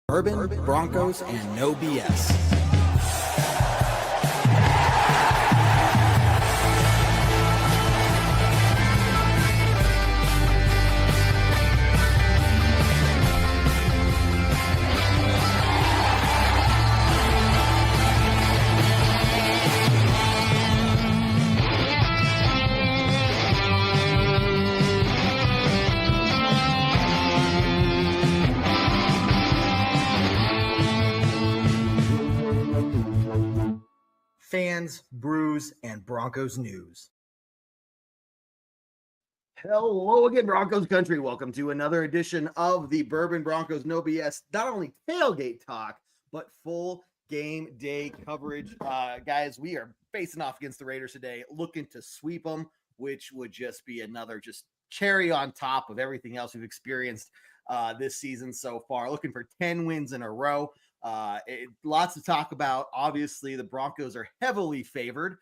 Bourbon, Broncos, and no BS. Fans, brews, and Broncos news. Hello again, Broncos country. Welcome to another edition of the Bourbon Broncos No BS, not only tailgate talk, but full game day coverage. Guys, we are facing off against the Raiders today, looking to sweep them, which would just be another just cherry on top of everything else we've experienced this season so far. Looking for 10 wins in a row. Lots to talk about. Obviously, the Broncos are heavily favored,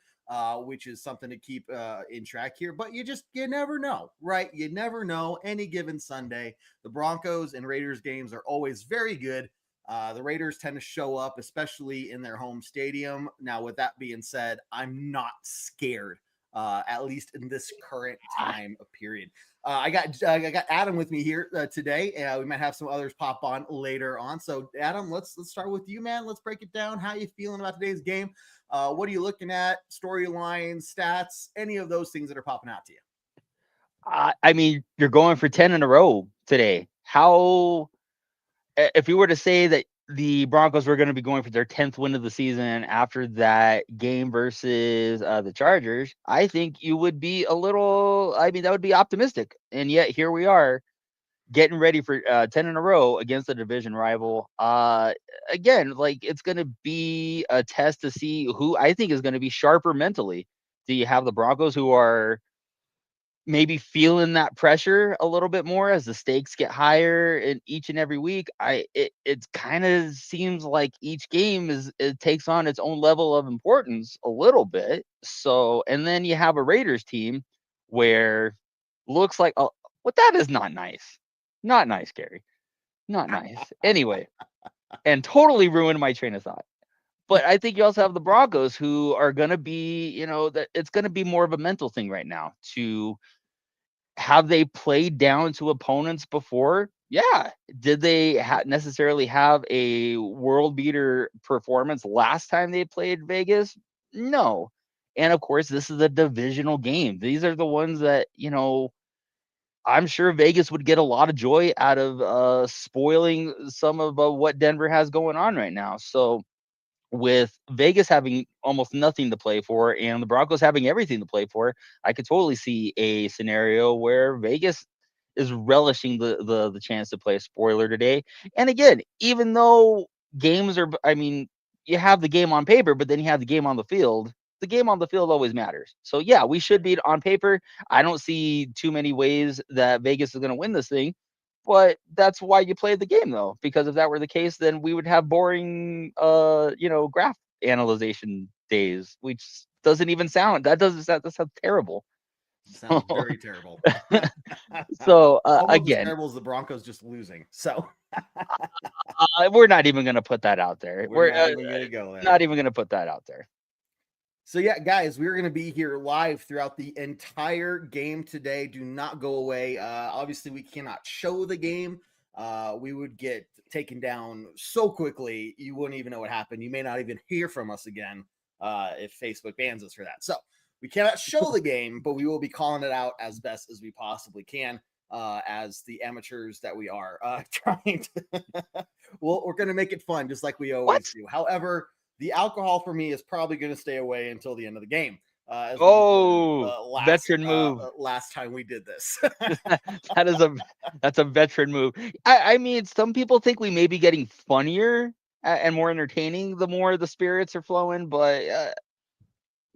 which is something to keep in track here. But you never know, right? You never know. Any given Sunday, the Broncos and Raiders games are always very good. The Raiders tend to show up, especially in their home stadium. Now, with that being said, I'm not scared, at least in this current time period. I got Adam with me here today. We might have some others pop on later on. So, Adam, let's start with you, man. Let's break it down. How you feeling about today's game? What are you looking at? Storylines, stats, any of those things that are popping out to you? I mean, you're going for 10 in a row today. How, if you were to say that the Broncos were going to be going for their 10th win of the season after that game versus the Chargers, I think you would be a little, that would be optimistic. And yet here we are getting ready for 10 in a row against a division rival. Again, like, it's going to be a test to see who I think is going to be sharper mentally. Do you have the Broncos who are maybe feeling that pressure a little bit more as the stakes get higher in each and every week? It kind of seems like each game it takes on its own level of importance a little bit. So, and then you have a Raiders team where looks like, oh, well, that is not nice. Not nice, Gary. Not nice. Anyway, and totally ruined my train of thought. But I think you also have the Broncos who are going to be, that it's going to be more of a mental thing right now. To have they played down to opponents before? Yeah. Did they necessarily have a world beater performance last time they played Vegas? No. And of course, this is a divisional game. These are the ones that, I'm sure Vegas would get a lot of joy out of spoiling some of what Denver has going on right now. So, with Vegas having almost nothing to play for and the Broncos having everything to play for, I could totally see a scenario where Vegas is relishing the chance to play a spoiler today. And again, even though games are, you have the game on paper, but then you have the game on the field. The game on the field always matters. So yeah, we should beat on paper. I don't see too many ways that Vegas is going to win this thing. But that's why you play the game, though, because if that were the case, then we would have boring, graph analyzation days, which doesn't even sound. That sounds terrible. Sounds very terrible. So almost again, as terrible as the Broncos just losing. So we're not even going to put that out there. We're not even going to go there. Not even going to put that out there. So yeah, guys, we're going to be here live throughout the entire game today. Do not go away. Obviously, we cannot show the game. We would get taken down so quickly, you wouldn't even know what happened. You may not even hear from us again if Facebook bans us for that. So we cannot show the game, but we will be calling it out as best as we possibly can, as the amateurs that we are, trying to. We're going to make it fun, just like we always do. However, the alcohol for me is probably going to stay away until the end of the game. Veteran move. Last time we did this. That's a veteran move. I mean, some people think we may be getting funnier and more entertaining the more the spirits are flowing, but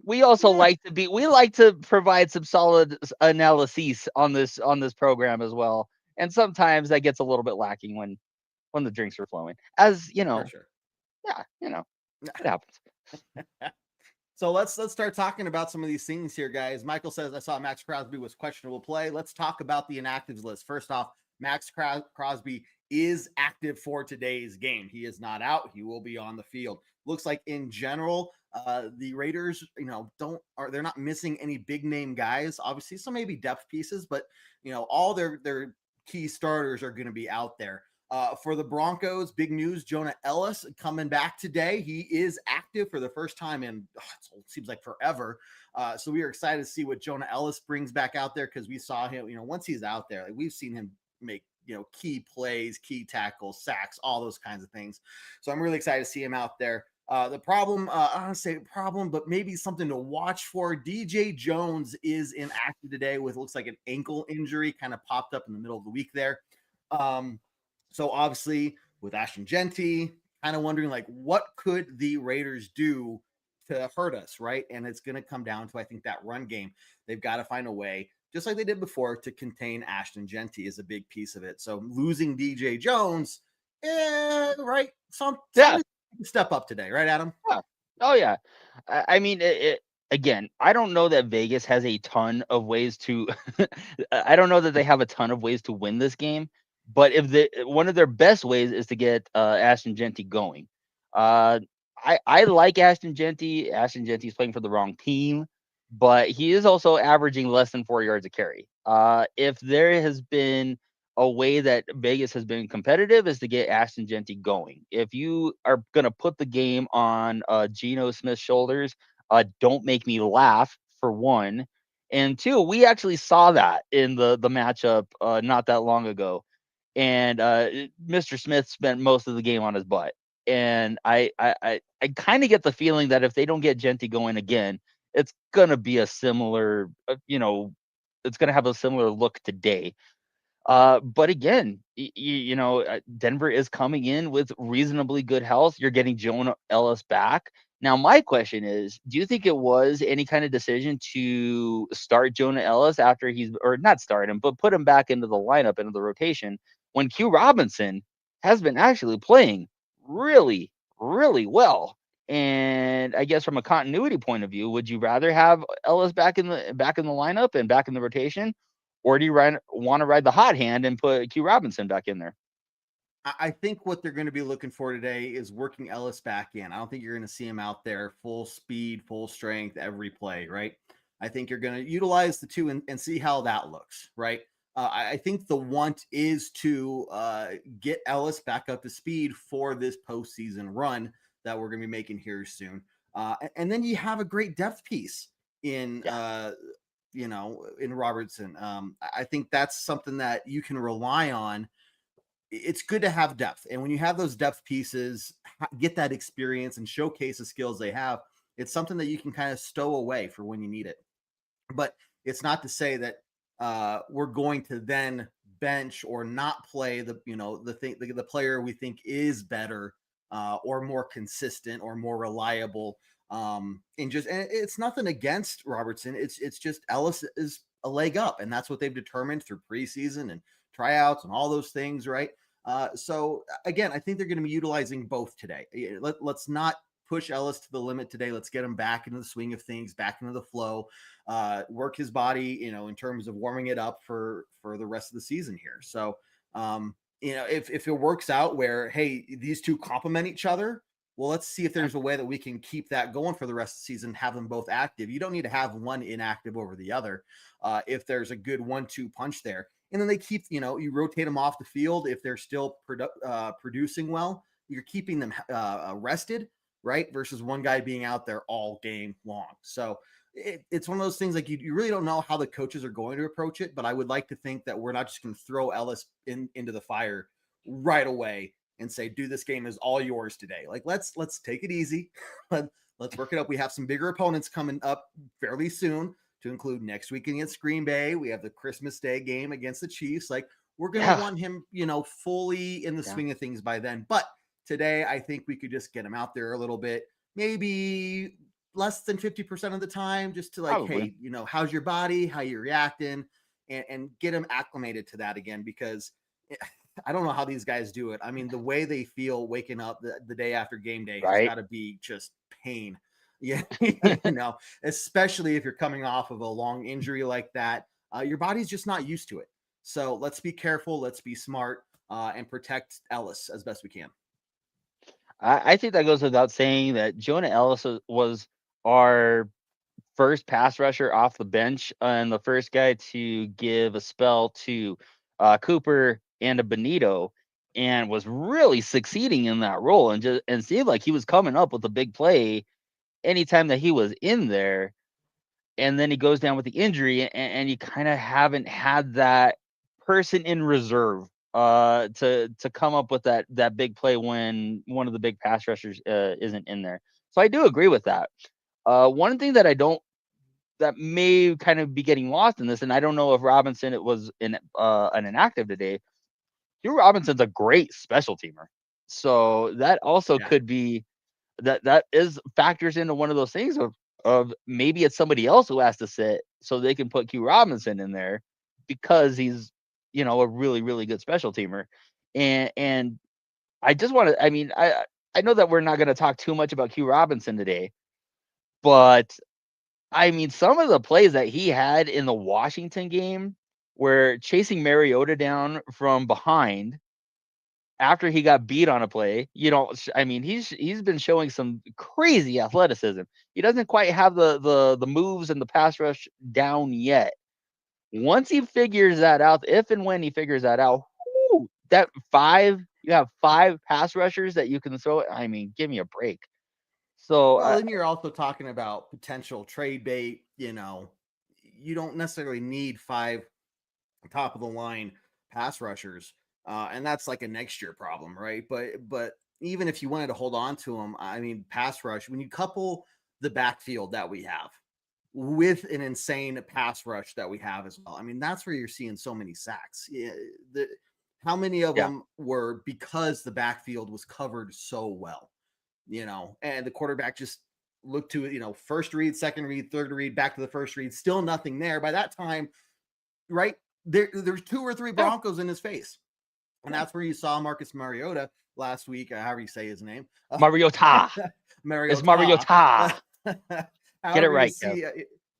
we also like to provide some solid analyses on this program as well. And sometimes that gets a little bit lacking when the drinks are flowing. As you know, sure. Yeah, it happens. So let's start talking about some of these things here, guys. Michael says, I saw Max Crosby was questionable play. Let's talk about the inactives list. First off, Crosby is active for today's game. He is not out. He will be on the field. Looks like in general, the Raiders, they're not missing any big name guys, obviously, some maybe depth pieces, but all their key starters are going to be out there. For the Broncos, big news, Jonah Elliss coming back today. He is active for the first time in, it seems like forever. So we are excited to see what Jonah Elliss brings back out there, because we saw him, once he's out there, like, we've seen him make, key plays, key tackles, sacks, all those kinds of things. So I'm really excited to see him out there. The problem, I don't say problem, but maybe something to watch for. DJ Jones is inactive today with, looks like, an ankle injury, kind of popped up in the middle of the week there. So obviously with Ashton Jeanty, kind of wondering, like, what could the Raiders do to hurt us, right? And it's going to come down to, I think, that run game. They've got to find a way, just like they did before, to contain Ashton Jeanty is a big piece of it. So losing DJ Jones, right? Somebody step up today, right, Adam? Yeah. Oh yeah. I mean, again, I don't know that Vegas has a ton of ways to. I don't know that they have a ton of ways to win this game. But if one of their best ways is to get Ashton Jeanty going. I like Ashton Jeanty. Ashton Jeanty's playing for the wrong team, but he is also averaging less than 4 yards a carry. If there has been a way that Vegas has been competitive, is to get Ashton Jeanty going. If you are going to put the game on Geno Smith's shoulders, don't make me laugh, for one. And two, we actually saw that in the matchup not that long ago. And Mr. Smith spent most of the game on his butt. And I kind of get the feeling that if they don't get Jeanty going again, it's gonna be a similar, it's gonna have a similar look today. But again, Denver is coming in with reasonably good health. You're getting Jonah Elliss back. Now, my question is, do you think it was any kind of decision to start Jonah Elliss after or not start him, but put him back into the lineup, into the rotation, when Q Robinson has been actually playing really, really well? And I guess from a continuity point of view, would you rather have Elliss back in the lineup and back in the rotation, or do you want to ride the hot hand and put Q Robinson back in there? I think what they're going to be looking for today is working Elliss back in. I don't think you're going to see him out there full speed, full strength, every play, right? I think you're going to utilize the two and see how that looks, right? I think the want is to get Elliss back up to speed for this postseason run that we're going to be making here soon. And then you have a great depth piece in in Robertson. I think that's something that you can rely on. It's good to have depth. And when you have those depth pieces, get that experience and showcase the skills they have, it's something that you can kind of stow away for when you need it. But it's not to say that we're going to then bench or not play the player we think is better or more consistent or more reliable. And it's nothing against Robertson. It's just Elliss is a leg up, and that's what they've determined through preseason and tryouts and all those things, right? So again, I think they're going to be utilizing both today. Let's not push Elliss to the limit today. Let's get him back into the swing of things, back into the flow, work his body, in terms of warming it up for the rest of the season here. So, if it works out where, hey, these two complement each other, well, let's see if there's a way that we can keep that going for the rest of the season, have them both active. You don't need to have one inactive over the other. If there's a good 1-2 punch there, and then they keep, you rotate them off the field. If they're still producing well, you're keeping them rested, right? Versus one guy being out there all game long. So it's one of those things, like, you really don't know how the coaches are going to approach it, but I would like to think that we're not just going to throw Elliss into the fire right away and say, dude, this game is all yours today. Like, let's take it easy. Let's work it up. We have some bigger opponents coming up fairly soon, to include next week against Green Bay. We have the Christmas Day game against the Chiefs. Like, we're going to want him, fully in the swing of things by then. But today, I think we could just get him out there a little bit, maybe less than 50% of the time, just to, like, probably, hey, how's your body? How you reacting? And get him acclimated to that again, because I don't know how these guys do it. I mean, the way they feel waking up the day after game day has got to be just pain. Yeah, especially if you're coming off of a long injury like that, your body's just not used to it. So let's be careful. Let's be smart and protect Ellis as best we can. I think that goes without saying that Jonah Ellis was our first pass rusher off the bench and the first guy to give a spell to Cooper and a Benito, and was really succeeding in that role, and seemed like he was coming up with a big play anytime that he was in there. And then he goes down with the injury, and you kind of haven't had that person in reserve to come up with that big play when one of the big pass rushers isn't in there. So I do agree with that. One thing that I don't that may kind of be getting lost in this, and I don't know if Robinson it was an inactive today. Hugh Robinson's a great special teamer, so that also could be that is factors into one of those things of maybe it's somebody else who has to sit so they can put Q Robinson in there because he's a really really good special teamer, and I just want to I know that we're not going to talk too much about Q Robinson today, but I mean, some of the plays that he had in the Washington game where chasing Mariota down from behind after he got beat on a play, he's been showing some crazy athleticism. He doesn't quite have the moves and the pass rush down yet. Once he figures that out, if and when he figures that out, you have 5 pass rushers that you can throw. I mean, give me a break. So, well, then you're also talking about potential trade bait. You don't necessarily need 5 top of the line pass rushers, and that's like a next year problem, right? But even if you wanted to hold on to them, I mean, pass rush, when you couple the backfield that we have with an insane pass rush that we have as well, I mean, that's where you're seeing so many sacks. How many of them were because the backfield was covered so well, and the quarterback just looked to it, first read, second read, third read, back to the first read, still nothing there. By that time, right, there's 2 or 3 Broncos in his face. And that's where you saw Marcus Mariota last week, however you say his name. Mariota. It's Mariota. Get it right,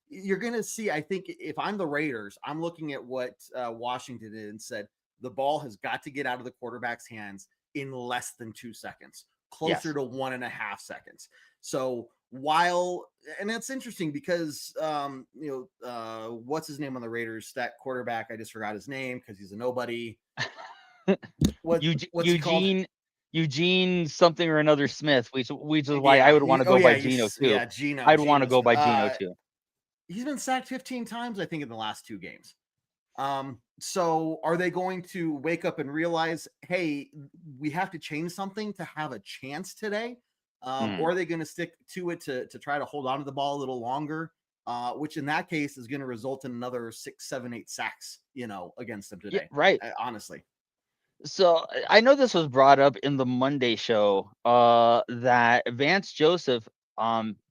you're going to see, I think, if I'm the Raiders, I'm looking at what Washington did and said, the ball has got to get out of the quarterback's hands in less than 2 seconds, closer to 1.5 seconds. So and it's interesting because, what's his name on the Raiders? That quarterback, I just forgot his name because he's a nobody. What's Eugene something or another Smith, which is why I would want to go by Geno too. Yeah, Geno. I'd want to go by Geno too. He's been sacked 15 times, I think, in the last 2 games. So are they going to wake up and realize, hey, we have to change something to have a chance today? Or are they going to stick to it to try to hold on to the ball a little longer? Which in that case is going to result in another 6, 7, 8 sacks, against them today. Yeah, right. Honestly. So I know this was brought up in the Monday show, that Vance Joseph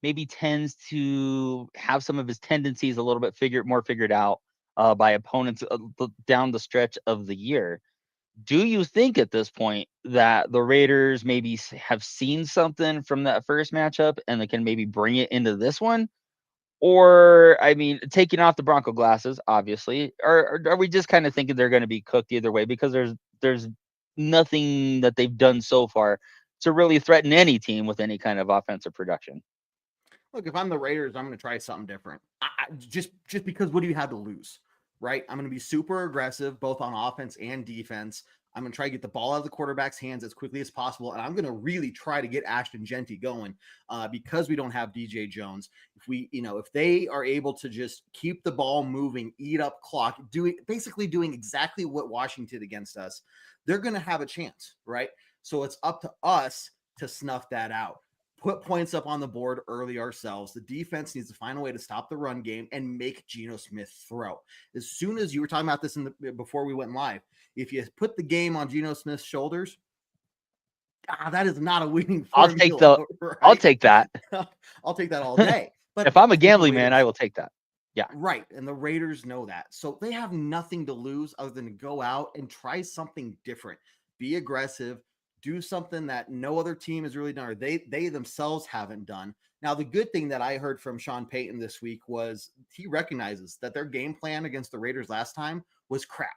maybe tends to have some of his tendencies a little bit more figured out by opponents down the stretch of the year. Do you think at this point that the Raiders maybe have seen something from that first matchup and they can maybe bring it into this one? Or, I mean, taking off the Bronco glasses, obviously, or are we just kind of thinking they're going to be cooked either way because there's nothing that they've done so far to really threaten any team with any kind of offensive production? Look, if I'm the Raiders, I'm going to try something different. Just because what do you have to lose, right? I'm going to be super aggressive, both on offense and defense. I'm going to try to get the ball out of the quarterback's hands as quickly as possible. And I'm going to really try to get Ashton Jeanty going because we don't have DJ Jones. If they are able to just keep the ball moving, eat up clock, basically doing exactly what Washington did against us, they're going to have a chance, right? So it's up to us to snuff that out. Put points up on the board early ourselves. The defense needs to find a way to stop the run game and make Geno Smith throw. As soon as you were talking about this before we went live, if you put the game on Geno Smith's shoulders, that is not a winning formula. I'll take that. I'll take that all day. But if I'm a gambling man, I will take that. Yeah. Right. And the Raiders know that. So they have nothing to lose other than to go out and try something different. Be aggressive. Do something that no other team has really done, or they themselves haven't done. Now, the good thing that I heard from Sean Payton this week was he recognizes that their game plan against the Raiders last time was crap.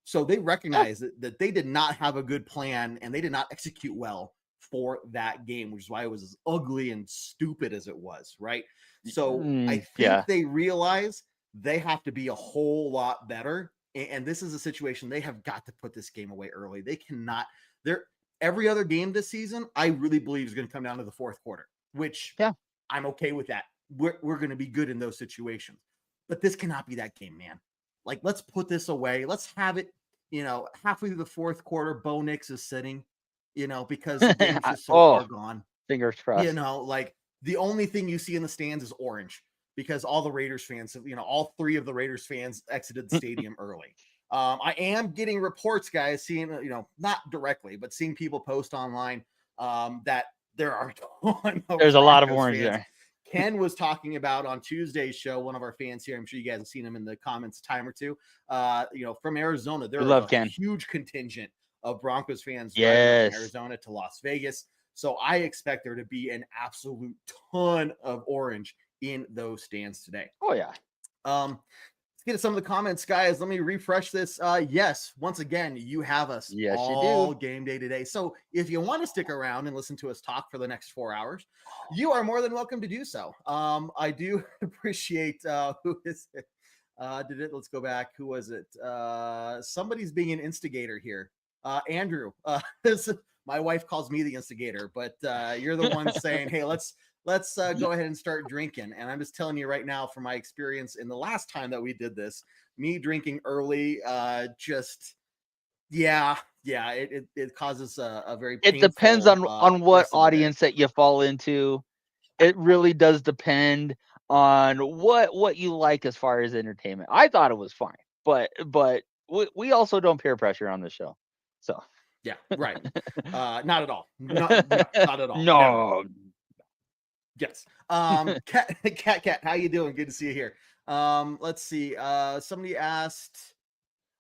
So they recognize that they did not have a good plan and they did not execute well for that game, which is why it was as ugly and stupid as it was, right? So I think they realize they have to be a whole lot better. And this is a situation they have got to put this game away early. They cannot. Every other game this season, I really believe is going to come down to the fourth quarter, which I'm okay with that. We're going to be good in those situations. But this cannot be that game, man. Like, let's put this away. Let's have it, halfway through the fourth quarter, Bo Nix is sitting, because the game's just so far gone. Fingers crossed. Like the only thing you see in the stands is orange because all the Raiders fans, all three of the Raiders fans exited the stadium early. I am getting reports, guys, seeing, not directly, but seeing people post online that there are a ton of There's a lot of Broncos orange fans. there. Ken was talking about on Tuesday's show, one of our fans here, I'm sure you guys have seen him in the comments a time or two, from Arizona. There is a huge contingent of Broncos fans driving from Arizona to Las Vegas. So I expect there to be an absolute ton of orange in those stands today. Oh, yeah. Let's get to some of the comments, guys. Let me refresh this. Yes, once again, you have us all game day today. So if you want to stick around and listen to us talk for the next 4 hours, you are more than welcome to do so. I do appreciate who is it? Let's go back. Who was it? Somebody's being an instigator here. Andrew. My wife calls me the instigator, but you're the one saying, hey, let's go ahead and start drinking. And I'm just telling you right now from my experience in the last time that we did this, me drinking early, it causes a very painful, it depends on what audience that you fall into. It really does depend on what you like as far as entertainment. I thought it was fine, but we also don't peer pressure on the show. So yeah, right. Not at all. Not at all. No. Yes. Cat, how you doing? Good to see you here. Let's see. Somebody asked,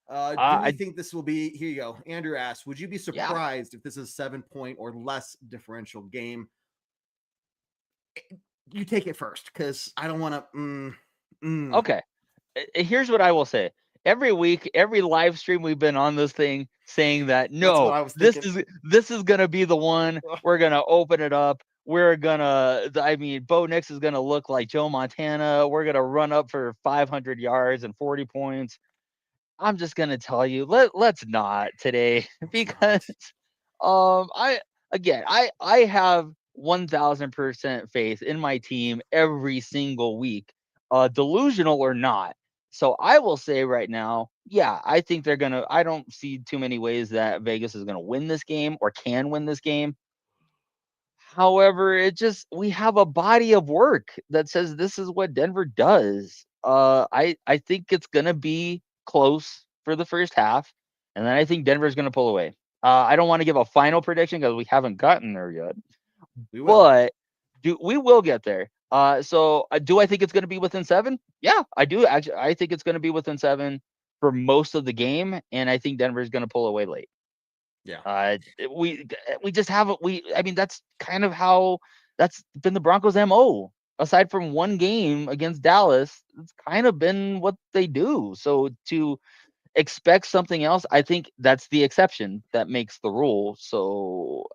do we think this will be, here you go. Andrew asked, would you be surprised if this is a 7-point or less differential game? You take it first, because I don't want to. Okay. Here's what I will say. Every week, every live stream we've been on this thing saying that this is gonna be the one. We're gonna open it up. We're gonna, Bo Nix is gonna look like Joe Montana. We're gonna run up for 500 yards and 40 points. I'm just gonna tell you, let's not today, because I have 1000% faith in my team every single week, delusional or not. So I will say right now, I think they're gonna. I don't see too many ways that Vegas is gonna win this game or can win this game. However, we have a body of work that says this is what Denver does. I think it's gonna be close for the first half, and then I think Denver's gonna pull away. I don't want to give a final prediction because we haven't gotten there yet. But we will get there. So do I think it's going to be within 7? Yeah, I do. Actually, I think it's going to be within 7 for most of the game, and I think Denver's going to pull away late. Yeah. We just haven't. That's kind of how that's been the Broncos' MO. Aside from one game against Dallas, it's kind of been what they do. So to expect something else, I think that's the exception that makes the rule. So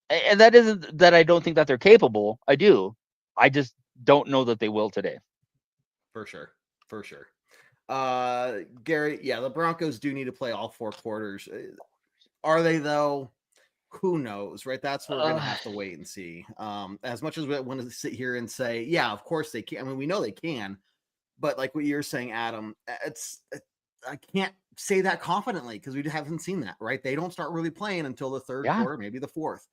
and that isn't that I don't think that they're capable. I do. I just don't know that they will today. For sure. Gary, the Broncos do need to play all 4 quarters. Are they, though? Who knows, right? That's what we're going to have to wait and see. As much as we want to sit here and say, of course they can. I mean, we know they can. But like what you're saying, Adam, I can't say that confidently because we haven't seen that, right? They don't start really playing until the third quarter, maybe the fourth.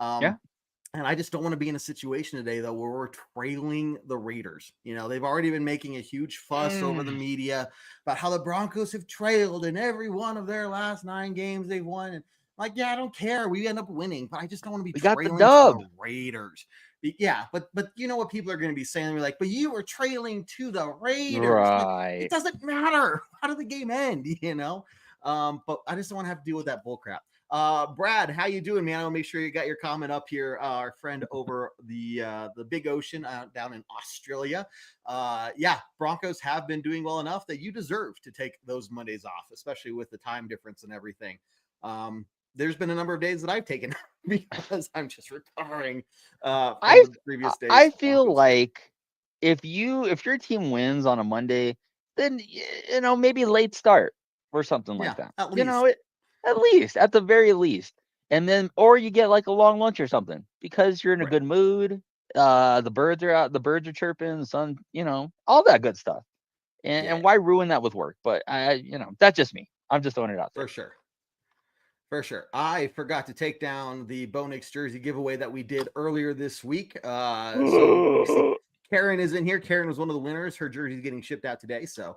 And I just don't want to be in a situation today, though, where we're trailing the Raiders. They've already been making a huge fuss over the media about how the Broncos have trailed in every one of their last 9 games they've won. And I don't care. We end up winning, but I just don't want to be trailing to the Raiders. Yeah, but you know what people are going to be saying? They're like, but you were trailing to the Raiders. Right. Like, it doesn't matter. How did the game end? But I just don't want to have to deal with that bull crap. Brad, how you doing, man? I'll make sure you got your comment up here. Our friend over the big ocean down in Australia. Yeah, Broncos have been doing well enough that you deserve to take those Mondays off, especially with the time difference and everything. There's been a number of days that I've taken because I'm just recovering from the previous days. I feel like if your team wins on a Monday, then maybe late start or something like that. At least. At least, at the very least. And then or you get like a long lunch or something because you're in a good mood. The birds are out, the birds are chirping, the sun, all that good stuff. And why ruin that with work? But that's just me. I'm just throwing it out there. For sure. I forgot to take down the Bo Nix jersey giveaway that we did earlier this week. So Karen is in here. Karen was one of the winners. Her jersey is getting shipped out today. So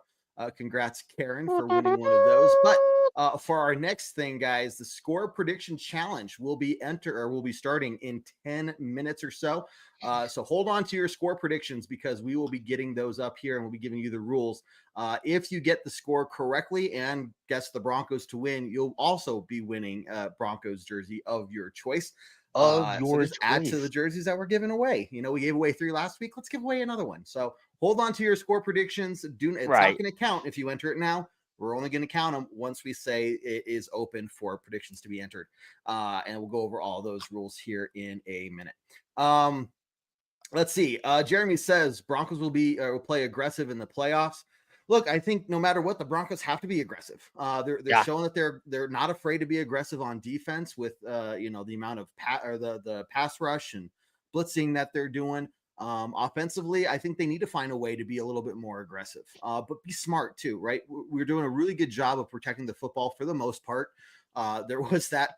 congrats, Karen, for winning one of those. But for our next thing, guys, the score prediction challenge will be starting in 10 minutes or so. So hold on to your score predictions because we will be getting those up here and we'll be giving you the rules. If you get the score correctly and guess the Broncos to win, you'll also be winning a Broncos jersey of your choice. Add to the jerseys that we're giving away. We gave away 3 last week. Let's give away another one. So hold on to your score predictions. It's not going to count if you enter it now. We're only going to count them once we say it is open for predictions to be entered. And we'll go over all those rules here in a minute. Let's see. Jeremy says Broncos will play aggressive in the playoffs. Look, I think no matter what, the Broncos have to be aggressive. They're showing that they're not afraid to be aggressive on defense with the amount of the pass rush and blitzing that they're doing. Offensively, I think they need to find a way to be a little bit more aggressive, but be smart too, right? We're doing a really good job of protecting the football for the most part. There was that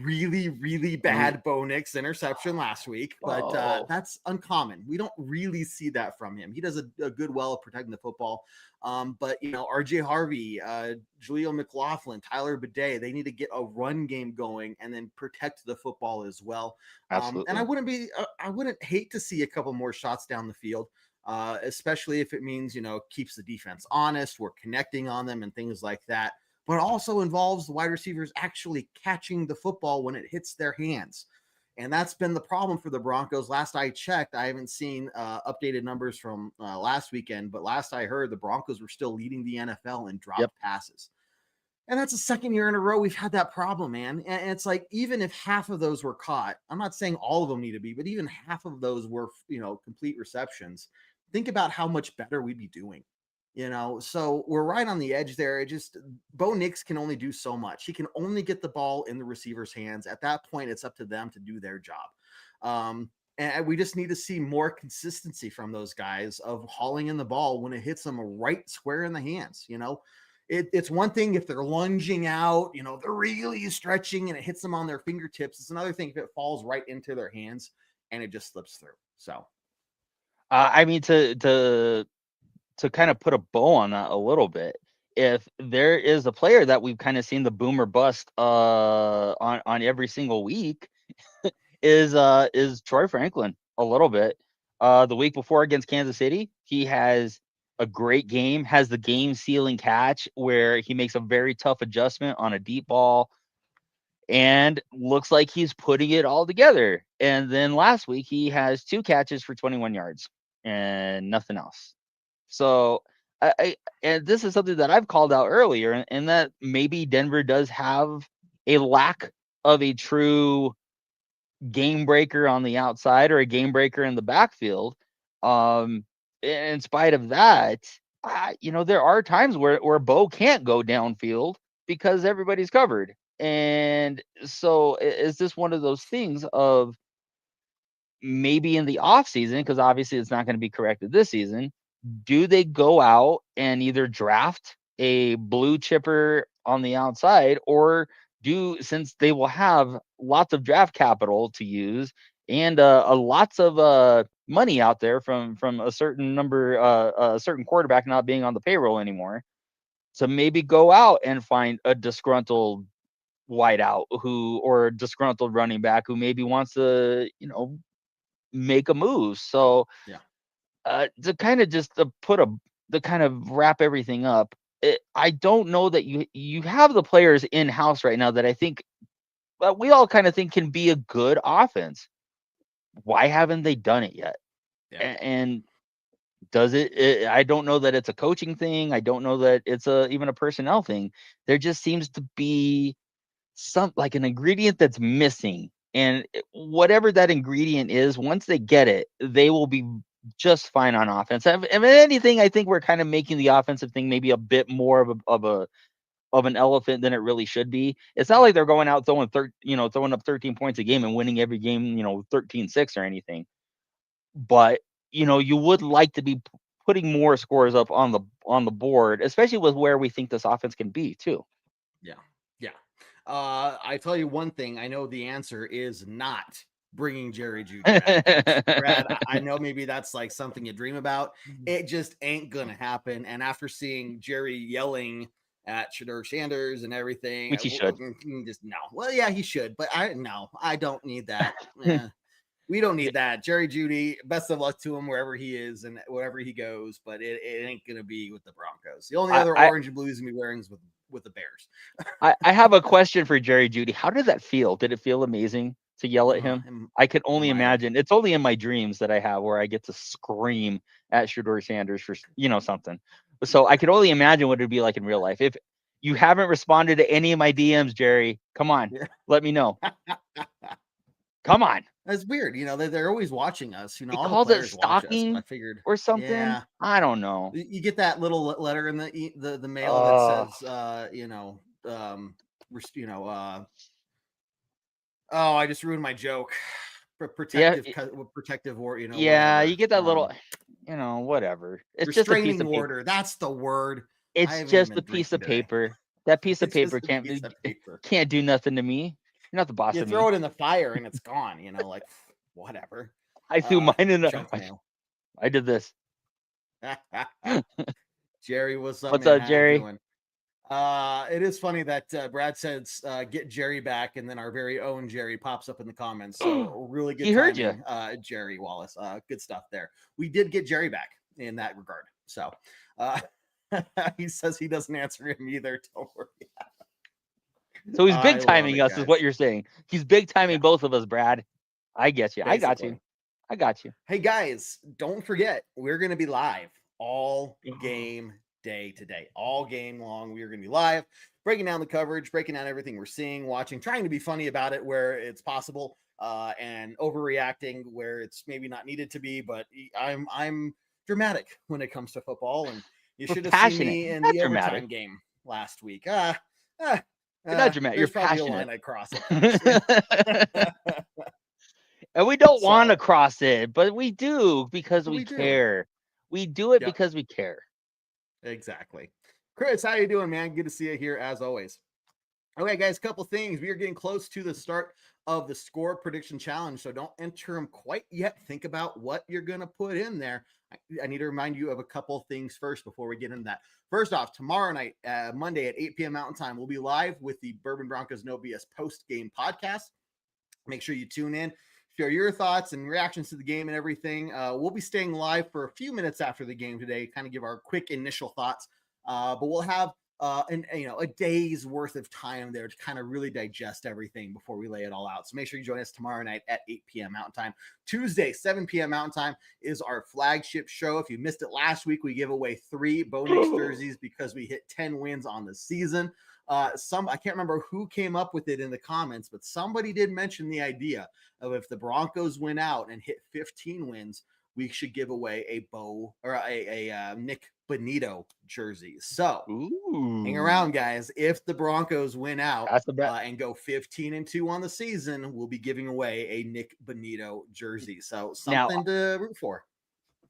really, really bad Bo Nix interception last week, but that's uncommon. We don't really see that from him. He does a good well of protecting the football. But RJ Harvey, Jaleel McLaughlin, Tyler Bidet, they need to get a run game going and then protect the football as well. And I wouldn't hate to see a couple more shots down the field, especially if it means, keeps the defense honest. We're connecting on them and things like that. But also involves the wide receivers actually catching the football when it hits their hands. And that's been the problem for the Broncos. Last I checked, I haven't seen updated numbers from last weekend, but last I heard, the Broncos were still leading the NFL in dropped passes. And that's the second year in a row we've had that problem, man. And it's like, even if half of those were caught, I'm not saying all of them need to be, but even half of those were, complete receptions. Think about how much better we'd be doing. So we're right on the edge there. Bo Nix can only do so much. He can only get the ball in the receiver's hands. At that point, it's up to them to do their job. And we just need to see more consistency from those guys of hauling in the ball when it hits them right square in the hands. It's one thing if they're lunging out, they're really stretching and it hits them on their fingertips. It's another thing if it falls right into their hands and it just slips through. So, to kind of put a bow on that a little bit, if there is a player that we've kind of seen the boomer bust on every single week is Troy Franklin a little bit. The week before against Kansas City, he has a great game, has the game sealing catch where he makes a very tough adjustment on a deep ball and looks like he's putting it all together. And then last week he has 2 catches for 21 yards and nothing else. So and this is something that I've called out earlier, and that maybe Denver does have a lack of a true game breaker on the outside or a game breaker in the backfield. In spite of that, there are times where Bo can't go downfield because everybody's covered. And so is this one of those things of maybe in the off season, because obviously it's not going to be corrected this season, do they go out and either draft a blue chipper on the outside, or since they will have lots of draft capital to use and lots of money out there from a certain number, a certain quarterback not being on the payroll anymore, to maybe go out and find a disgruntled wideout or a disgruntled running back who maybe wants to, make a move. So to kind of just to kind of wrap everything up, I don't know that you have the players in house right now that I think we all kind of think can be a good offense. Why haven't they done it yet? Yeah. And does it, I don't know that it's a coaching thing. I don't know that it's even a personnel thing. There just seems to be like an ingredient that's missing. And whatever that ingredient is, once they get it, they will be just fine on offense. If anything, I think we're kind of making the offensive thing maybe a bit more of an elephant than it really should be. It's not like they're going out throwing throwing up 13 points a game and winning every game, 13-6 or anything. But you would like to be putting more scores up on the board, especially with where we think this offense can be too. Yeah. I tell you one thing, I know the answer is not bringing Jerry Jeudy back. Brad, I know maybe that's like something you dream about. It just ain't gonna happen. And after seeing Jerry yelling at 𝐁𝐫𝐢𝐧𝐠 and everything, Which he should. Just no. Well, yeah, he should, but I don't need that. We don't need that. Jerry Jeudy, best of luck to him wherever he is and wherever he goes, but it ain't gonna be with the Broncos. The only other orange and blues gonna be wearing is with the Bears. I have a question for Jerry Jeudy. How did that feel? Did it feel amazing to yell at him? I could only imagine. It's only in my dreams that I have where I get to scream at 𝐁𝐫𝐢𝐧𝐠 for something. So I could only imagine what it'd be like in real life. If you haven't responded to any of my DMs, Jerry, come on, let me know. Come on. That's weird. They're always watching us. He all called the it players watch us. stalking I figured or something. Yeah. I don't know. You get that little letter in the mail that says, oh, I just ruined my joke. Protective or Yeah, whatever. You get that little, whatever. It's just a piece of order. paper. That's the word. It's just a piece of paper. That piece of paper can't do nothing to me. You're not the boss of me. You throw it in the fire and it's gone. Like whatever. I threw mine in the mail. I did this. Jerry, what's up? What's up, Jerry? Doing? It is funny that Brad says get Jerry back, and then our very own Jerry pops up in the comments. So really good. He heard you, Jerry Wallace. Good stuff there. We did get Jerry back in that regard. So he says he doesn't answer him either. Don't worry. So he's big timing us, guys. Is what you're saying. He's big timing both of us, Brad. I get you. Basically. I got you. Hey guys, don't forget we're going to be live all game day today. All game long, we are going to be live, breaking down the coverage, breaking down everything we're seeing, watching, trying to be funny about it where it's possible, and overreacting where it's maybe not needed to be. But I'm dramatic when it comes to football, and you should have seen me in the overtime game last week. You're not dramatic. You're passionate. A line I cross it. And we don't want to cross it, but we do because we care. We do it because we care. Exactly. Chris, how you doing, man? Good to see you here as always. Okay, guys, couple things. We are getting close to the start of the score prediction challenge, so don't enter them quite yet. Think about what you're going to put in there. I need to remind you of a couple things first before we get into that. First off, tomorrow night, Monday at 8 p.m. Mountain Time, we'll be live with the Bourbon Broncos No BS post-game podcast. Make sure you tune in, share your thoughts and reactions to the game and everything. We'll be staying live for a few minutes after the game today, kind of give our quick initial thoughts. But we'll have a day's worth of time there to kind of really digest everything before we lay it all out. So make sure you join us tomorrow night at 8 p.m. Mountain Time. Tuesday, 7 p.m. Mountain Time is our flagship show. If you missed it last week, we gave away 3 bonus jerseys because we hit 10 wins on the season. I can't remember who came up with it in the comments, but somebody did mention the idea of if the Broncos win out and hit 15 wins, we should give away a Nick Bonito jersey. So hang around, guys. If the Broncos win out and go 15-2 on the season, we'll be giving away a Nick Bonito jersey. So something to root for.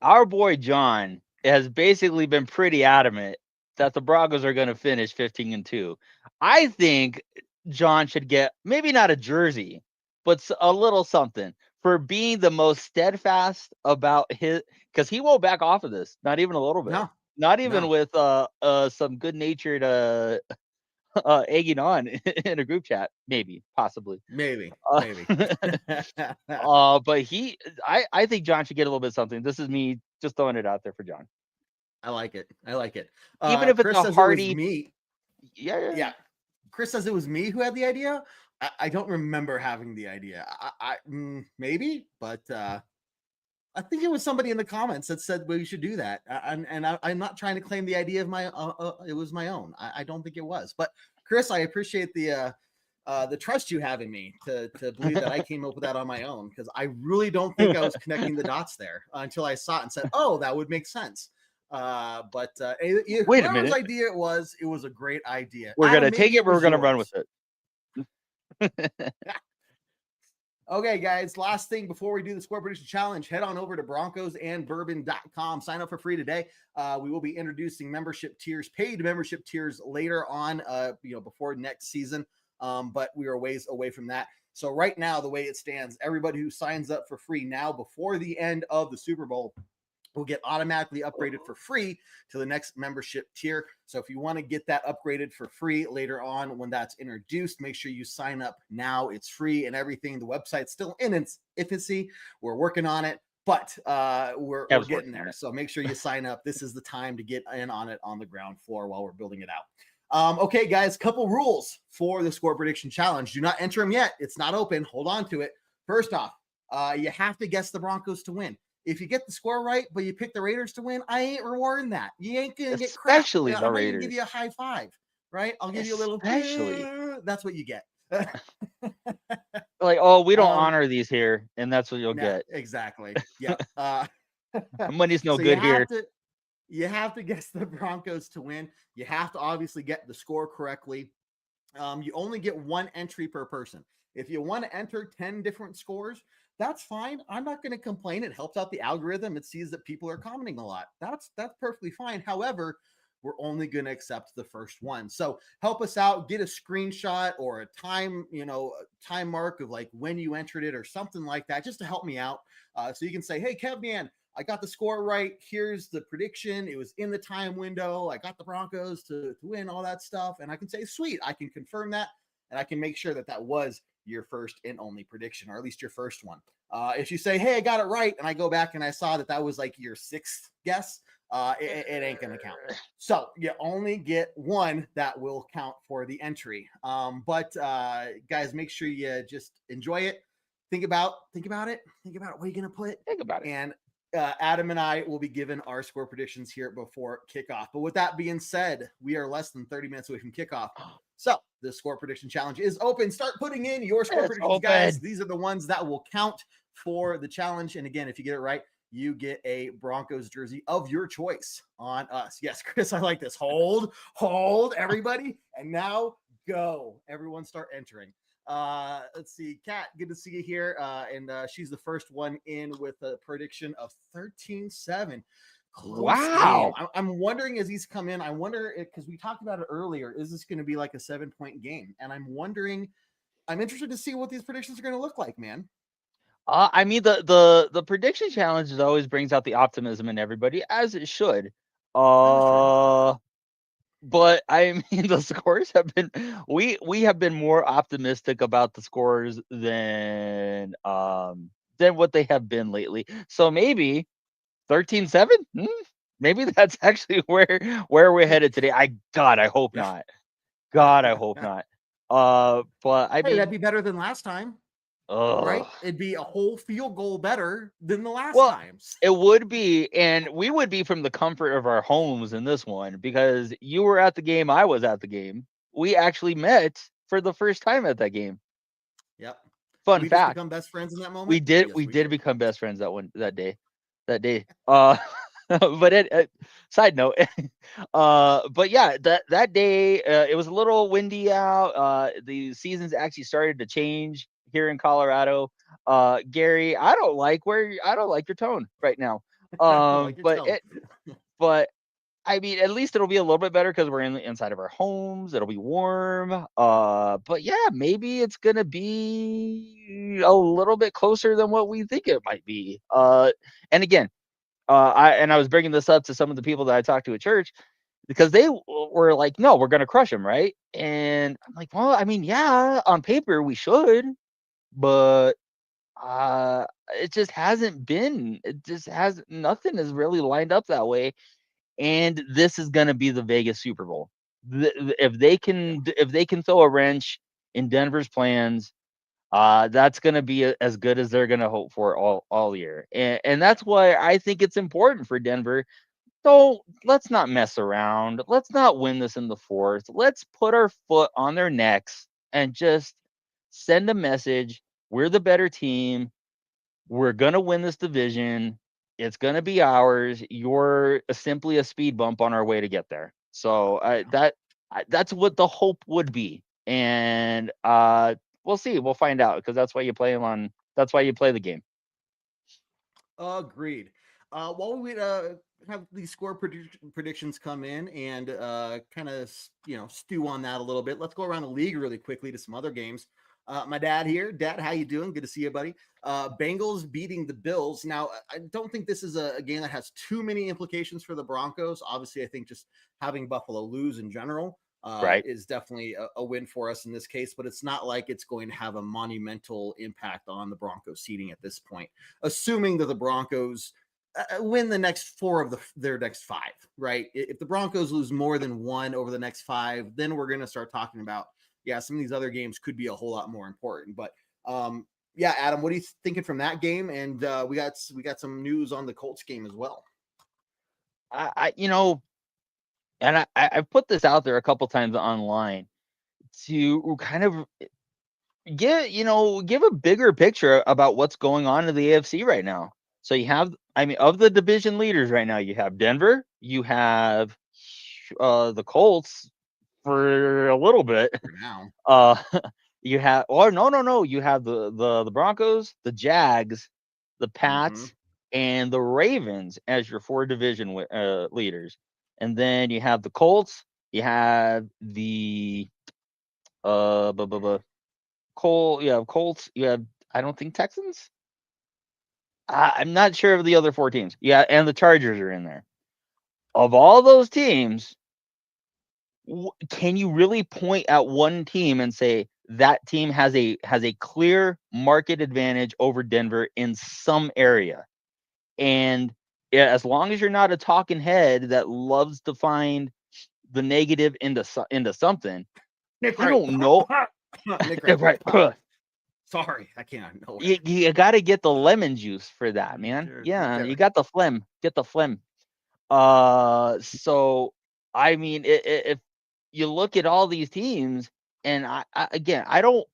Our boy John has basically been pretty adamant that the Broncos are going to finish 15-2. I think John should get maybe not a jersey, but a little something for being the most steadfast about his, because he won't back off of this, not even a little bit. No. Not even with some good-natured egging on in a group chat, possibly. Maybe. But I think John should get a little bit something. This is me just throwing it out there for John. I like it. Even if Chris it's a hearty me. Yeah. Chris says it was me who had the idea. I don't remember having the idea. Maybe, but I think it was somebody in the comments that said we should do that. I'm not trying to claim the idea of my it was my own. I don't think it was. But Chris, I appreciate the trust you have in me to believe that I came up with that on my own, because I really don't think I was connecting the dots there until I saw it and said, "Oh, that would make sense." But Wait a whoever's minute. idea it was a great idea. We're Adam, gonna take maybe it, but we're was gonna run yours. with it. Okay, guys, last thing before we do the score prediction challenge, head on over to broncosandbourbon.com. Sign up for free today. We will be introducing membership tiers, paid membership tiers later on, before next season. But we are ways away from that. So right now, the way it stands, everybody who signs up for free now before the end of the Super Bowl will get automatically upgraded for free to the next membership tier. So if you want to get that upgraded for free later on when that's introduced, make sure you sign up now. It's free and everything. The website's still in its infancy. We're working on it, but we're getting there. So make sure you sign up. This is the time to get in on it on the ground floor while we're building it out. Okay, guys, couple rules for the score prediction challenge. Do not enter them yet. It's not open. Hold on to it. First off, you have to guess the Broncos to win. If you get the score right, but you pick the Raiders to win, I ain't rewarding that. You ain't gonna get crap. Especially the I'm Raiders. gonna give you a high five, right? I'll give you a little. That's what you get. Like, oh, we don't honor these here, and that's what you'll get. Exactly. Yeah. Money's no good here. You have to guess the Broncos to win. You have to obviously get the score correctly. You only get one entry per person. If you want to enter 10 different scores, that's fine. I'm not going to complain. It helps out the algorithm. It sees that people are commenting a lot. That's perfectly fine. However, we're only going to accept the first one. So help us out. Get a screenshot or a time, time mark of like when you entered it or something like that, just to help me out. So you can say, hey, Kevman, I got the score right. Here's the prediction. It was in the time window. I got the Broncos to win, all that stuff. And I can say, sweet, I can confirm that. And I can make sure that was your first and only prediction, or at least your first one. If you say, hey, I got it right, and I go back and I saw that was like your sixth guess, it ain't going to count. So you only get one that will count for the entry. But guys, make sure you just enjoy it. Think about it. Think about what you're going to put. Think about it. And Adam and I will be given our score predictions here before kickoff. But with that being said, we are less than 30 minutes away from kickoff. So the score prediction challenge is open. Start putting in your score predictions, guys. These are the ones that will count for the challenge. And again, if you get it right, you get a Broncos jersey of your choice on us. Yes, Chris, I like this. Hold, everybody. And now go. Everyone start entering. Let's see, Kat, good to see you here. And she's the first one in with a prediction of 13-7. Wow. I'm wondering as he's come in, I wonder, because we talked about it earlier, is this going to be like a 7-point game? And I'm interested to see what these predictions are going to look like, man. I mean, the prediction challenge always brings out the optimism in everybody, as it should. But I mean, the scores have been we have been more optimistic about the scores than what they have been lately. So maybe 13-7. Maybe that's actually where we're headed today. I hope not. God, I hope not. But I mean, that'd be better than last time. Right? It'd be a whole field goal better than the last times. It would be, and we would be from the comfort of our homes in this one, because you were at the game, I was at the game. We actually met for the first time at that game. Yep. Fun did we fact. Just become best friends in that moment? We did. Yes, we did become best friends that day. But side note, but yeah, that day it was a little windy out. The seasons actually started to change here in Colorado. Gary, I don't like your tone right now. But I mean, at least it'll be a little bit better because we're inside of our homes. It'll be warm. But yeah, maybe it's gonna be a little bit closer than what we think it might be. And again, I was bringing this up to some of the people that I talked to at church, because they were like, no, we're gonna crush them, right? And I'm like, well, I mean, yeah, on paper we should, but it just hasn't been. Nothing has really lined up that way. And this is going to be the Vegas Super Bowl. If they can throw a wrench in Denver's plans, that's going to be as good as they're going to hope for all year. And that's why I think it's important for Denver. Let's not mess around. Let's not win this in the fourth. Let's put our foot on their necks and just send a message. We're the better team. We're going to win this division. It's going to be ours. You're simply a speed bump on our way to get there. So that's what the hope would be. And we'll see. We'll find out, because that's why you play the game. Agreed. While we have these score predictions come in and kind of stew on that a little bit, let's go around the league really quickly to some other games. My dad here. Dad, how you doing? Good to see you, buddy. Bengals beating the Bills. Now, I don't think this is a game that has too many implications for the Broncos. Obviously, I think just having Buffalo lose in general Right. is definitely a win for us in this case, but it's not like it's going to have a monumental impact on the Broncos seeding at this point, assuming that the Broncos win the next four of their next five, right? If the Broncos lose more than one over the next five, then we're going to start talking about, some of these other games could be a whole lot more important. But Adam, what are you thinking from that game? And we got some news on the Colts game as well. And I've put this out there a couple times online to kind of give a bigger picture about what's going on in the AFC right now. So you have, of the division leaders right now, you have Denver, you have the Colts for a little bit. For now. You have, you have the Broncos, the Jags, the Pats, and the Ravens as your four division leaders. And then you have the Colts, you have the Colts, you have, I don't think, Texans. I'm not sure of the other four teams. Yeah, and the Chargers are in there. Of all those teams, can you really point at one team and say that team has a clear market advantage over Denver in some area? And as long as you're not a talking head that loves to find the negative into something, Nick, I don't know. Nick, right. Sorry, I can't. No. You got to get the lemon juice for that, man. Sure, yeah, you got the phlegm. Get the phlegm. So if you look at all these teams, and I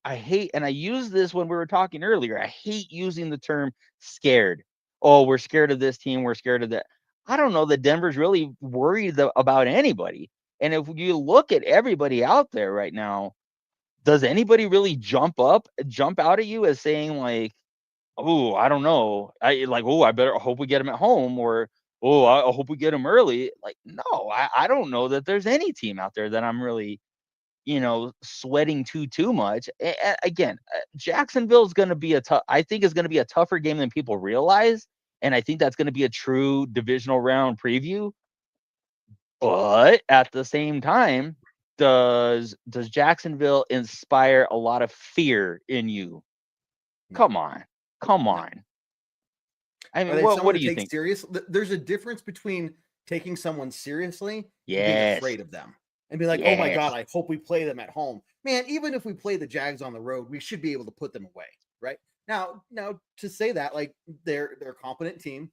hate, and I used this when we were talking earlier, I hate using the term scared. Oh, we're scared of this team, we're scared of that. I don't know that Denver's really worried about anybody. And if you look at everybody out there right now, does anybody really jump out at you as saying like, oh, I don't know, I better hope we get him at home, or oh, I hope we get him early? Like, no, I don't know that there's any team out there that I'm really, sweating too much. Again, Jacksonville is going to be I think is going to be a tougher game than people realize. And I think that's going to be a true divisional round preview. But at the same time, does Jacksonville inspire a lot of fear in you? Come on. I mean, what do you think? Serious? There's a difference between taking someone seriously and being afraid of them and be like, oh my God, I hope we play them at home. Man, even if we play the Jags on the road, we should be able to put them away, right? Now to say that, like, they're a competent team.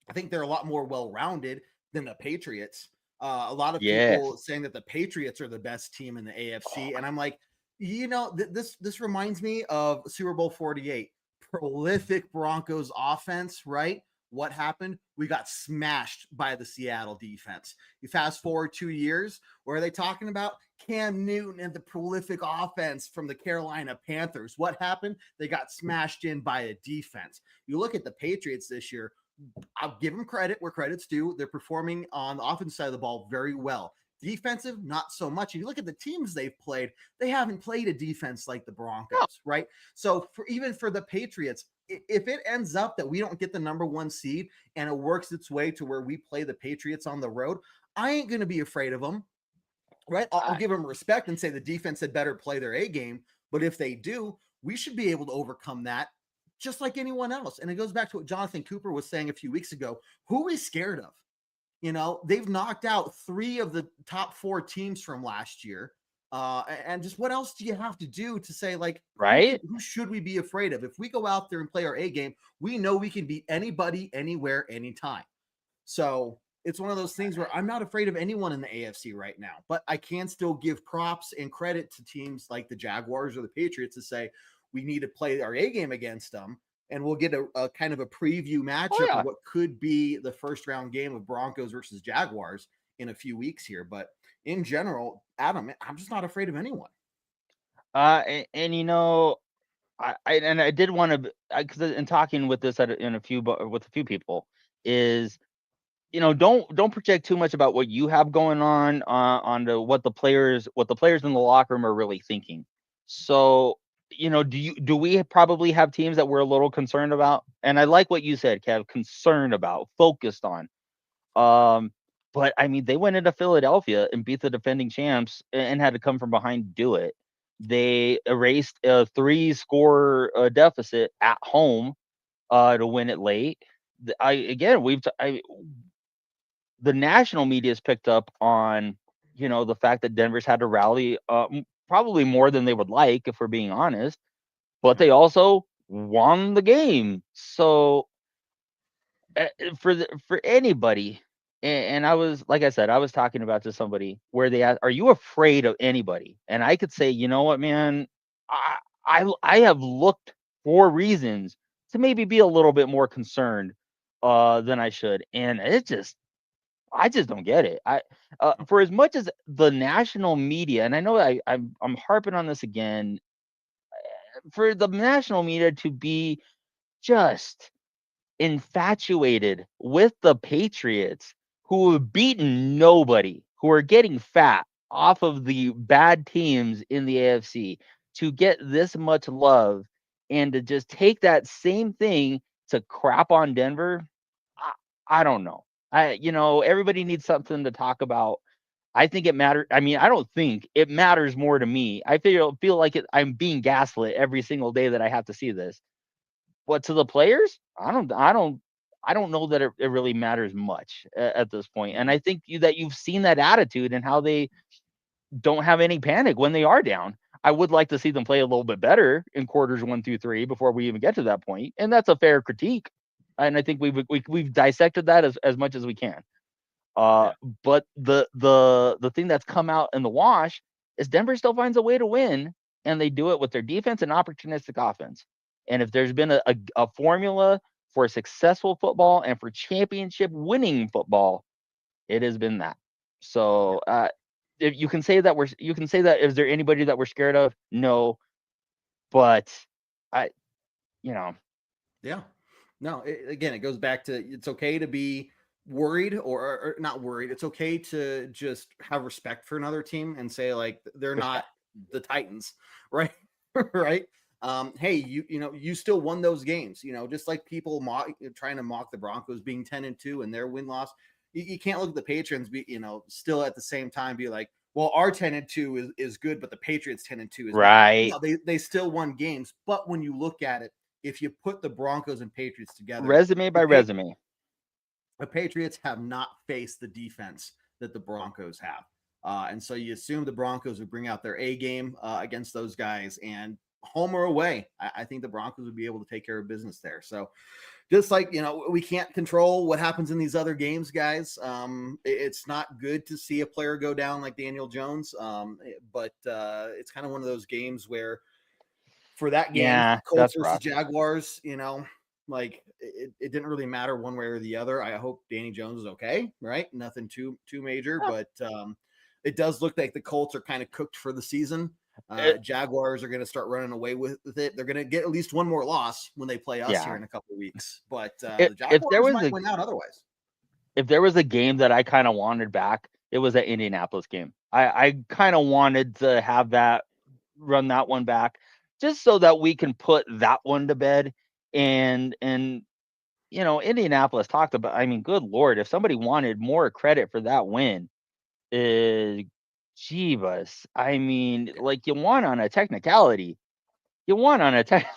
I think they're a lot more well-rounded than the Patriots. A lot of people saying that the Patriots are the best team in the AFC. And I'm like, this reminds me of Super Bowl 48. Prolific Broncos offense, right? What happened? We got smashed by the Seattle defense. You fast forward 2 years, where are they talking about? Cam Newton and the prolific offense from the Carolina Panthers. What happened? They got smashed in by a defense. You look at the Patriots this year, I'll give them credit where credit's due. They're performing on the offensive side of the ball very well. Defensive, not so much. And you look at the teams they've played, they haven't played a defense like the Broncos, right? So even for the Patriots, if it ends up that we don't get the number one seed and it works its way to where we play the Patriots on the road, I ain't going to be afraid of them, right? I'll give them respect and say the defense had better play their A game. But if they do, we should be able to overcome that just like anyone else. And it goes back to what Jonathan Cooper was saying a few weeks ago. Who are we scared of? They've knocked out 3 of the top 4 teams from last year. And just what else do you have to do to say, like, right? who should we be afraid of? If we go out there and play our A game, we know we can beat anybody, anywhere, anytime. So it's one of those things where I'm not afraid of anyone in the AFC right now, but I can still give props and credit to teams like the Jaguars or the Patriots to say we need to play our A game against them. And we'll get a kind of a preview matchup Yeah. of what could be the first round game of Broncos versus Jaguars in a few weeks here. But in general, Adam, I'm just not afraid of anyone. And I did want to, because in talking with this with a few people, is don't project too much about what you have going on onto what the players in the locker room are really thinking. So do we probably have teams that we're a little concerned about? And I like what you said, Kev, concerned about, focused on. But I mean, they went into Philadelphia and beat the defending champs and had to come from behind to do it. They erased a 3-score deficit at home to win it late. The national media has picked up on the fact that Denver's had to rally probably more than they would like, if we're being honest, but they also won the game. So for anybody, and I was, like I said, I was talking about to somebody where they asked, "Are you afraid of anybody?" And I could say, you know what, man, I have looked for reasons to maybe be a little bit more concerned than I should, and I just don't get it. For as much as the national media, and I know I'm harping on this again, for the national media to be just infatuated with the Patriots, who have beaten nobody, who are getting fat off of the bad teams in the AFC, to get this much love and to just take that same thing to crap on Denver. I don't know. Everybody needs something to talk about. I think it matters. I mean, I don't think it matters more to me. I feel like I'm being gaslit every single day that I have to see this. But to the players, I don't know that it really matters much at this point. And I think you've seen that attitude and how they don't have any panic when they are down. I would like to see them play a little bit better in quarters 1 through 3 before we even get to that point, and that's a fair critique. And I think we've dissected that as much as we can. Yeah. But the thing that's come out in the wash is Denver still finds a way to win, and they do it with their defense and opportunistic offense. And if there's been a formula for successful football and for championship winning football, it has been that. So if you can say that is there anybody that we're scared of? No, but I, you know, Yeah. No, again, it goes back to it's okay to be worried or not worried. It's okay to just have respect for another team and say, like, they're not respect. the Titans, right? Right. Hey, you still won those games, just like people trying to mock the Broncos being 10-2 and their win-loss. You can't look at the Patriots still at the same time be like, well, our 10-2 is good, but the Patriots 10-2 is bad. Right. No, they still won games, but when you look at it, if you put the Broncos and Patriots together, Resume by resume. the Patriots have not faced the defense that the Broncos have. And so you assume the Broncos would bring out their A game against those guys, and home or away, I think the Broncos would be able to take care of business there. So just like, we can't control what happens in these other games, guys. It's not good to see a player go down like Daniel Jones. But it's kind of one of those games where for that game, Yeah, Colts that's versus rough. Jaguars, like it didn't really matter one way or the other. I hope Danny Jones is okay, right? Nothing too major, but it does look like the Colts are kind of cooked for the season. Jaguars are going to start running away with it. They're going to get at least one more loss when they play us here in a couple of weeks. But the If there Jaguars was might win out otherwise. if there was a game that I kind of wanted back, it was that Indianapolis game. I kind of wanted to have that run that one back, just so that we can put that one to bed. And Indianapolis talked about. I mean, good Lord, if somebody wanted more credit for that win, Jeebus. I mean, like, you won on a technicality. You won on a tech.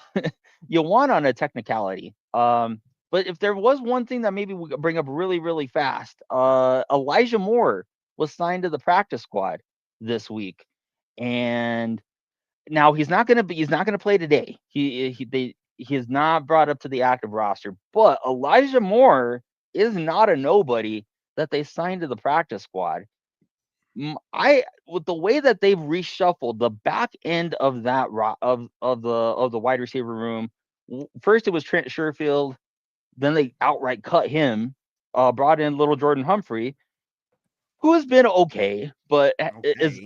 You won on a technicality. But if there was one thing that maybe we could bring up really, really fast, Elijah Moore was signed to the practice squad this week. And now he's not going to play today. He is not brought up to the active roster, but Elijah Moore is not a nobody that they signed to the practice squad. With the way that they've reshuffled the back end of that of the wide receiver room, first it was Trent Sherfield, then they outright cut him, brought in little Jordan Humphrey, who has been okay, but is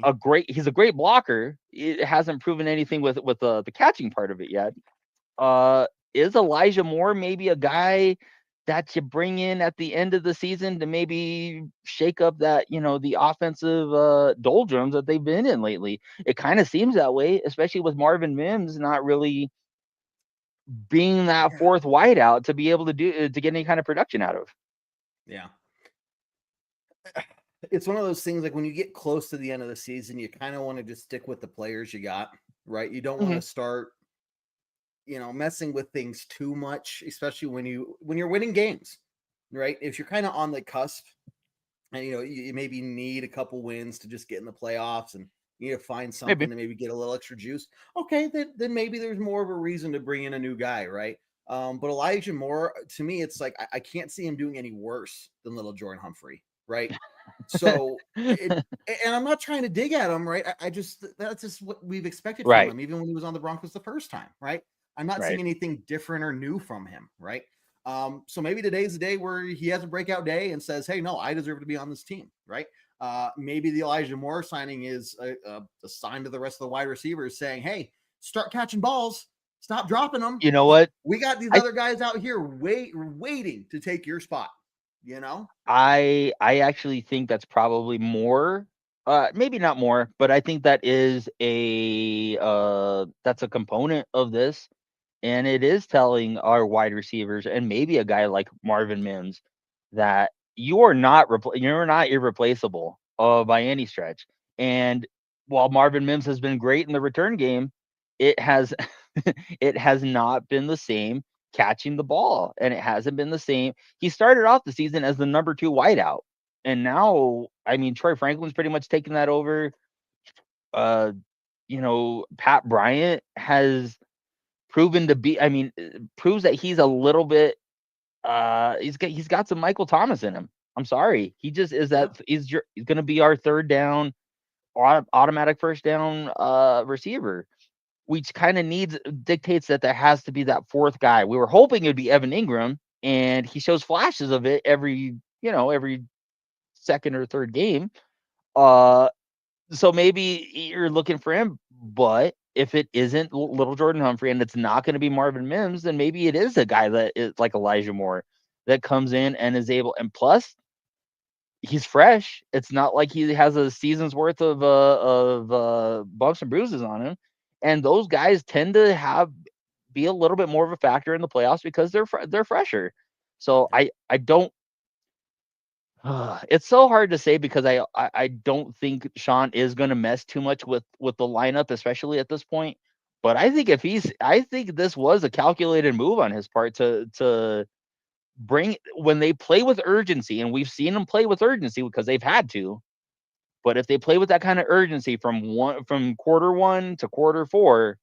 he's a great blocker. It hasn't proven anything with the catching part of it yet. Is Elijah Moore maybe a guy that you bring in at the end of the season to maybe shake up that, the offensive doldrums that they've been in lately? It kind of seems that way, especially with Marvin Mims not really being that fourth wideout to be able to get any kind of production out of. Yeah. It's one of those things, like when you get close to the end of the season, you kind of want to just stick with the players you got, right? You don't want to start, messing with things too much, especially when you're winning games, right? If you're kind of on the cusp and, you maybe need a couple wins to just get in the playoffs and you need to find something to maybe get a little extra juice. Okay, then maybe there's more of a reason to bring in a new guy, right? But Elijah Moore, to me, it's like I can't see him doing any worse than little Jordan Humphrey, right? So, and I'm not trying to dig at him, right? That's just what we've expected from him, even when he was on the Broncos the first time, right? I'm not seeing anything different or new from him, right? So maybe today's the day where he has a breakout day and says, hey, no, I deserve to be on this team, right? Maybe the Elijah Moore signing is a sign to the rest of the wide receivers saying, hey, start catching balls, stop dropping them. You know what? We got these other guys out here waiting to take your spot. I actually think that's probably more, maybe not more, but I think that is that's a component of this, and it is telling our wide receivers and maybe a guy like Marvin Mims that you're not irreplaceable by any stretch. And while Marvin Mims has been great in the return game, it has it has not been the same catching the ball, and it hasn't been the same. He started off the season as the number 2 wideout, and now, I mean, Troy Franklin's pretty much taken that over. Pat Bryant has proven to be, proves that he's a little bit, he's got some Michael Thomas in him. I'm sorry. He just is that he's going to be our third down, automatic first down receiver, which kind of dictates that there has to be that fourth guy. We were hoping it'd be Evan Ingram, and he shows flashes of it every second or third game. So maybe you're looking for him, but if it isn't little Jordan Humphrey and it's not going to be Marvin Mims, then maybe it is a guy that is like Elijah Moore that comes in and is able, and plus he's fresh. It's not like he has a season's worth of bumps and bruises on him. And those guys tend to be a little bit more of a factor in the playoffs because they're fresher. So I don't. It's so hard to say because I don't think Sean is going to mess too much with the lineup, especially at this point. But I think I think this was a calculated move on his part to bring, when they play with urgency, and we've seen them play with urgency because they've had to. But if they play with that kind of urgency from quarter 1 to quarter 4,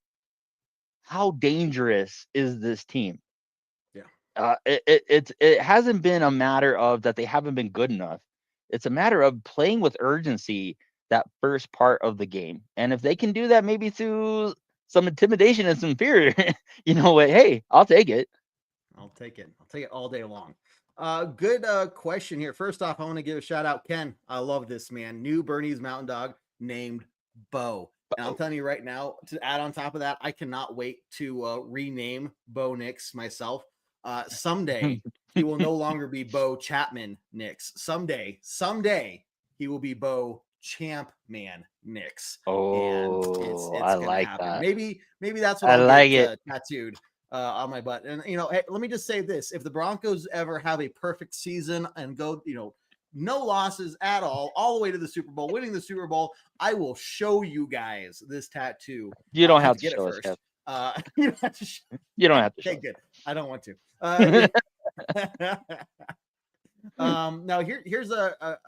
how dangerous is this team? Yeah. It hasn't been a matter of that they haven't been good enough. It's a matter of playing with urgency that first part of the game. And if they can do that, maybe through some intimidation and some fear, hey, I'll take it. I'll take it all day long. Good question here. First off, I want to give a shout out, Ken. I love this, man. New Bernese Mountain Dog named Bo. And I'm telling you right now, to add on top of that, I cannot wait to rename Bo Nix myself. Someday he will no longer be Bo Chapman Nix. Someday he will be Bo Champman Nix. Oh, and I gonna like happen. that. Maybe that's what I'll get tattooed on my butt. And hey, let me just say this: if the Broncos ever have a perfect season and go, no losses at all the way to the Super Bowl, winning the Super Bowl, I will show you guys this tattoo. You don't have to get show it first. You don't have to show. Okay, good. I don't want to. Now here's a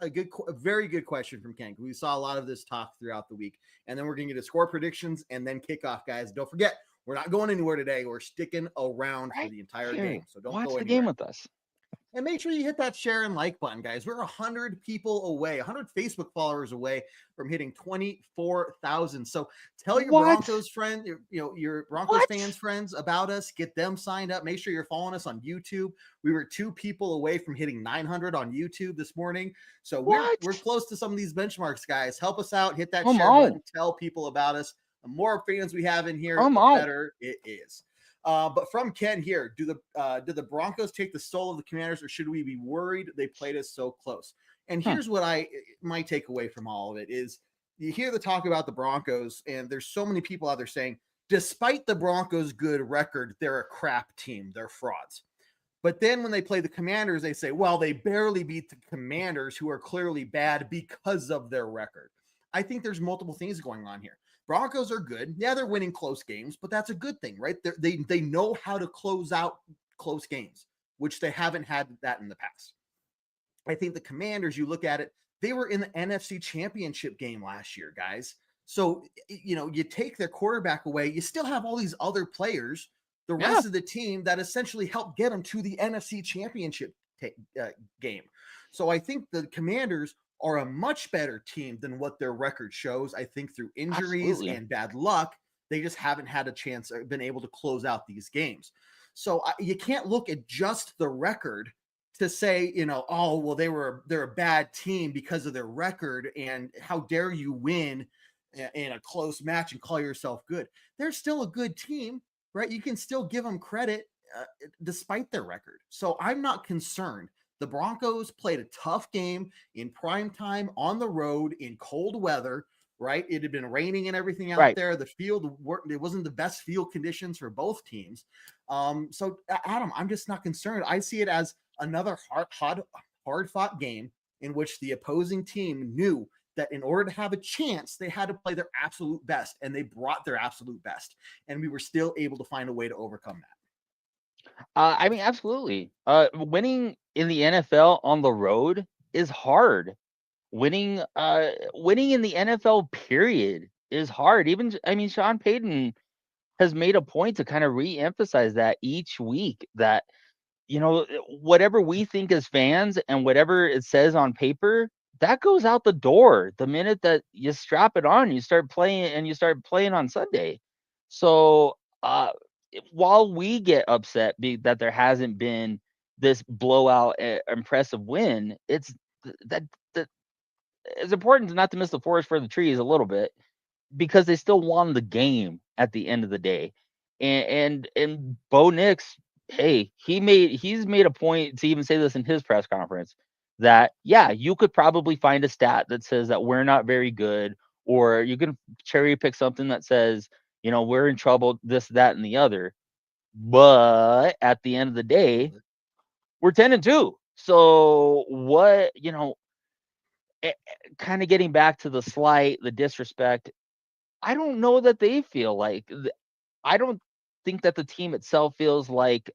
very good question from Ken. We saw a lot of this talk throughout the week, and then we're going to get to score predictions and then kickoff, guys. Don't forget, we're not going anywhere today. We're sticking around for the entire game, so don't watch go the anywhere. game with us. And make sure you hit that share and like button, guys. We're 100 people away, 100 Facebook followers away from hitting 24,000. So tell your Broncos friend, your Broncos fans friends about us. Get them signed up. Make sure you're following us on YouTube. We were 2 people away from hitting 900 on YouTube this morning. So we're close to some of these benchmarks, guys. Help us out. Hit that share button. Tell people about us. The more fans we have in here, the better it is. But from Ken here, do the Broncos take the soul of the Commanders, or should we be worried they played us so close? And here's what my takeaway from all of it is: you hear the talk about the Broncos, and there's so many people out there saying, despite the Broncos' good record, they're a crap team, they're frauds. But then when they play the Commanders, they say, well, they barely beat the Commanders, who are clearly bad because of their record. I think there's multiple things going on here. Broncos are good. Yeah, they're winning close games, but that's a good thing, right? They know how to close out close games, which they haven't had that in the past. I think the Commanders, you look at it, they were in the NFC Championship game last year, guys. So, you take their quarterback away, you still have all these other players, the rest of the team that essentially helped get them to the NFC Championship game. So I think the Commanders are a much better team than what their record shows. I think through injuries and bad luck, they just haven't had a chance or been able to close out these games. So you can't look at just the record to say, oh, well, they're a bad team because of their record, and how dare you win in a close match and call yourself good. They're still a good team, right? You can still give them credit despite their record. So I'm not concerned. The Broncos played a tough game in prime time on the road in cold weather, right? It had been raining and everything out there. The field, it wasn't the best field conditions for both teams. So, Adam, I'm just not concerned. I see it as another hard-fought game in which the opposing team knew that in order to have a chance, they had to play their absolute best, and they brought their absolute best, and we were still able to find a way to overcome that. I mean, absolutely. Winning in the NFL on the road is hard. Winning in the NFL period is hard. Sean Payton has made a point to kind of re-emphasize that each week, that whatever we think as fans and whatever it says on paper, that goes out the door the minute that you strap it on, you start playing on Sunday. So while we get upset that there hasn't been this blowout impressive win, it's important not to miss the forest for the trees a little bit, because they still won the game at the end of the day. And Bo Nix, hey, he's made a point to even say this in his press conference, that you could probably find a stat that says that we're not very good, or you can cherry pick something that says, we're in trouble, this, that, and the other. But at the end of the day, we're 10-2. So what, kind of getting back to the slight, the disrespect, I don't know that they feel like, I don't think that the team itself feels like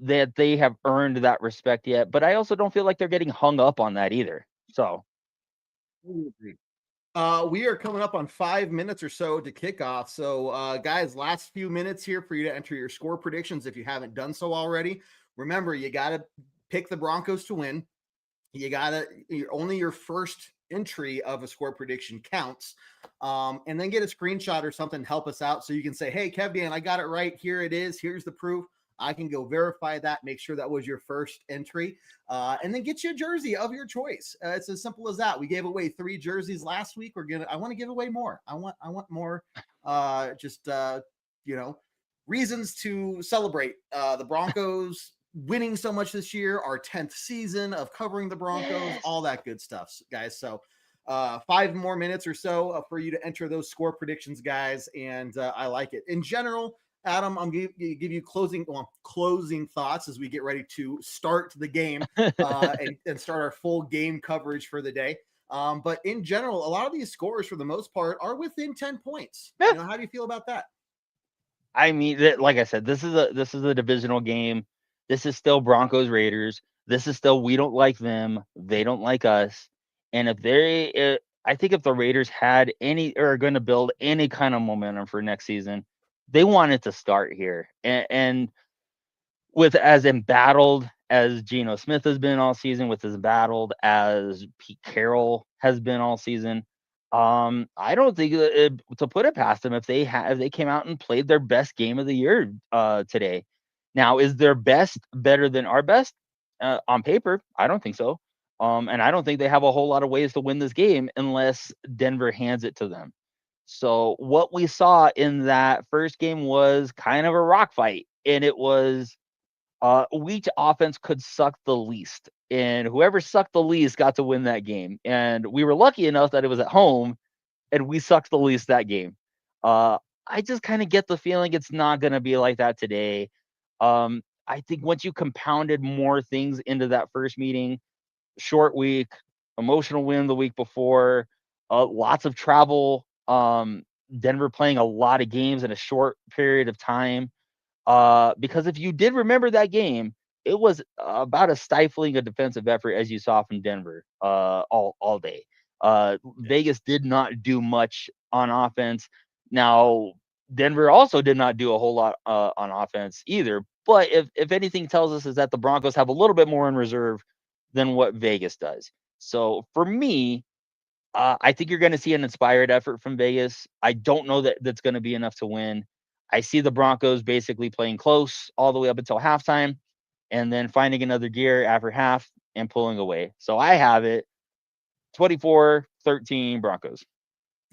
that they have earned that respect yet, but I also don't feel like they're getting hung up on that either. So we are coming up on 5 minutes or so to kick off. So guys, last few minutes here for you to enter your score predictions if you haven't done so already. Remember, you got to pick the Broncos to win. Only your first entry of a score prediction counts, and then get a screenshot or something, help us out, so you can say, hey, 𝐶𝐫𝐷𝐴N, I got it right. Here it is. Here's the proof. I can go verify that, make sure that was your first entry, and then get you a jersey of your choice. It's as simple as that. We gave away 3 jerseys last week. I want to give away more. I want more, reasons to celebrate the Broncos winning so much this year, our 10th season of covering the Broncos, all that good stuff, guys. So 5 more minutes or so for you to enter those score predictions, guys, and I like it. In general, Adam, I'm going to give you closing thoughts as we get ready to start the game and start our full game coverage for the day. But in general, a lot of these scores, for the most part, are within 10 points. How do you feel about that? I mean, like I said, this is a divisional game. This is still Broncos Raiders. This is still, we don't like them, they don't like us. And I think if the Raiders had any, or are going to build any kind of momentum for next season, they want it to start here. And with as embattled as Geno Smith has been all season, with as embattled as Pete Carroll has been all season, I don't think to put it past them if they came out and played their best game of the year today. Now, is their best better than our best on paper? I don't think so. And I don't think they have a whole lot of ways to win this game unless Denver hands it to them. So what we saw in that first game was kind of a rock fight, and it was which offense could suck the least, and whoever sucked the least got to win that game. And we were lucky enough that it was at home, and we sucked the least that game. I just kind of get the feeling it's not going to be like that today. I think once you compounded more things into that first meeting, short week, emotional win the week before, lots of travel, Denver playing a lot of games in a short period of time. Because if you did remember that game, it was about as stifling a defensive effort as you saw from Denver all day. Vegas did not do much on offense. Now, Denver also did not do a whole lot on offense either. But if anything tells us is that the Broncos have a little bit more in reserve than what Vegas does. So for me, I think you're going to see an inspired effort from Vegas. I don't know that that's going to be enough to win. I see the Broncos basically playing close all the way up until halftime and then finding another gear after half and pulling away. So I have it 24-13 Broncos.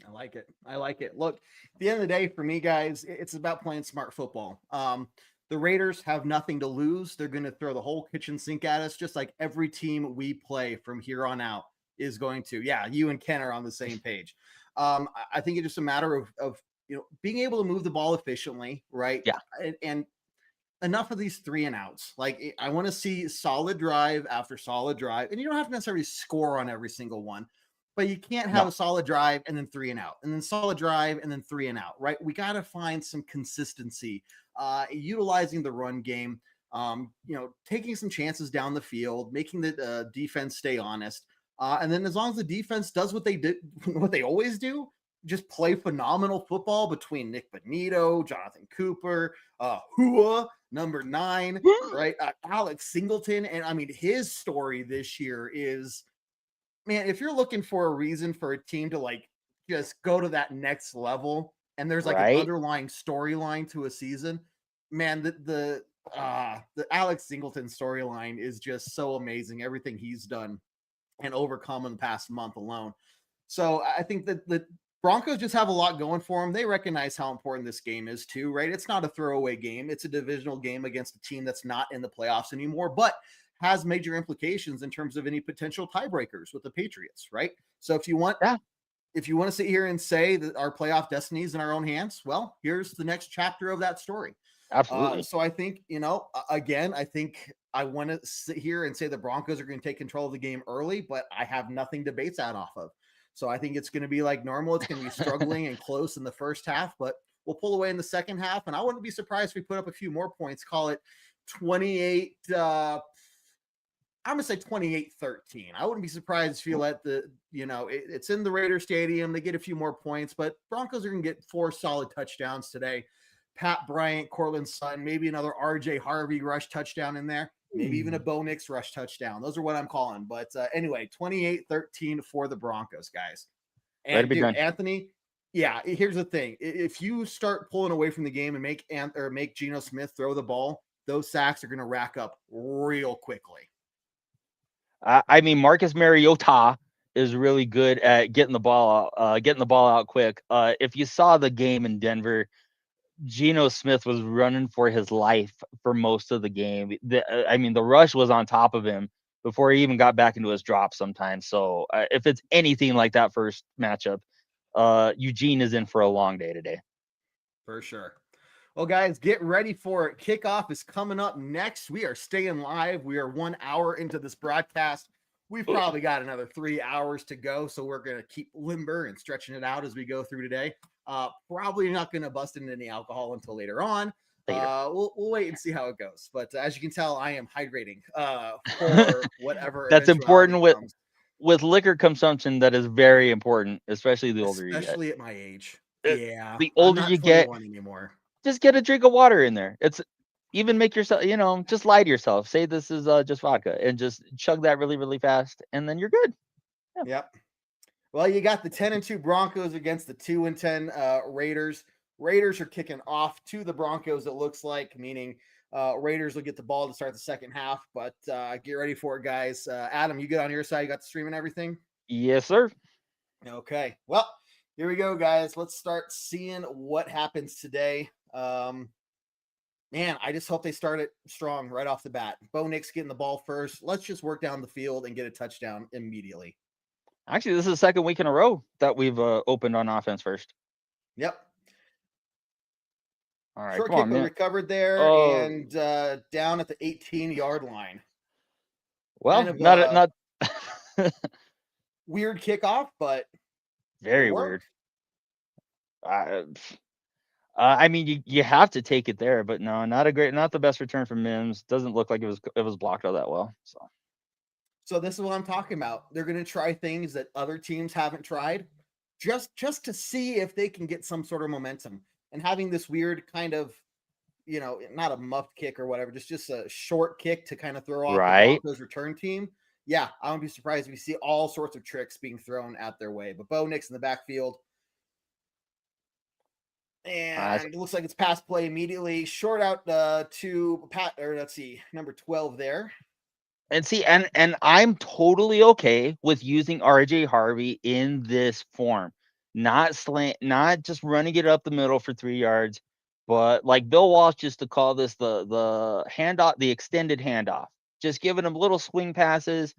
I like it. I like it. Look, at the end of the day, for me, guys, it's about playing smart football. The Raiders have nothing to lose. They're going to throw the whole kitchen sink at us, just like every team we play from here on out is going to. Yeah, you and Ken are on the same page. I think it's just a matter of being able to move the ball efficiently, right? Yeah. And enough of these 3 and outs. Like, I want to see solid drive after solid drive, and you don't have to necessarily score on every single one, but you can't have a solid drive and then 3 and out, and then solid drive and then 3 and out, right? We got to find some consistency, utilizing the run game, taking some chances down the field, making the defense stay honest. And then as long as the defense does what they always do, just play phenomenal football between Nick Bonito, Jonathan Cooper, Hua, number 9, right? Alex Singleton. And I mean, his story this year is, man, if you're looking for a reason for a team to like just go to that next level, and there's like an underlying storyline to a season, man, the Alex Singleton storyline is just so amazing. Everything he's done and overcome in the past month alone. So I think that the Broncos just have a lot going for them. They recognize how important this game is too, right? It's not a throwaway game. It's a divisional game against a team that's not in the playoffs anymore, but has major implications in terms of any potential tiebreakers with the Patriots, right? So if you want to sit here and say that our playoff destiny is in our own hands, well, here's the next chapter of that story. Absolutely. So I think, again, I think I want to sit here and say the Broncos are going to take control of the game early, but I have nothing to base that off of. So I think it's going to be like normal. It's going to be struggling and close in the first half, but we'll pull away in the second half. And I wouldn't be surprised if we put up a few more points, call it 28. I'm going to say 28-13. I wouldn't be surprised if you let it's in the Raider Stadium. They get a few more points, but Broncos are going to get 4 solid touchdowns today. Pat Bryant, Cortland Sutton, maybe another RJ Harvey rush touchdown in there, maybe even a Bo Nix rush touchdown. Those are what I'm calling. But anyway, 28-13 for the Broncos, guys. And dude, Anthony, yeah, here's the thing. If you start pulling away from the game and make Geno Smith throw the ball, those sacks are going to rack up real quickly. I mean, Marcus Mariota is really good at getting the ball out quick. If you saw the game in Denver, Geno Smith was running for his life for most of the game. The rush was on top of him before he even got back into his drop sometimes. So if it's anything like that first matchup, Eugene is in for a long day today. For sure. Well, guys, get ready for it. Kickoff is coming up next. We are staying live. We are 1 hour into this broadcast. We've probably got another 3 hours to go, so we're going to keep limber and stretching it out as we go through today. Probably not going to bust into any alcohol until later on. later. We'll wait and see how it goes. But as you can tell, I am hydrating for whatever That's eventuality important comes. with liquor consumption. That is very important, especially the older you get. Especially at my age. Uh, Yeah. The I'm older not you get, 21 anymore. just get a drink of water in there. It's even make yourself, just lie to yourself. Say this is just vodka and just chug that really, really fast, and then you're good. Yeah. Yep. Well, you got the 10-2 Broncos against the 2-10 Raiders. Raiders are kicking off to the Broncos, it looks like, meaning Raiders will get the ball to start the second half. But get ready for it, guys. Adam, you good on your side? You got the stream and everything? Yes, sir. Okay. Well, here we go, guys. Let's start seeing what happens today. Man, I just hope they start it strong right off the bat. Bo Nix getting the ball first. Let's just work down the field and get a touchdown immediately. Actually, this is the second week in a row that we've opened on offense first. Yep. All right, Short come kick on, man. recovered there and down at the 18-yard line. Well, kind of not weird kickoff, but very weird. I mean, you have to take it there, but no, not the best return from Mims. Doesn't look like it was blocked all that well. So this is what I'm talking about. They're going to try things that other teams haven't tried, just to see if they can get some sort of momentum. And having this weird kind of, not a muffed kick or whatever, just a short kick to kind of throw off the Broncos return team. Yeah, I won't be surprised if we see all sorts of tricks being thrown at their way. But Bo Nix in the backfield. And it looks like it's pass play immediately. Short out to Pat, or let's see, number 12 there. And see, and I'm totally okay with using RJ Harvey in this form. Not just running it up the middle for 3 yards, but like Bill Walsh used to call this the handoff, the extended handoff. Just giving them little swing passes.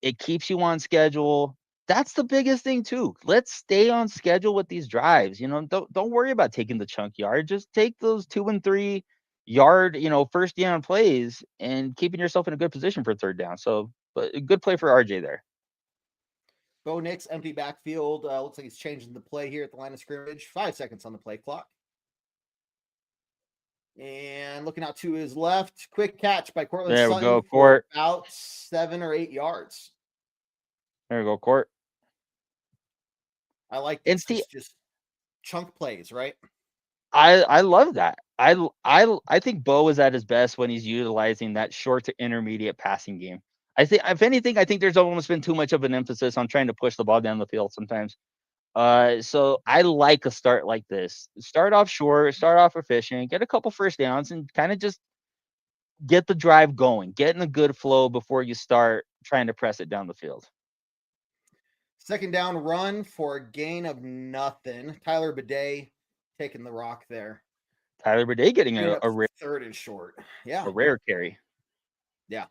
It keeps you on schedule. That's the biggest thing too. Let's stay on schedule with these drives. Don't worry about taking the chunk yard. Just take those 2 and 3 yard, first down plays and keeping yourself in a good position for third down. So, but a good play for RJ there. Bo Nix, empty backfield. Looks like he's changing the play here at the line of scrimmage. 5 seconds on the play clock. And looking out to his left, quick catch by Cortland There we Sutton go, for Court. about 7 or 8 yards. There we go, Court. I like this. It's just chunk plays, right? I love that. I think Bo is at his best when he's utilizing that short to intermediate passing game. I think, if anything, there's almost been too much of an emphasis on trying to push the ball down the field sometimes. So I like a start like this. Start off short, start off efficient, get a couple first downs, and kind of just get the drive going, get in a good flow before you start trying to press it down the field. Second down run for a gain of nothing. Tyler Bidet taking the rock there. Tyler Bidet getting a rare third and short. Yeah. A rare carry. Yeah.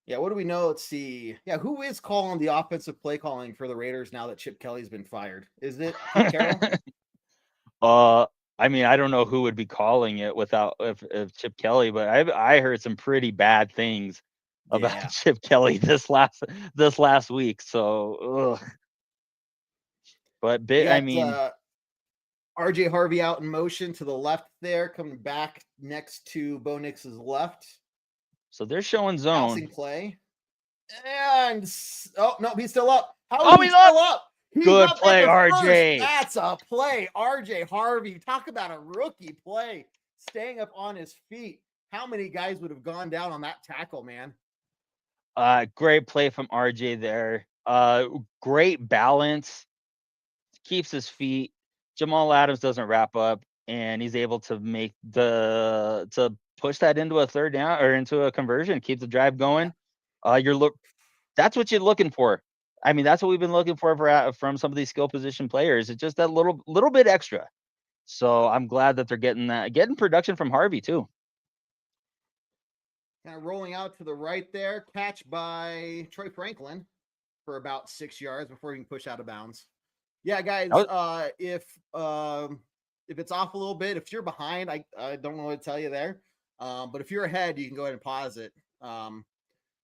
Yeah, what do we know? Let's see. Yeah, who is calling the offensive play calling for the Raiders now that Chip Kelly's been fired? Is it Pete Carroll? I mean, I don't know who would be calling it without if Chip Kelly, but I heard some pretty bad things about Chip Kelly this last week. So, ugh. But I mean, RJ Harvey out in motion to the left there, coming back next to Bo Nix's left. So they're showing zone. Passing play. And oh no, he's still up. He's still up? Good play, RJ. That's a play. RJ Harvey. Talk about a rookie play. Staying up on his feet. How many guys would have gone down on that tackle, man? Great play from RJ there. Great balance. Keeps his feet. Jamal Adams doesn't wrap up, and he's able to make to push that into a third down or into a conversion, keep the drive going. That's what you're looking for. I mean, that's what we've been looking for from some of these skill position players. It's just that little bit extra. So I'm glad that they're getting production from Harvey too. Kind of rolling out to the right there, catch by Troy Franklin for about 6 yards before he can push out of bounds. Yeah, guys, if it's off a little bit, if you're behind, I don't know what to tell you there. But if you're ahead, you can go ahead and pause it.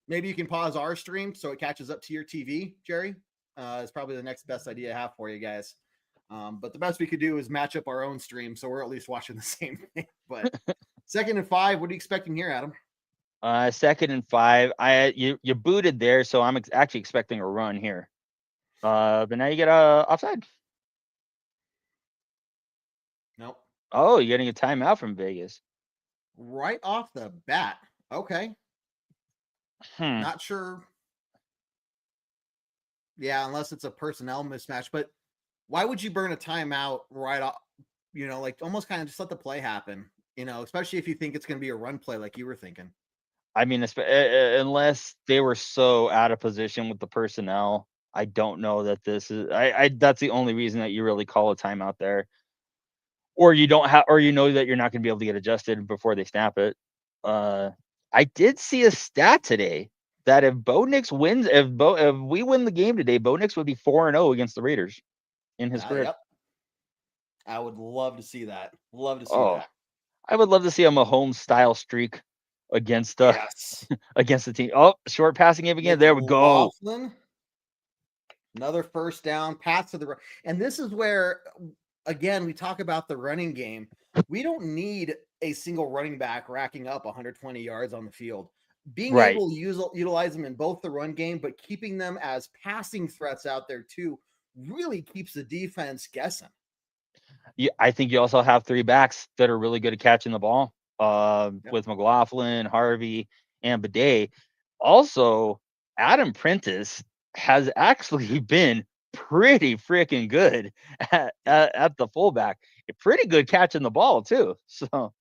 Maybe you can pause our stream so it catches up to your TV, Jerry. It's probably the next best idea I have for you guys. But the best we could do is match up our own stream, so we're at least watching the same thing. But 2nd and 5, what are you expecting here, Adam? 2nd and 5. You booted there, so I'm actually expecting a run here. But now you get a offside. Nope. Oh, you're getting a timeout from Vegas. Right off the bat. Okay. Not sure. Yeah, unless it's a personnel mismatch. But why would you burn a timeout right off? Like almost kind of just let the play happen. Especially if you think it's going to be a run play like you were thinking. I mean, unless they were so out of position with the personnel, I don't know that this is. That's the only reason that you really call a timeout there, or you don't have, or that you're not going to be able to get adjusted before they snap it. I did see a stat today that if Bo wins, if we win the game today, Bo Nix would be 4-0 against the Raiders in his career. Yep. I would love to see that. Love to see that. I would love to see a Mahomes style streak against against the team. Oh, short passing game again. There we go. Another first down pass to the right. And this is where, again, we talk about the running game. We don't need a single running back racking up 120 yards on the field. Being able to utilize them in both the run game, but keeping them as passing threats out there too, really keeps the defense guessing. Yeah, I think you also have 3 backs that are really good at catching the ball. With McLaughlin, Harvey, and Bidet. Also, Adam Prentice has actually been pretty freaking good at the fullback. Pretty good catching the ball too. So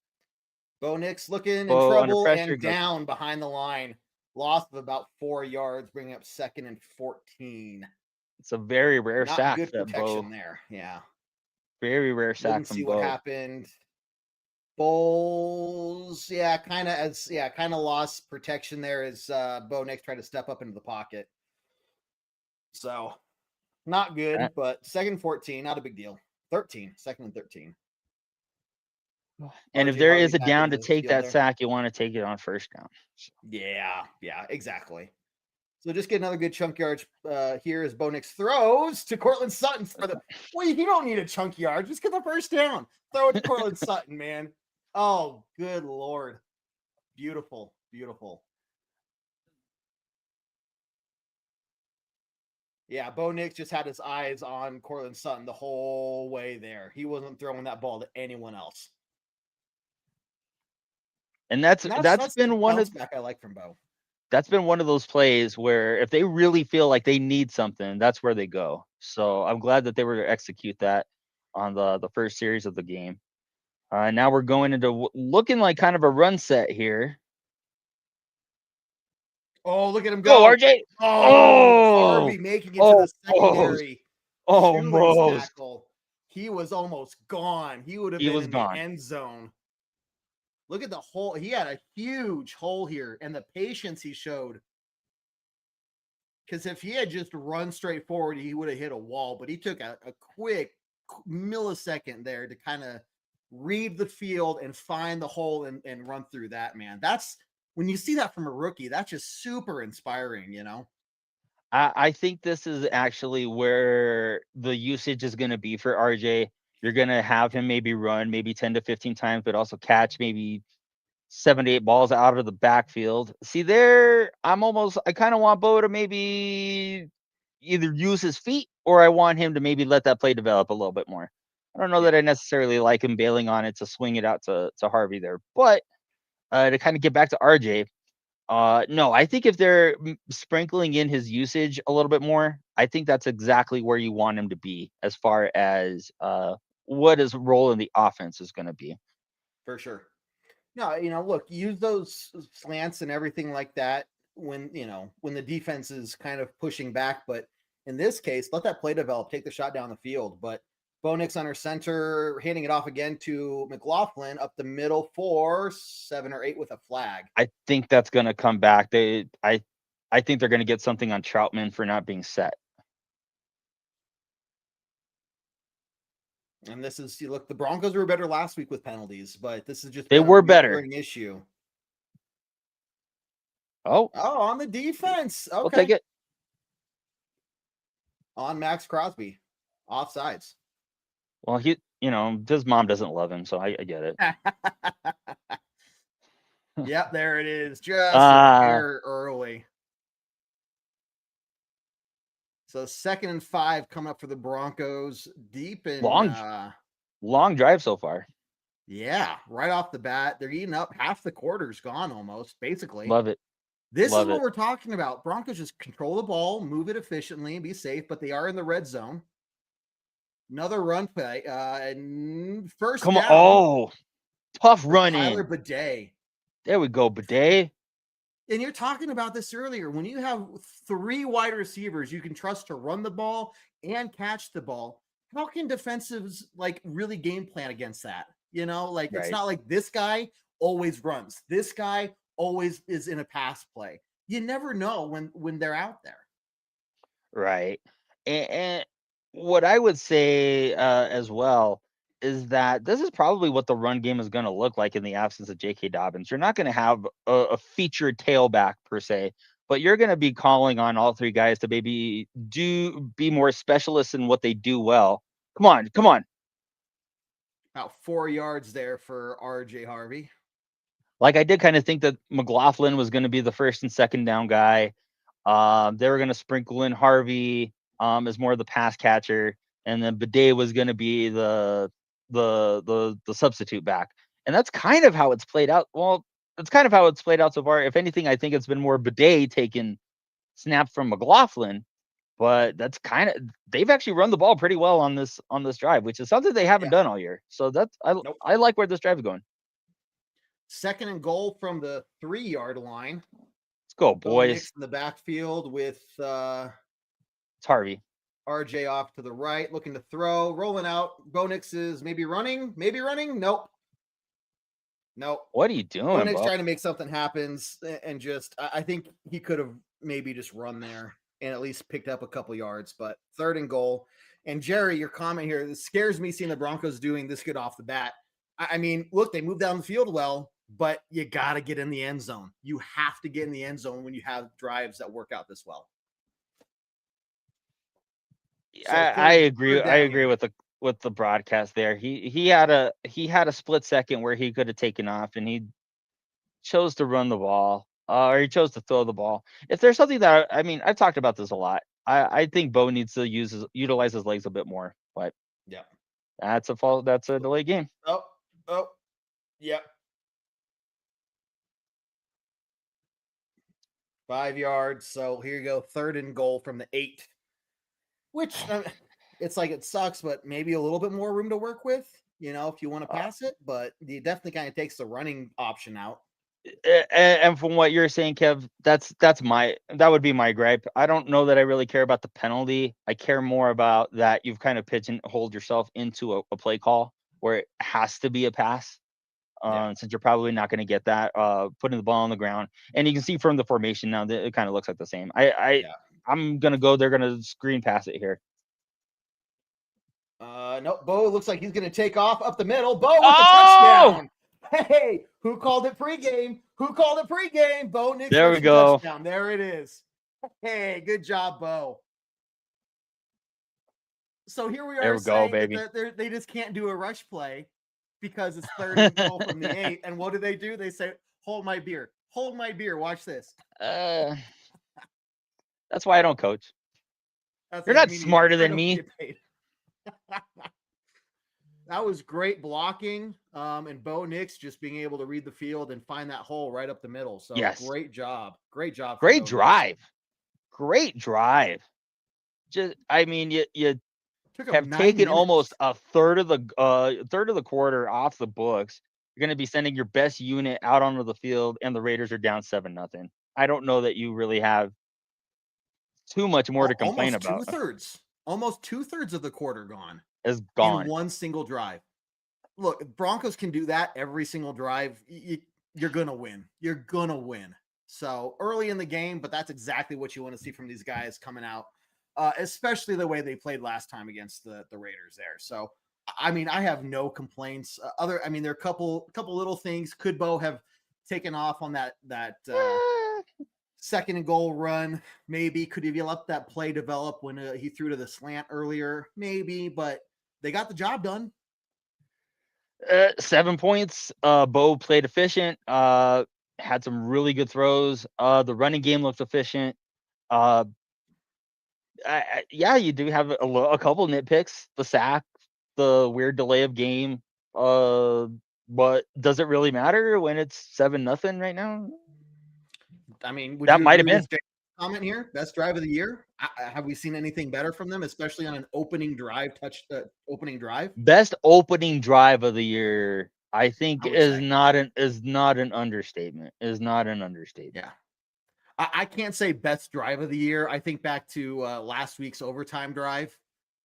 Bo Nix looking in trouble and down behind the line. Loss of about 4 yards, bringing up 2nd and 14. It's a very rare sack. Good protection there. Yeah. Very rare sack from Bo. What happened. Bowles, kind of lost protection there as Bo Nix tried to step up into the pocket. So not good, but 2nd 14, not a big deal. 13, 2nd and 13. And if there is a down to take that sack, you want to take it on 1st down. So. Yeah, exactly. So just get another good chunk yard here as Bo Nix throws to Courtland Sutton for the. Well, you don't need a chunk yard. Just get the 1st down. Throw it to Courtland Sutton, man. Oh, good Lord. Beautiful, beautiful. Yeah, Bo Nix just had his eyes on Courtland Sutton the whole way there. He wasn't throwing that ball to anyone else. And that's been one of back I like from Bo. That's been one of those plays where if they really feel like they need something, that's where they go. So I'm glad that they were to execute that on the first series of the game. Now we're going into looking like kind of a run set here. Oh, look at him go. RJ. Harvey making it to the secondary. Almost. Tackle. He was almost gone. He would have been in the end zone. Look at the hole. He had a huge hole here and the patience he showed. Because if he had just run straight forward, he would have hit a wall. But he took a quick millisecond there to kind of read the field and find the hole and run through that, man. That's when you see that from a rookie, that's just super inspiring, I think this is actually where the usage is going to be for RJ. You're going to have him maybe run maybe 10 to 15 times, but also catch maybe 7 to 8 balls out of the backfield. See there, I kind of want Bo to maybe either use his feet or I want him to maybe let that play develop a little bit more. I don't know that I necessarily like him bailing on it to swing it out to Harvey there, but to kind of get back to RJ, no, I think if they're sprinkling in his usage a little bit more, I think that's exactly where you want him to be as far as what his role in the offense is going to be. For sure. No, look, use those slants and everything like that when the defense is kind of pushing back. But in this case, let that play develop, take the shot down the field. But Bo Nix under center, handing it off again to McLaughlin up the middle for 7 or 8 with a flag. I think that's going to come back. I think they're going to get something on Troutman for not being set. And this is, look, the Broncos were better last week with penalties, but this is just they were better. Issue. Oh, on the defense. Okay, we'll take it. On Max Crosby, offsides. Well, his mom doesn't love him, so I get it. Yep, there it is. Just a hair early. So 2nd and 5 coming up for the Broncos. Deep in long drive so far. Yeah, right off the bat, they're eating up. Half the quarter's gone almost, basically. Love it. This is what we're talking about. Broncos just control the ball, move it efficiently, and be safe, but they are in the red zone. Another run play. And first Come down. On. Oh, tough running. Tyler Bidet. There we go, Bidet. And you're talking about this earlier. When you have 3 wide receivers you can trust to run the ball and catch the ball, how can defensives really game plan against that? Right. It's not like this guy always runs. This guy always is in a pass play. You never know when they're out there. Right. And what I would say as well is that this is probably what the run game is going to look like in the absence of J.K. Dobbins. You're not going to have a featured tailback per se, but you're going to be calling on all 3 guys to maybe be more specialists in what they do well. Come on. About 4 yards there for R.J. Harvey. Like, I did kind of think that McLaughlin was going to be the 1st and 2nd down guy. They were going to sprinkle in Harvey as more of the pass catcher, and then Bidet was going to be the substitute back. And that's kind of how it's played out. Well, that's kind of how it's played out so far. If anything, I think it's been more Bidet taking snaps from McLaughlin, but that's they've actually run the ball pretty well on this drive, which is something they haven't done all year. So I like where this drive is going. 2nd and goal from the 3-yard line. Let's go, boys. In the backfield with it's Harvey. RJ off to the right, looking to throw, rolling out. Bo Nix is maybe running. Nope. What are you doing? Bo Nix trying to make something happen, and I think he could have maybe just run there and at least picked up a couple yards. But 3rd and goal. And Jerry, your comment here, it scares me seeing the Broncos doing this good off the bat. I mean, look, they moved down the field well, but you got to get in the end zone. You have to get in the end zone when you have drives that work out this well. So I agree. I agree with the broadcast there. He had a split second where he could have taken off, and he chose to run the ball, or he chose to throw the ball. If there's something that I've talked about this a lot. I think Bo needs to utilize his legs a bit more, but yeah, that's a delayed game. Oh, yep. 5 yards. So here you go. 3rd and goal from the 8, which it's like, it sucks, but maybe a little bit more room to work with, if you want to pass it, but he definitely kind of takes the running option out. And from what you're saying, Kev, that would be my gripe. I don't know that I really care about the penalty. I care more about that you've kind of pigeonholed yourself into a play call where it has to be a pass. Since you're probably not going to get that, putting the ball on the ground. And you can see from the formation now that it kind of looks like the same. I'm going to go, they're going to screen pass it here. No, Bo looks like he's going to take off up the middle. Bo with the touchdown. Hey, who called it pregame? Bo Nix. There we go. Touchdown. There it is. Hey, good job, Bo. So here we are. There we go, baby. They just can't do a rush play because it's 3rd and goal from the 8. And what do? They say, hold my beer. Watch this. That's why I don't coach. You're not smarter than me. That was great blocking. And Bo Nix just being able to read the field and find that hole right up the middle. So yes. Great job. Great drive. Great drive. Just, you have taken almost a third of the quarter off the books. You're going to be sending your best unit out onto the field, and the Raiders are down 7-0. I don't know that you really have too much more to complain about. Almost 2/3 of the quarter gone. Is gone in one single drive. Look, Broncos can do that every single drive. You're going to win. So early in the game, but that's exactly what you want to see from these guys coming out, especially the way they played last time against the Raiders there. So, I have no complaints. There are a couple little things. Could Bo have taken off on that 2nd and goal run? Maybe. Could he let that play develop when he threw to the slant earlier? Maybe, but they got the job done. 7 points. Bo played efficient. Had some really good throws. The running game looked efficient. Yeah, you do have a couple nitpicks. The sack, the weird delay of game. But does it really matter when it's 7-0 right now? I mean, would That you might agree have with been. Jay's comment here? Best drive of the year? Have we seen anything better from them, especially on an opening drive opening drive? Best opening drive of the year, I think, I would is say. not an understatement. Is not an understatement. Yeah. I can't say best drive of the year. I think back to last week's overtime drive.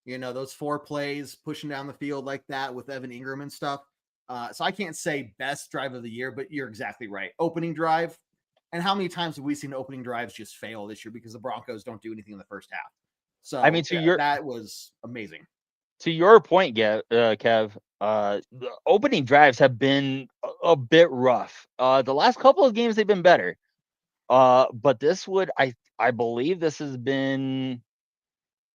You know, those 4 plays pushing down the field like that with Evan Ingram and stuff. So I can't say best drive of the year, but you're exactly right. Opening drive. And how many times have we seen opening drives just fail this year because the Broncos don't do anything in the first half? So I mean, that was amazing. To your point, Kev, the opening drives have been a bit rough. The last couple of games they've been better. But I believe this has been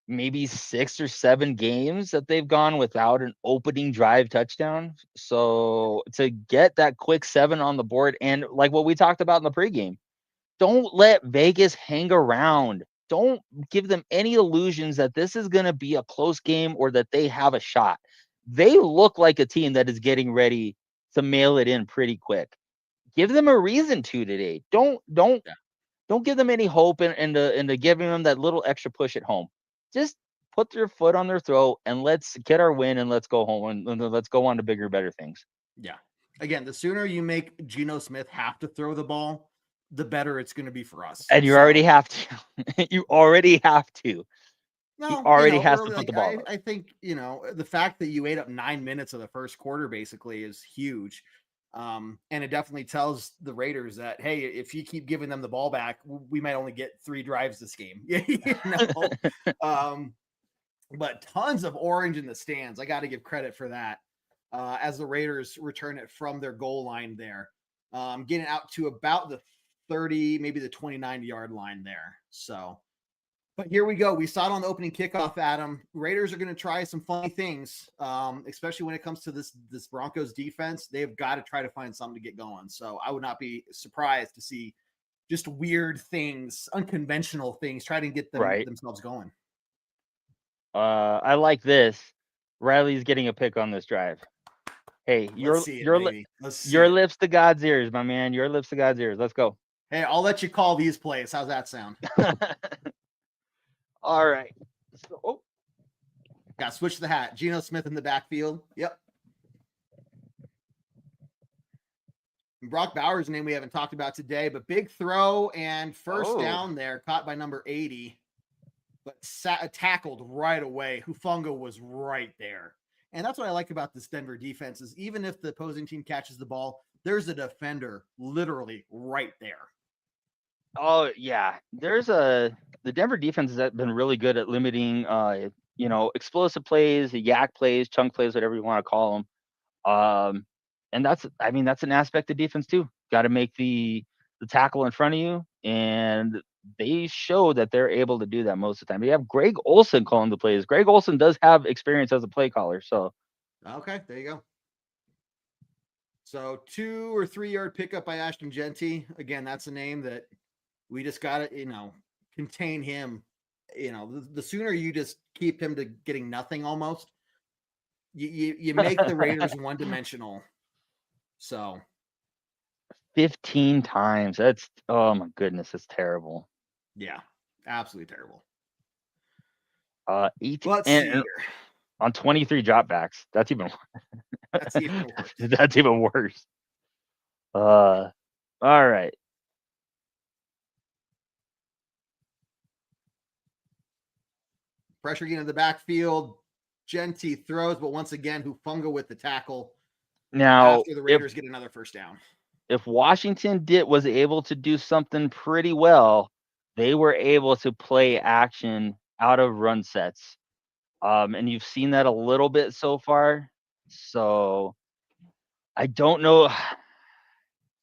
maybe 6 or 7 games that they've gone without an opening drive touchdown. So to get that quick 7 on the board, and like what we talked about in the pregame, don't let Vegas hang around. Don't give them any illusions that this is going to be a close game or that they have a shot. They look like a team that is getting ready to mail it in pretty quick. Give them a reason to today. Don't give them any hope into giving them that little extra push at home. Just put their foot on their throat and let's get our win and let's go home and let's go on to bigger, better things. Yeah. Again, the sooner you make Geno Smith have to throw the ball, the better it's going to be for us. And you already have to. You already have to. No, he already has early, to put the ball up. I think, the fact that you ate up 9 minutes of the first quarter basically is huge. And it definitely tells the Raiders that, hey, if you keep giving them the ball back, we might only get 3 drives this game. But tons of orange in the stands. I got to give credit for that. As the Raiders return it from their goal line there, getting out to about the 30, maybe the 29-yard line there. So, but here we go. We saw it on the opening kickoff, Adam. Raiders are going to try some funny things, especially when it comes to this Broncos defense. They've got to try to find something to get going. So I would not be surprised to see just weird things, unconventional things, try to get themselves going. I like this. Riley's getting a pick on this drive. Hey, your lips to God's ears, my man. Your lips to God's ears. Let's go. Hey, I'll let you call these plays. How's that sound? All right. So, got to switch the hat. Geno Smith in the backfield. Yep. And Brock Bowers' name we haven't talked about today, but big throw and first down there, caught by number 80, but tackled right away. Hufanga was right there. And that's what I like about this Denver defense is even if the opposing team catches the ball, there's a defender literally right there. Oh, yeah. The Denver defense has been really good at limiting, explosive plays, yak plays, chunk plays, whatever you want to call them. And that's an aspect of defense too. Got to make the tackle in front of you, and they show that they're able to do that most of the time. We have Greg Olsen calling the plays. Greg Olsen does have experience as a play caller, so. Okay, there you go. So 2 or 3 yard pickup by Ashton Jeanty. Again, that's a name that we just got to, contain him. The sooner you just keep him to getting nothing almost, you make the Raiders one-dimensional. So 15 times. That's, oh my goodness, that's terrible. Yeah, absolutely terrible. 18 Let's see here. On 23 dropbacks. That's even worse. That's even worse. All right. Pressure getting in the backfield. Jeanty throws, but once again, Hufanga with the tackle. Now, after the Raiders get another first down. If Washington was able to do something pretty well, they were able to play action out of run sets. And you've seen that a little bit so far. So I don't know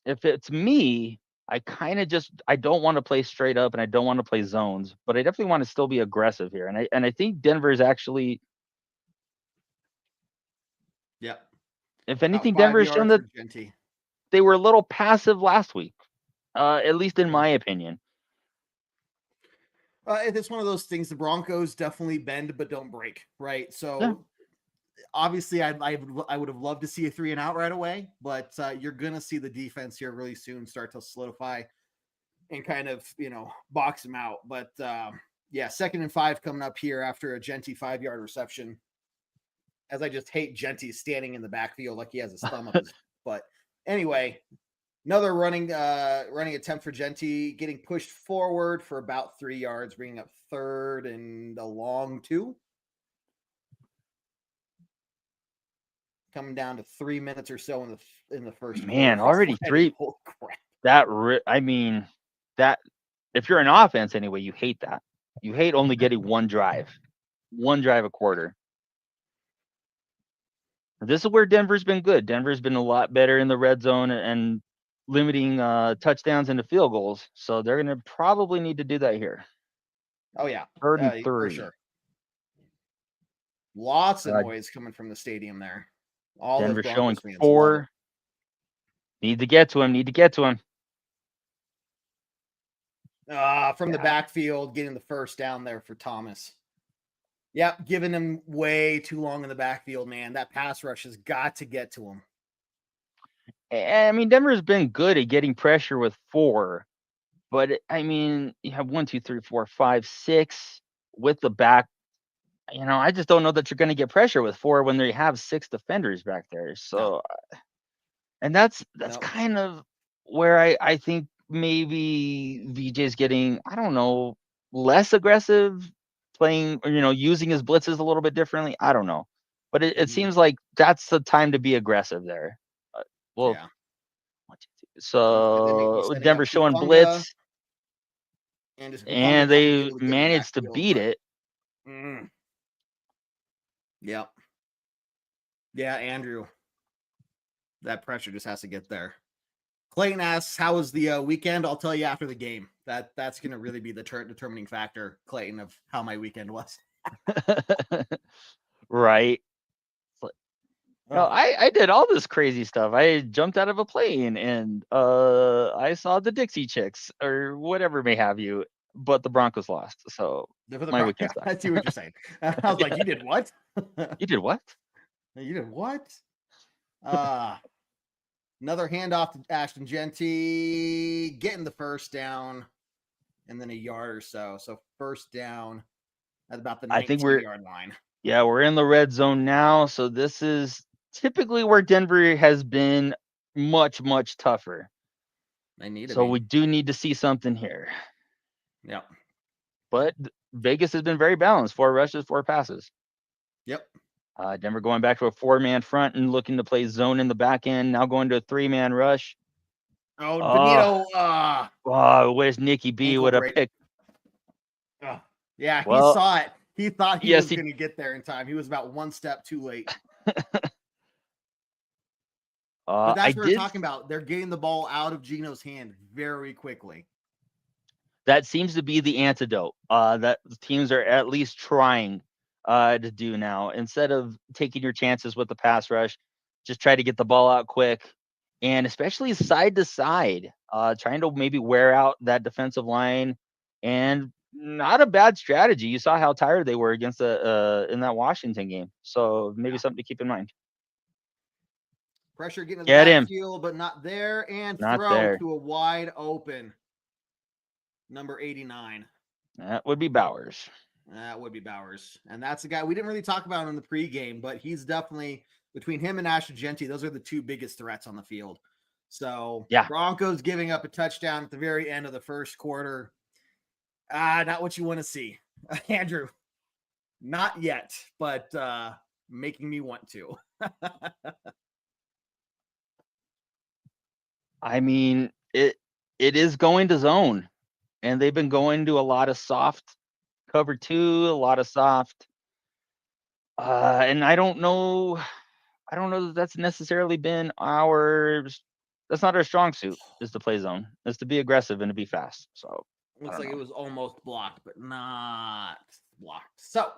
if it's me. I don't want to play straight up and I don't want to play zones, but I definitely want to still be aggressive here. And I think Denver is actually Yep. If About anything, 5 Denver has shown yards that for 𝐁𝐫𝐤. they were a little passive last week, at least in my opinion. It's one of those things. The Broncos definitely bend but don't break, right? So Yeah. obviously, I would have loved to see a 3 and out right away, but you're gonna see the defense here really soon start to solidify and kind of box them out. But yeah, 2nd and 5 coming up here after a 𝐁𝐫𝐤 5-yard reception. As I just hate 𝐁𝐫𝐤 standing in the backfield like he has his thumb up his butt. Anyway, another running attempt for 𝐁𝐫𝐤, getting pushed forward for about 3 yards, bringing up 3rd and a long 2. Coming down to 3 minutes or so in the first Man, quarter. already 3. Oh crap! I mean, that if you're an offense anyway, you hate that. You hate only getting one drive a quarter. This is where Denver's been good. Denver's been a lot better in the red zone and limiting touchdowns into field goals. So they're going to probably need to do that here. Oh yeah, 3rd and 3. for sure. Lots of noise coming from the stadium there. All Denver those showing Broncos fans 4. Need to get to him. From the backfield, getting the first down there for Thomas. Yep, giving him way too long in the backfield, man. That pass rush has got to get to him. I mean, Denver's been good at getting pressure with 4, but I mean, you have 1, 2, 3, 4, 5, 6 with the back. I just don't know that you're going to get pressure with 4 when they have 6 defenders back there. So, and that's kind of where I think maybe VJ's getting, I don't know, less aggressive, playing, using his blitzes a little bit differently. I don't know, but it seems like that's the time to be aggressive there. Well, yeah. So Denver showing blitz, and they managed to beat it. Yep. Yeah, Andrew. That pressure just has to get there. Clayton asks, "How was the weekend?" I'll tell you after the game. That's going to really be the determining factor, Clayton, of how my weekend was. Right. No, I did all this crazy stuff. I jumped out of a plane and I saw the Dixie Chicks or whatever may have you, but the Broncos lost. So my weekend sucked. I see what you're saying. I was like, you did what? You did what? You did what? Another handoff to Ashton 𝐁𝐫𝐤, getting the first down, and then a yard or so. So first down at about the 19-yard line. Yeah, we're in the red zone now. So this is typically where Denver has been much, much tougher. We do need to see something here. Yep. But Vegas has been very balanced. 4 rushes, 4 passes. Yep. Denver going back to a 4-man front and looking to play zone in the back end. Now going to a 3-man rush. Oh, Benito. I wish Nicky B would have picked. Yeah, he saw it. He thought he was going to get there in time. He was about 1 step too late. But that's what we're talking about. They're getting the ball out of Geno's hand very quickly. That seems to be the antidote that teams are at least trying to do now. Instead of taking your chances with the pass rush, just try to get the ball out quick, and especially side to side, trying to maybe wear out that defensive line. And not a bad strategy. You saw how tired they were against in that Washington game. So maybe something to keep in mind. Pressure getting to the backfield, but not there, and throw to a wide open number 89. That would be Bowers. And that's the guy we didn't really talk about in the pregame, but he's definitely, between him and Ashton 𝐁𝐫𝐤, those are the 2 biggest threats on the field. So Broncos giving up a touchdown at the very end of the first quarter. Not what you want to see, Andrew. Not yet, but making me want to. I mean, it is going to zone, and they've been going to a lot of soft cover 2, a lot of soft. And I don't know that that's necessarily been that's not our strong suit, is to play zone. Is to be aggressive and to be fast. So looks like it was almost blocked, but not blocked. So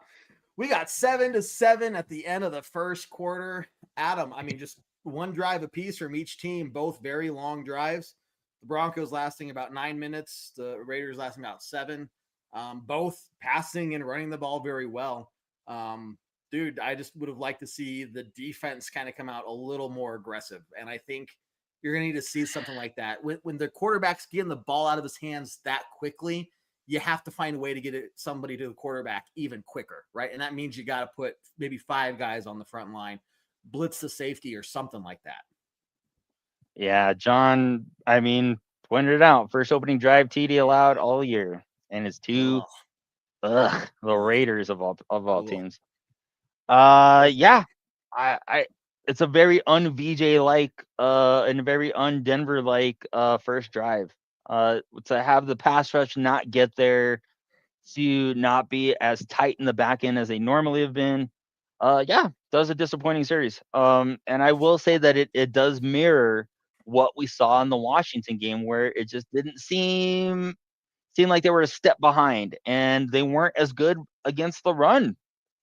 we got 7-7 at the end of the first quarter. Adam, I mean, just one drive apiece from each team, both very long drives. The Broncos lasting about 9 minutes, the Raiders lasting about 7. Both passing and running the ball very well. Dude, I just would have liked to see the defense kind of come out a little more aggressive. And I think you're going to need to see something like that. When the quarterback's getting the ball out of his hands that quickly, you have to find a way to get somebody to the quarterback even quicker, right? And that means you got to put maybe 5 guys on the front line, blitz the safety or something like that. Yeah, John, I mean, pointed it out. First opening drive TD allowed all year. And it's two the Raiders of all teams. Yeah. I it's a very un-VJ like and a very un-Denver like first drive. To have the pass rush not get there, to not be as tight in the back end as they normally have been. Yeah, that was a disappointing series. And I will say that it does mirror what we saw in the Washington game, where it just didn't seem like they were a step behind, and they weren't as good against the run,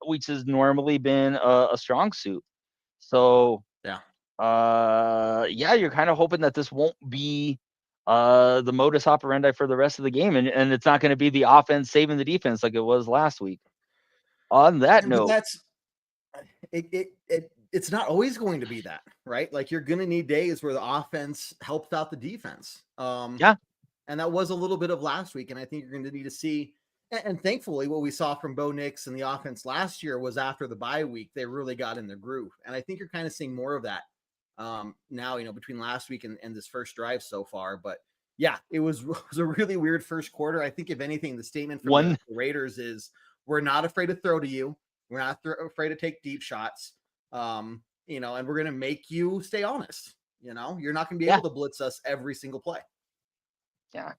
which has normally been a strong suit. So yeah, you're kind of hoping that this won't be the modus operandi for the rest of the game, and it's not going to be the offense saving the defense like it was last week. On that note, that's it's not always going to be that, right? Like, you're going to need days where the offense helps out the defense. Yeah. And that was a little bit of last week. And I think you're going to need to see, and thankfully what we saw from Bo Nix and the offense last year was after the bye week, they really got in their groove. And I think you're kind of seeing more of that now, between last week and this first drive so far. But yeah, it was a really weird first quarter. I think if anything, the statement from the Raiders is, we're not afraid to throw to you. We're not afraid to take deep shots, and we're going to make you stay honest. You're not going to be able to blitz us every single play. Yeah.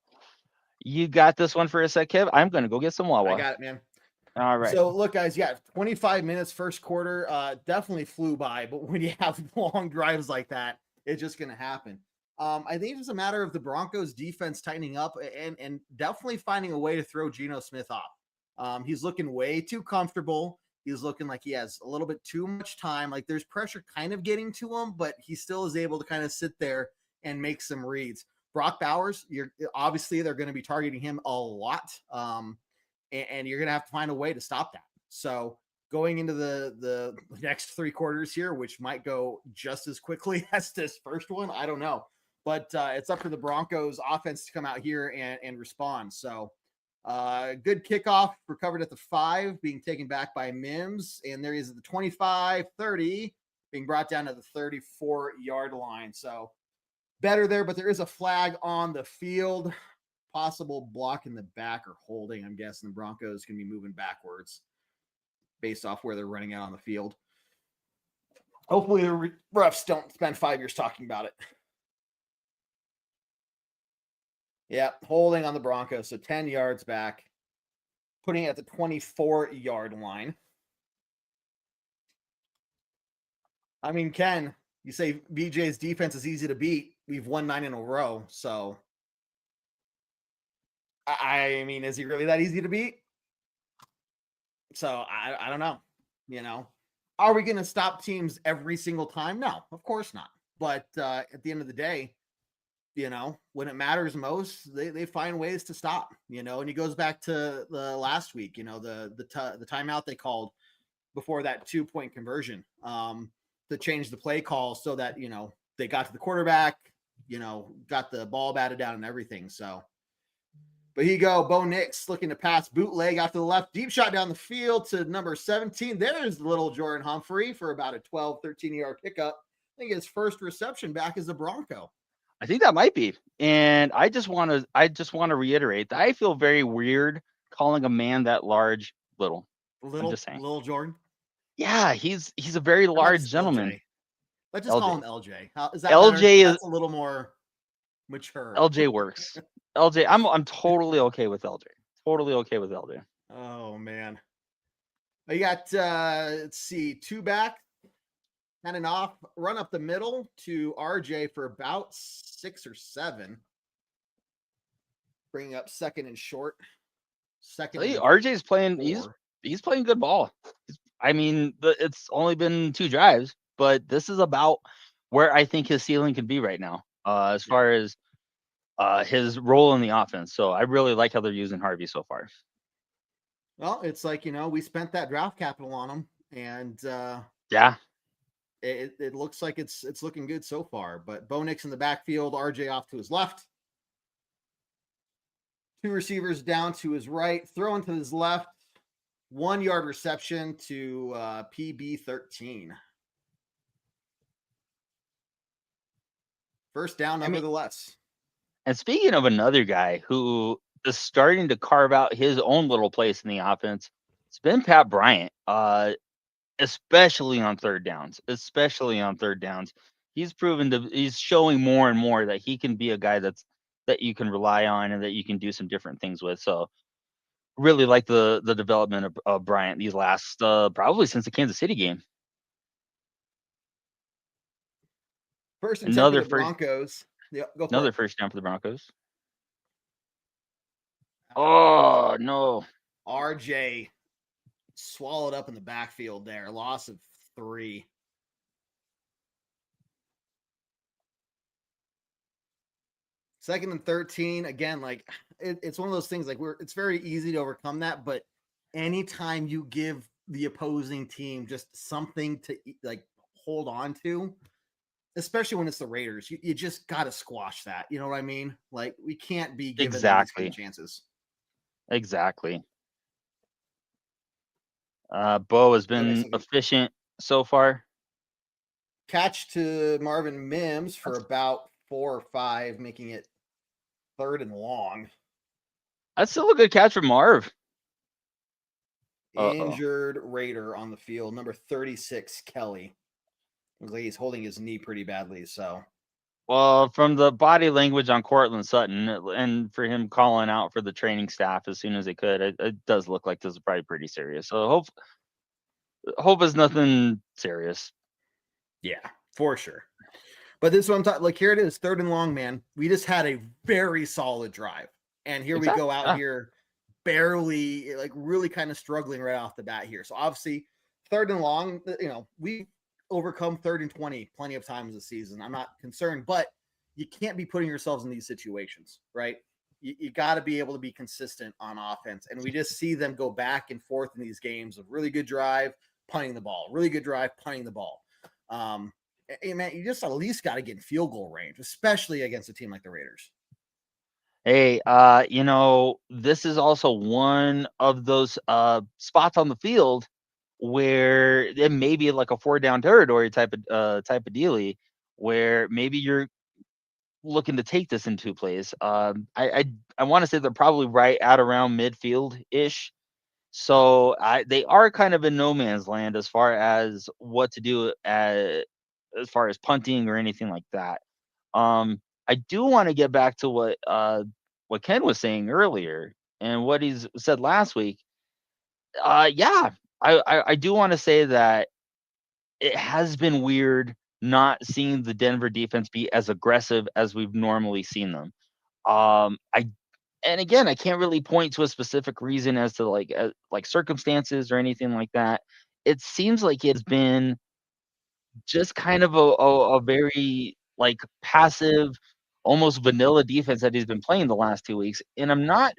You got this one for a sec, Kev? I'm going to go get some Wawa. I got it, man. All right. So look, guys, 25 minutes first quarter definitely flew by, but when you have long drives like that, it's just going to happen. I think it's a matter of the Broncos defense tightening up and definitely finding a way to throw Geno Smith off. He's looking way too comfortable. He's looking like he has a little bit too much time. Like, there's pressure kind of getting to him, but he still is able to kind of sit there and make some reads. Brock Bowers, they're going to be targeting him a lot. And you're going to have to find a way to stop that. So going into the next 3 quarters here, which might go just as quickly as this first one, I don't know. But it's up to the Broncos offense to come out here and respond. So good kickoff, recovered at the 5, being taken back by Mims. And there is the 25-30 being brought down to the 34-yard line. So better there, but there is a flag on the field. Possible block in the back or holding. I'm guessing the Broncos can be moving backwards based off where they're running out on the field. Hopefully the refs don't spend 5 years talking about it. Yeah, holding on the Broncos. So 10 yards back, putting it at the 24-yard line. I mean, Ken, you say BJ's defense is easy to beat. We've won 9 in a row. So, I mean, is he really that easy to beat? So, I don't know. Are we going to stop teams every single time? No, of course not. But at the end of the day, when it matters most, they find ways to stop, and it goes back to the last week, the timeout they called before that 2-point conversion to change the play call so that, they got to the quarterback, got the ball batted down and everything. So, but here you go. Bo Nix looking to pass, bootleg out to the left, deep shot down the field to number 17. There's little Jordan Humphrey for about a 12, 13-yard pickup. I think his first reception back as a Bronco. I think that might be. And I just want to reiterate that I feel very weird calling a man that large little. I'm just saying. Little Jordan? Yeah, he's a very large gentleman. LJ. Let's just call him LJ. Is that LJ That's a little more mature. LJ works. LJ, I'm totally okay with LJ. Totally okay with LJ. Oh man. You got let's see, 2 back. And an off run up the middle to RJ for about 6 or 7. Bringing up second and short. RJ's playing. He's playing good ball. I mean, it's only been 2 drives, but this is about where I think his ceiling can be right now, as far as his role in the offense. So I really like how they're using Harvey so far. Well, it's like, we spent that draft capital on him, and Yeah. it looks like it's looking good so far. But Bo Nix in the backfield, RJ off to his left. Two receivers down to his right, throwing to his left. 1 yard reception to PB13. First down, nevertheless. And speaking of another guy who is starting to carve out his own little place in the offense, it's been Pat Bryant. Especially on third downs. He's showing more and more that he can be a guy that you can rely on and that you can do some different things with. So really like the development of Bryant these last probably since the Kansas City game. First and 10 for the Broncos. Yeah, go for another it. First down for the Broncos. Oh no. RJ swallowed up in the backfield there. Loss of 3. Second and 13. Again, like it's one of those things like it's very easy to overcome that, but anytime you give the opposing team just something to like hold on to, especially when it's the Raiders, you just got to squash that. You know what I mean? Like we can't be giving them these kind of chances. Exactly. Bo has been efficient so far. Catch to Marvin Mims for about 4 or 5, making it 3rd and long. That's still a good catch from Marv. Injured Raider on the field, number 36, Kelly. Looks like he's holding his knee pretty badly. So, well, from the body language on Cortland Sutton and for him calling out for the training staff as soon as he could, it does look like this is probably pretty serious. So hope it's nothing serious. Yeah, for sure. But this is what I'm talking. Like here it is, 3rd and long, man. We just had a very solid drive, and here we go out here, barely, like really kind of struggling right off the bat here. So obviously, 3rd and long. We overcome 3rd and 20 plenty of times this season. I'm not concerned, but you can't be putting yourselves in these situations, right? You got to be able to be consistent on offense, and we just see them go back and forth in these games of really good drive, punting the ball, really good drive, punting the ball. Hey, man, you just at least got to get in field goal range, especially against a team like the Raiders. Hey, this is also one of those spots on the field where it may be like a 4-down territory type of dealie, where maybe you're looking to take this in 2 plays. I want to say they're probably right at around midfield ish. So they are kind of in no man's land as far as what to do as far as punting or anything like that. I do want to get back to what Ken was saying earlier and what he's said last week. Yeah, I do want to say that it has been weird not seeing the Denver defense be as aggressive as we've normally seen them. And again, I can't really point to a specific reason as to like circumstances or anything like that. It seems like it's been just kind of a very like passive, almost vanilla defense that he's been playing the last 2 weeks. And I'm not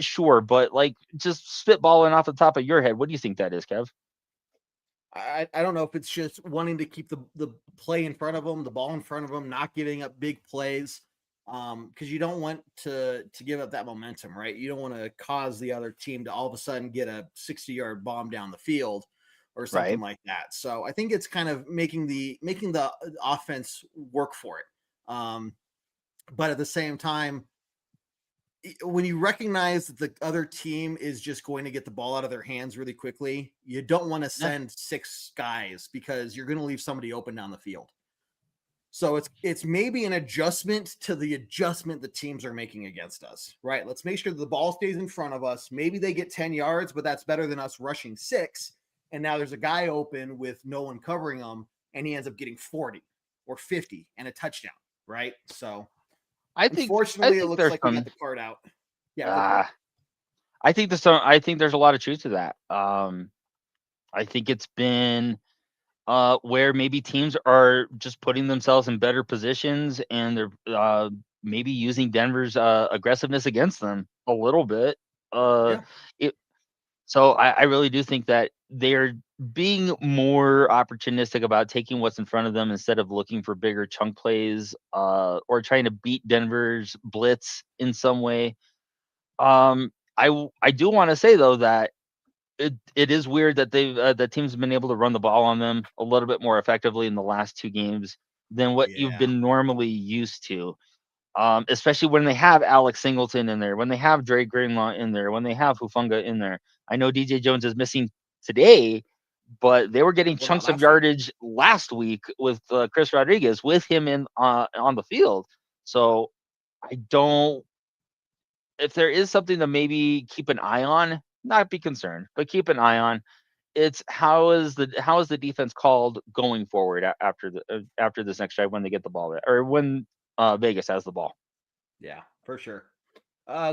sure, but like just spitballing off the top of your head, what do you think that is, Kev? I don't know if it's just wanting to keep the play in front of them, the ball in front of them, not giving up big plays. Because you don't want to give up that momentum, right? You don't want to cause the other team to all of a sudden get a 60-yard bomb down the field or something like that. So I think it's kind of making the offense work for it. But at the same time, when you recognize that the other team is just going to get the ball out of their hands really quickly, you don't want to send 6 guys because you're going to leave somebody open down the field. So it's maybe an adjustment to the adjustment the teams are making against us, right? Let's make sure that the ball stays in front of us. Maybe they get 10 yards, but that's better than us rushing 6. And now there's a guy open with no one covering him, and he ends up getting 40 or 50 and a touchdown, right? So unfortunately, it looks like we got the card out. Yeah. I think there's a lot of truth to that. I think it's been where maybe teams are just putting themselves in better positions and they're maybe using Denver's aggressiveness against them a little bit. Yeah. So I really do think that they're being more opportunistic about taking what's in front of them instead of looking for bigger chunk plays or trying to beat Denver's blitz in some way. I do want to say though that it is weird that the teams have been able to run the ball on them a little bit more effectively in the last 2 games than what you've Yeah. been normally used to. Especially when they have Alex Singleton in there, when they have Dre Greenlaw in there, when they have Hufanga in there. I know DJ Jones is missing today, but they were getting Well, not chunks of last week. yardage last week with Chris Rodriguez with him in on the field. So I don't. If there is something to maybe keep an eye on, not be concerned, but keep an eye on. It's how is the defense called going forward after this next drive when they get the ball or when Vegas has the ball. Yeah, for sure.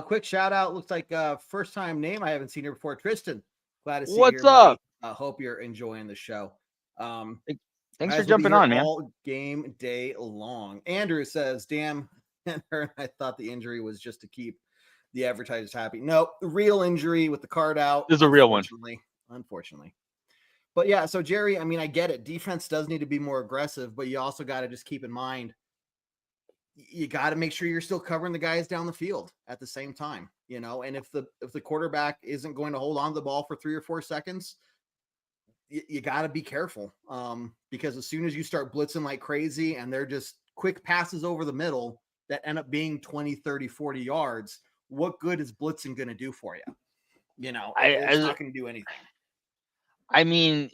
Quick shout out. Looks like first time name. I haven't seen her before. Tristan, glad to see you What's here, up? buddy. Hope you're enjoying the show. Thanks for Guys will be jumping here on, man. all game day long. Andrew says, "Damn, I thought the injury was just to keep the advertisers happy. No, real injury with the card out. This is a real one. Unfortunately. But yeah, so Jerry, I mean, I get it. Defense does need to be more aggressive, but you also got to just keep in mind you got to make sure you're still covering the guys down the field at the same time, you know. And if the quarterback isn't going to hold on to the ball for 3 or 4 seconds, you got to be careful, because as soon as you start blitzing like crazy and they're just quick passes over the middle that end up being 20, 30, 40 yards, what good is blitzing going to do for you? You know, it's not going to do anything. I mean,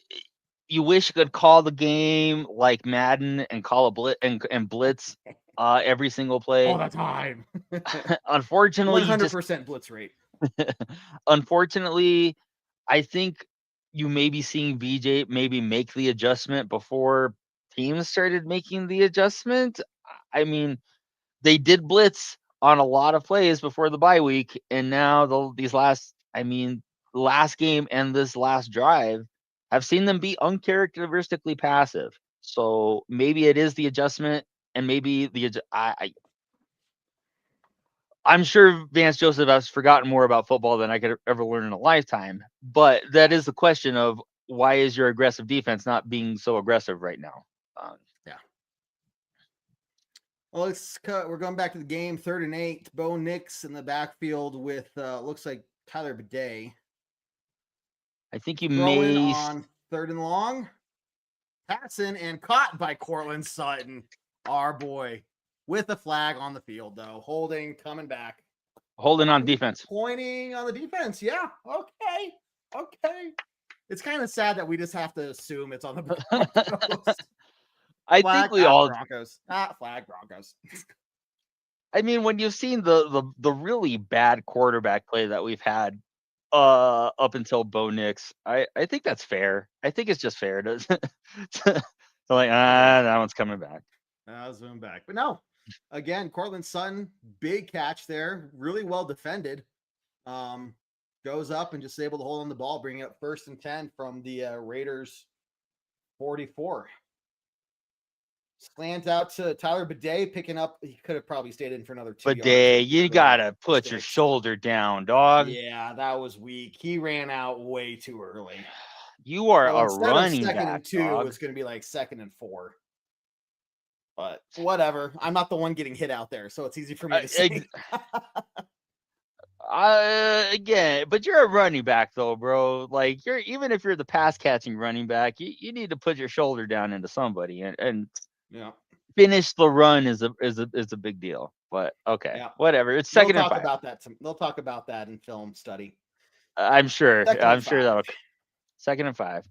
you wish you could call the game like Madden and call a blitz and blitz every single play all the time. Unfortunately, 100% blitz rate. Unfortunately, I think you may be seeing VJ maybe make the adjustment before teams started making the adjustment. I mean, they did blitz on a lot of plays before the bye week, and now the last game and this last drive have seen them be uncharacteristically passive. So maybe it is the adjustment, and maybe I'm sure Vance Joseph has forgotten more about football than I could ever learn in a lifetime. But that is the question of why is your aggressive defense not being so aggressive right now? Yeah. Well, we're going back to the game. 3rd and 8. Bo Nix in the backfield with looks like 𝐁𝐫𝐤𝐳. I think you Throwing may on 3rd and long. Passing and caught by Courtland Sutton, our boy, with a flag on the field, though. Holding, coming back. Holding on defense. Pointing on the defense. Yeah. Okay. It's kind of sad that we just have to assume it's on the Broncos. I think we all Broncos. Flag Broncos. I mean, when you've seen the really bad quarterback play that we've had up until Bo Nix, I think that's fair. I think it's just fair to like that one's coming back. I was moving back. But no. Again, Courtland Sutton, big catch there, really well defended. Goes up and just able to hold on the ball, bringing up 1st and 10 from the Raiders 44. Slant out to 𝐁𝐫𝐤𝐳, picking up. He could have probably stayed in for another 2 yards. 𝐫𝐤𝐳, you gotta put your shoulder down, dog. Yeah, that was weak. He ran out way too early. You are a running back. 2nd and 2, dog. it's going to be like 2nd and 4. But whatever. I'm not the one getting hit out there, so it's easy for me to say. Again, but you're a running back though, bro. Like even if you're the pass catching running back, you need to put your shoulder down into somebody and yeah, finish the run is a big deal. But okay, yeah. Whatever. It's 2nd and 5. They'll talk about that in film study. I'm sure. I'm sure that'll 2nd and 5.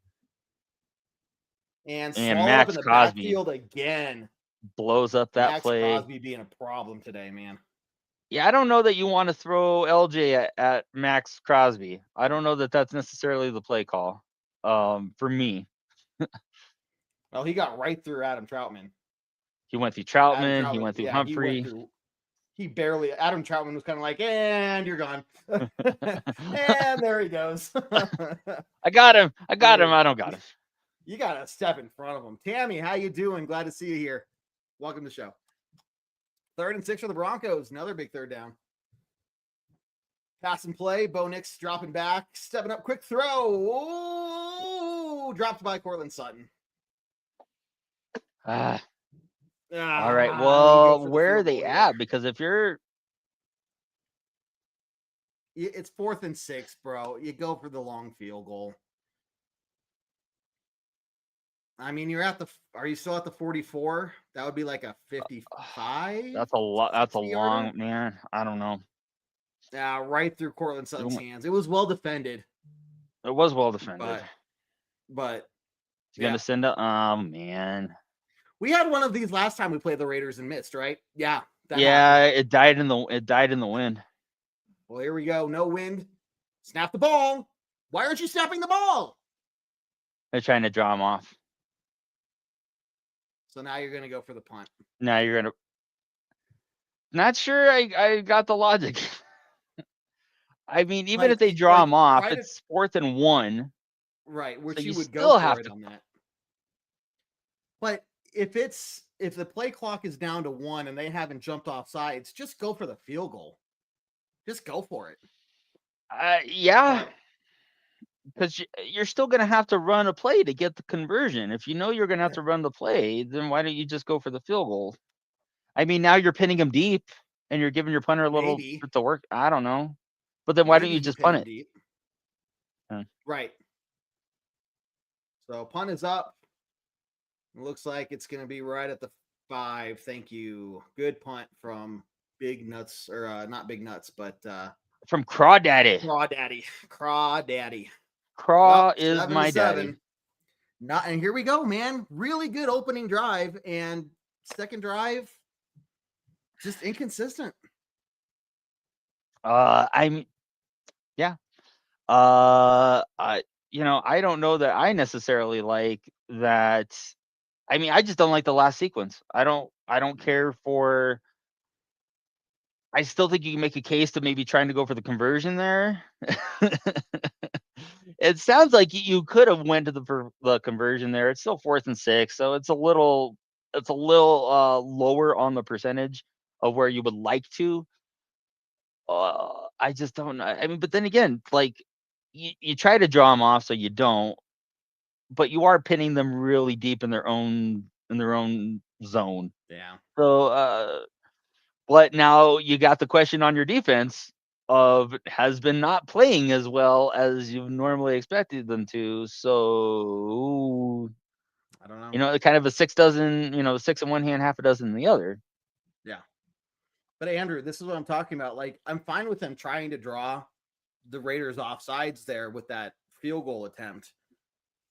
And Max in the backfield again blows up that play. Max Crosby being a problem today, man. Yeah, I don't know that you want to throw LJ at Max Crosby. I don't know that that's necessarily the play call for me. Well, he got right through Adam Troutman. He went through Troutman. He went through Humphrey. Adam Troutman was kind of like, and you're gone. And there he goes. I got him. I don't got him. You got to step in front of them. Tammy, how you doing? Glad to see you here. Welcome to the show. 3rd and 6 for the Broncos. Another big third down. Pass and play. Bo Nix dropping back. Stepping up. Quick throw. Oh, dropped by Cortland Sutton. All right. Well, where are they at? Because if you're... It's 4th and 6, bro. You go for the long field goal. I mean, you're at the... Are you still at the 44? That would be like a 55. That's a lot. That's a long... Man, I don't know. Yeah, right through Cortland Sutton's hands. It was well defended. It was well defended. But you're going to send it? Oh, man. We had one of these last time we played the Raiders and missed, right? Yeah. Happened. It died in the wind. Well, here we go. No wind. Snap the ball. Why aren't you snapping the ball? They're trying to draw him off. So now you're going to go for the punt. Now you're going to... Not sure I got the logic. I mean, even if they draw him off, it's 4th and 1. Right, which so you would still go have for it to... on that. But if the play clock is down to 1 and they haven't jumped off sides, just go for the field goal. Just go for it. Yeah. Because you're still going to have to run a play to get the conversion. If you know you're going to have to run the play, then why don't you just go for the field goal? I mean, now you're pinning him deep and you're giving your punter a little bit to work. I don't know. But then why don't you just punt it? Deep. Right. So punt is up. It looks like it's going to be right at the 5. Thank you. Good punt from Big Nuts, or not Big Nuts, but from Crawdaddy. Crawdaddy. Craw is my daddy. And here we go, man. Really good opening drive, and second drive, just inconsistent. I don't know that I necessarily like that. I mean, I just don't like the last sequence. I don't care for... I still think you can make a case to maybe trying to go for the conversion there. It sounds like you could have went to the conversion there. It's still 4th and 6, so it's a little lower on the percentage of where you would like to. I just don't know. I mean, but then again, like you try to draw them off so you don't, but you are pinning them really deep in their own zone. Yeah. So, but now you got the question on your defense of has been not playing as well as you've normally expected them to. So I don't know. Kind of a 6 in one hand, half a dozen in the other. Yeah. But Andrew, this is what I'm talking about. Like, I'm fine with them trying to draw the Raiders off sides there with that field goal attempt.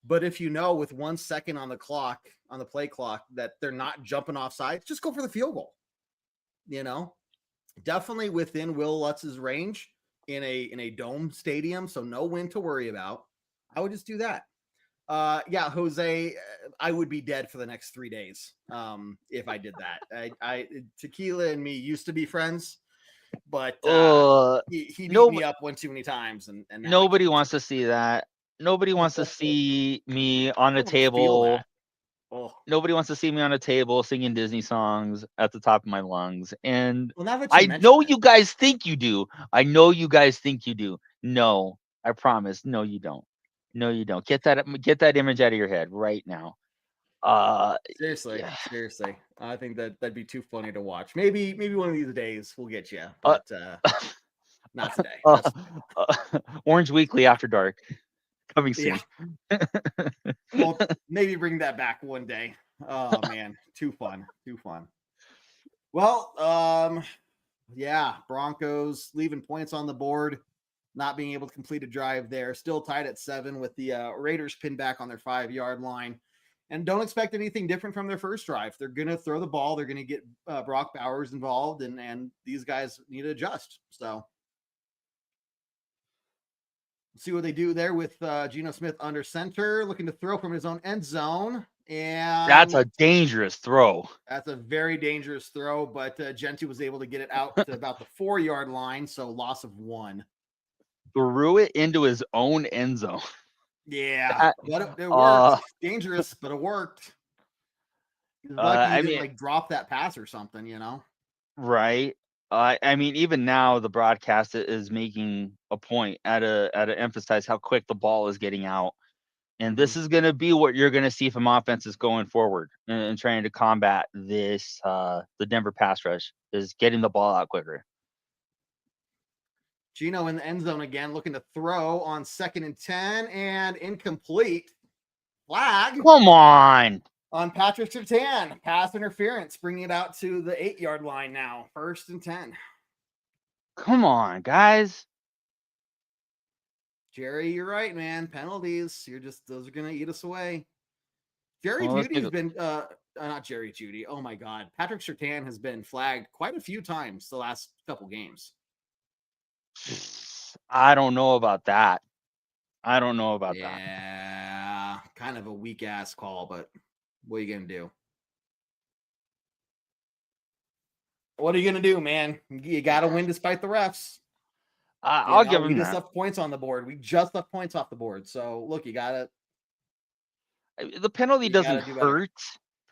But if with 1 second on the clock, on the play clock, that they're not jumping off sides, just go for the field goal. Definitely within Will Lutz's range in a dome stadium, so no wind to worry about. I would just do that. Jose, I would be dead for the next 3 days if I did that. Tequila and me used to be friends, but he beat me up one too many times, and nobody wants to see that. Nobody wants to see me on a table. Nobody wants to see me on a table singing Disney songs at the top of my lungs. And I know you guys think you do. No, I promise. No, you don't. Get that image out of your head right now. Seriously. I think that'd be too funny to watch. Maybe one of these days we'll get you, but not today. Orange Weekly After Dark. Coming soon. Yeah. Well, maybe bring that back one day. Oh man, too fun. Well, Broncos leaving points on the board, not being able to complete a drive there. Still tied at 7 with the Raiders pinned back on their 5-yard line. And don't expect anything different from their first drive. They're going to throw the ball. They're going to get Brock Bowers involved, and these guys need to adjust. So see what they do there with Geno Smith under center, looking to throw from his own end zone. And that's a dangerous throw. That's a very dangerous throw, but Gentry was able to get it out to about the 4-yard line, so loss of 1. Threw it into his own end zone. Yeah, That, but it uh, worked. Dangerous, but it worked. He's lucky he I didn't mean, like drop that pass or something, you know? right. I mean, even now the broadcast is making a point at a emphasize how quick the ball is getting out. And Mhm. this is going to be what you're going to see from offenses going forward and trying to combat this, the Denver pass rush is getting the ball out quicker. Geno in the end zone again, looking to throw on 2nd and 10 and incomplete. Flag Come on. on Patrick Surtain. Pass interference, bringing it out to the 8-yard line now. 1st and 10. Come on, guys. Jerry, you're right, man. Penalties. Those are gonna eat us away. Jerry Well, let's Judy take has a been not Jerry Judy. Oh my god. Patrick Surtain has been flagged quite a few times the last couple games. I don't know about that. I don't know about that. Yeah, kind of a weak ass call, but what are you gonna do? What are you gonna do, man? You gotta win despite the refs. I'll give him We just that. left points on the board. We just left points off the board. So look, you gotta The penalty doesn't do better. hurt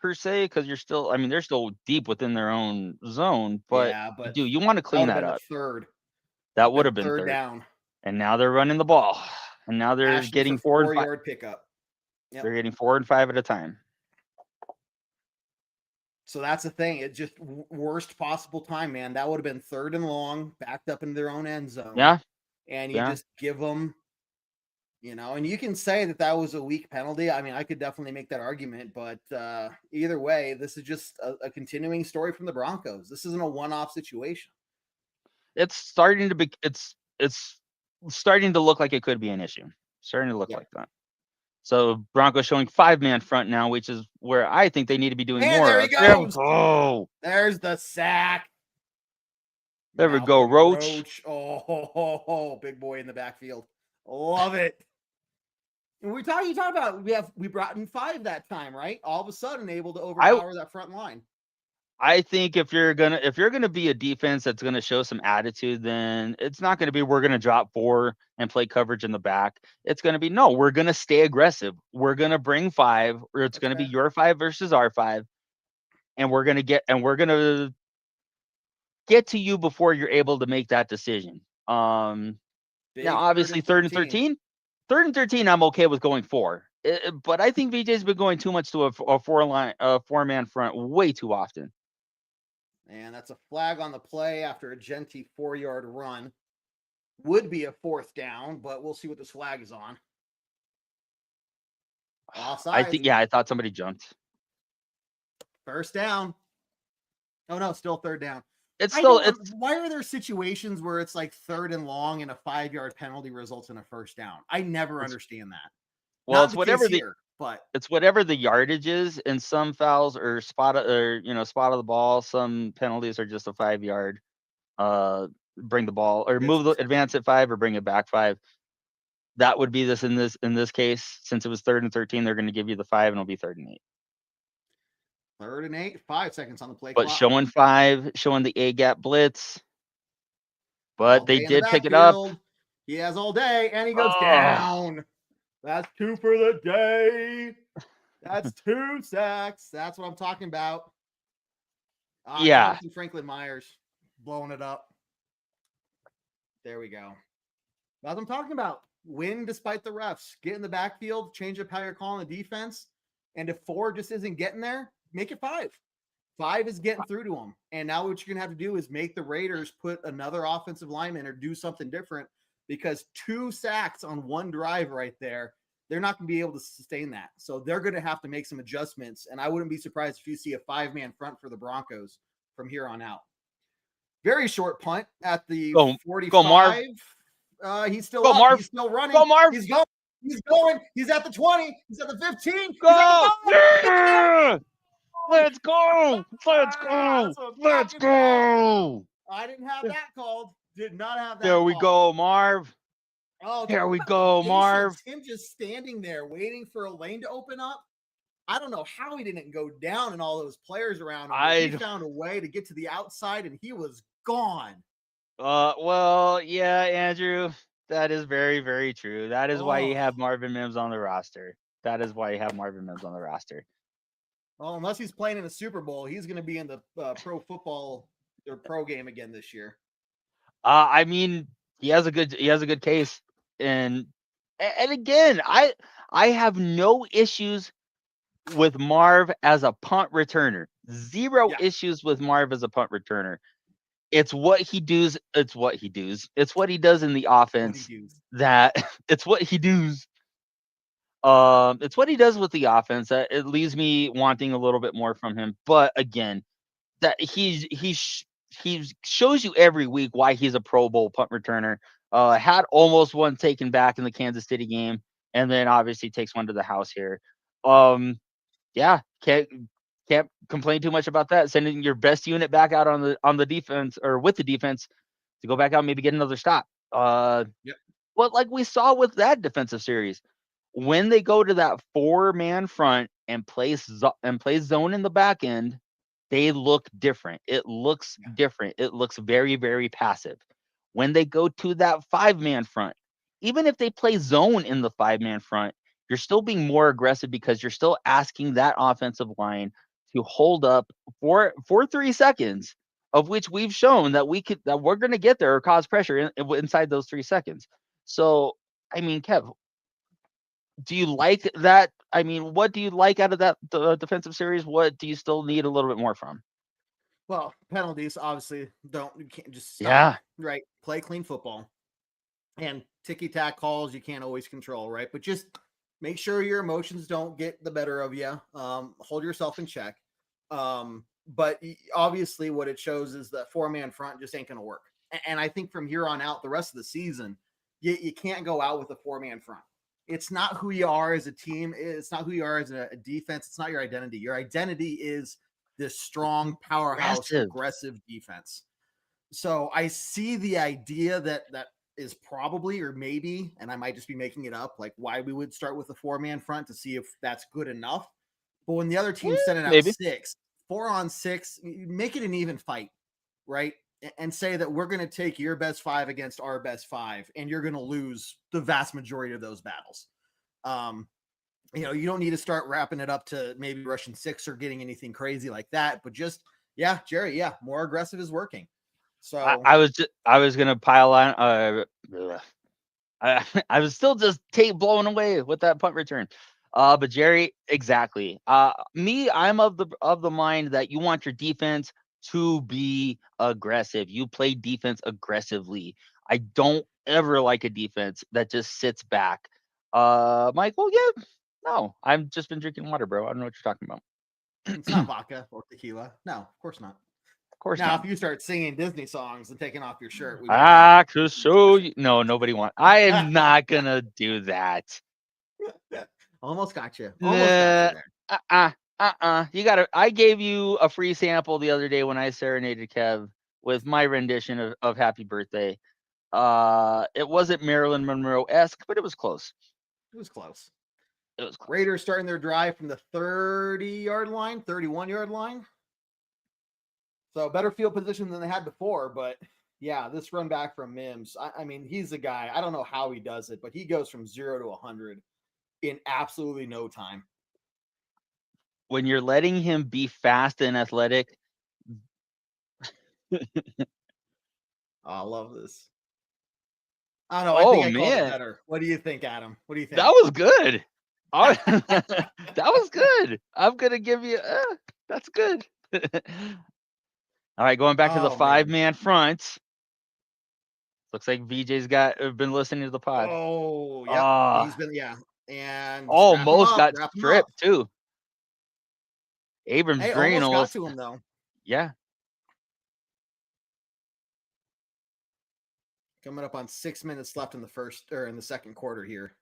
per se because you're still. I mean, they're still deep within their own zone, but Yeah, but you want to that clean would have that been up. the third. That would have been Third third. down. And now they're running the ball, and now they're Ashton getting for 4 and 5. 4-yard pickup. Yep. They're getting 4 and 5 at a time. So that's the thing. It just worst possible time, man. That would have been 3rd and long, backed up in their own end zone. Yeah. And you Yeah. just give them, and you can say that was a weak penalty. I mean, I could definitely make that argument, but either way, this is just a continuing story from the Broncos. This isn't a one-off situation. It's starting to be. It's starting to look like it could be an issue. Starting to look like that. So Broncos showing 5-man front now, which is where I think they need to be doing more. There he There we goes. go. There's the sack. There we go, Roach. Oh, big boy in the backfield. Love it. And you talk about we brought in 5 that time, right? All of a sudden able to overpower that front line. I think if you're gonna be a defense that's gonna show some attitude, then it's not gonna be we're gonna drop 4 and play coverage in the back. It's gonna be no, we're gonna stay aggressive. We're gonna bring 5, or it's gonna be your 5 versus our 5, and we're gonna get to you before you're able to make that decision. Now obviously 3rd and 13. 3rd and 13, I'm okay with going 4. But I think VJ's been going too much to a 4-man front way too often. And that's a flag on the play after a J.T. 4-yard run. Would be a 4th down, but we'll see what this flag is on. Offside. I thought somebody jumped. 1st down. Oh no, still 3rd down. Why are there situations where it's like 3rd and long and a 5-yard penalty results in a 1st down? I never understand that. Well, it's whatever the yardage is. In some fouls or spot of the ball, some penalties are just a 5-yard. Bring the ball or advance at 5 or bring it back 5. That would be in this case. Since it was 3rd and 13, they're going to give you the 5 and it'll be 3rd and 8. 3rd and 8, 5 seconds on the play but clock. showing the A gap blitz. But they did pick it up. He has all day, and he goes down. That's 2 for the day. That's 2 sacks. That's what I'm talking about. Jonathan Franklin Myers blowing it up. There we go. That's what I'm talking about. Win despite the refs. Get in the backfield, change up how you're calling the defense. And if 4 just isn't getting there, make it 5. 5 is getting through to them. And now what you're going to have to do is make the Raiders put another offensive lineman or do something different, because 2 sacks on 1 drive right there, they're not going to be able to sustain that. So they're going to have to make some adjustments. And I wouldn't be surprised if you see a 5-man front for the Broncos from here on out. Very short punt at the 45. Go, Marv. He's still up. Marv. He's still running. Go, Marv. He's going. He's going. He's at the 20. He's at the 15. Go. Let's go. Let's go. Let's go. I didn't have that called. Did not have that. There we go, Marv. Oh, here we go, Marv. Him just standing there waiting for a lane to open up. I don't know how he didn't go down and all those players around him. He found a way to get to the outside and he was gone. Well, yeah, Andrew. That is very, very true. That is why you Oh, have Marvin Mims on the roster. That is why you have Marvin Mims on the roster. well, unless he's playing in the Super Bowl, he's going to be in the pro football or pro game again this year. I mean, he has a good case, and again, I have no issues with Marv as a punt returner. Zero Yeah. issues with Marv as a punt returner. It's what he does. It's what he does. It's what he does in the offense. That it's what he does. It's what he does with the offense that it leaves me wanting a little bit more from him. But again, that he shows you every week why he's a Pro Bowl punt returner. Had almost one taken back in the Kansas City game, and then obviously takes one to the house here. Yeah, can't complain too much about that. Sending your best unit back out on the defense or with the defense to go back out and maybe get another stop. Yep. But like we saw with that defensive series, when they go to that 4-man front and play zone in the back end, they look different. It looks different. It looks very, very passive. When they go to that 5-man front, even if they play zone in the 5-man front, you're still being more aggressive because you're still asking that offensive line to hold up for 3 seconds, of which we've shown that we're going to get there or cause pressure inside those 3 seconds. So, I mean, Kev, do you like that? I mean, what do you like out of that defensive series? What do you still need a little bit more from? Well, penalties obviously you can't just stop. Yeah. Right. Play clean football. And ticky-tack calls you can't always control, right? But just make sure your emotions don't get the better of you. Hold yourself in check. But obviously what it shows is that 4-man front just ain't going to work. And I think from here on out, the rest of the season, you can't go out with a 4-man front. It's not who you are as a team. It's not who you are as a defense. It's not your identity. Your identity is this strong powerhouse, aggressive defense. So I see the idea that is probably, or maybe, and I might just be making it up, like why we would start with a 4-man front to see if that's good enough. But when the other team's sending out maybe 6, 4-on-6, make it an even fight, right? And say that we're going to take your best 5 against our best 5, and you're going to lose the vast majority of those battles. You know, you don't need to start wrapping it up to maybe rushing 6 or getting anything crazy like that, but just, Jerry, more aggressive is working. So I was gonna pile on. I was still just blown away with that punt return. But Jerry, exactly. I'm of the mind that you want your defense to be aggressive. You play defense aggressively. I don't ever like a defense that just sits back. Michael, yeah, no, I've just been drinking water, bro. I don't know what you're talking about. It's not vodka or tequila. No, of course not. Of course now, not. If you start singing Disney songs and taking off your shirt, I could show you. No, nobody wants. I am not gonna do that. Almost got you. Got you there. You gotta. I gave you a free sample the other day when I serenaded Kev with my rendition of "Happy Birthday." It wasn't Marilyn Monroe-esque, but it was close. It was close. It was close. Raiders starting their drive from the 30-yard line, 31-yard line. So better field position than they had before, but yeah, this run back from Mims. I mean, he's a guy. I don't know how he does it, but he goes from 0 to 100 in absolutely no time. When you're letting him be fast and athletic. I love this. I don't know. I think I called it better. What do you think, Adam? What do you think? That was good. That was good. I'm gonna give you. That's good. All right, going back to the 5-man front. Looks like VJ's been listening to the pod. Oh, yeah. He's been, and almost got stripped too. Abrams Green almost got to him though. Yeah. Coming up on 6 minutes left in the second quarter here.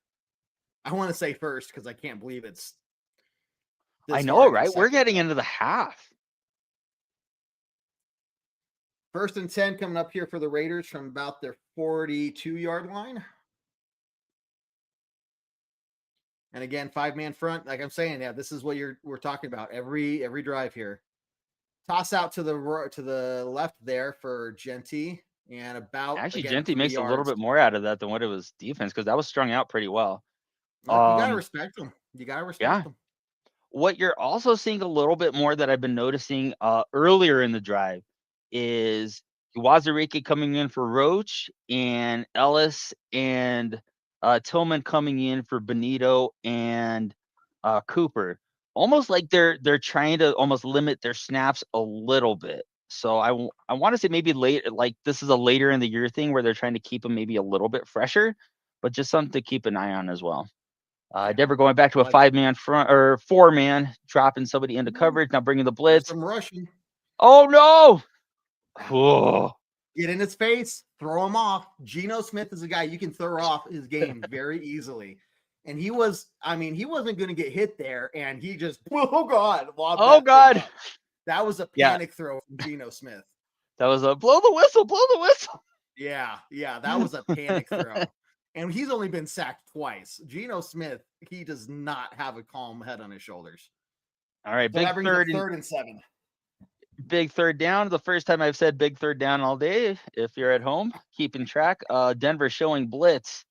I want to say first because I can't believe it's. I know, right? We're getting into the half. 1st and 10 coming up here for the Raiders from about their 42-yard line. And again, 5-man front. Like I'm saying, this is what we're talking about every drive here. Toss out to the left there for Genty. and about, Actually, again, Genty 3 makes a little yards. bit more out of that than what it was defense, because that was strung out pretty well. Look, you got to respect them. You got to respect Yeah. them. What you're also seeing a little bit more that I've been noticing earlier in the drive is 𝐂𝐫𝐤 coming in for Roach, and Ellis and Tillman coming in for Benito and Cooper. Almost like they're trying to almost limit their snaps a little bit. So I want to say maybe late, like this is a later in the year thing where they're trying to keep them maybe a little bit fresher, but just something to keep an eye on as well. Denver going back to a 5-man front or 4-man, dropping somebody into coverage, now bringing the blitz. Some rushing. Oh no! Whoa. Get in his face, throw him off. Geno Smith is a guy you can throw off his game very easily. And he wasn't going to get hit there. And he just, oh God. Oh God. That was a panic throw from Geno Smith. That was a blow the whistle. Yeah. That was a panic throw. And he's only been sacked twice. Geno Smith, he does not have a calm head on his shoulders. All right, so big third and 7. Big third down. The first time I've said big third down all day. If you're at home, keeping track. Denver showing blitz.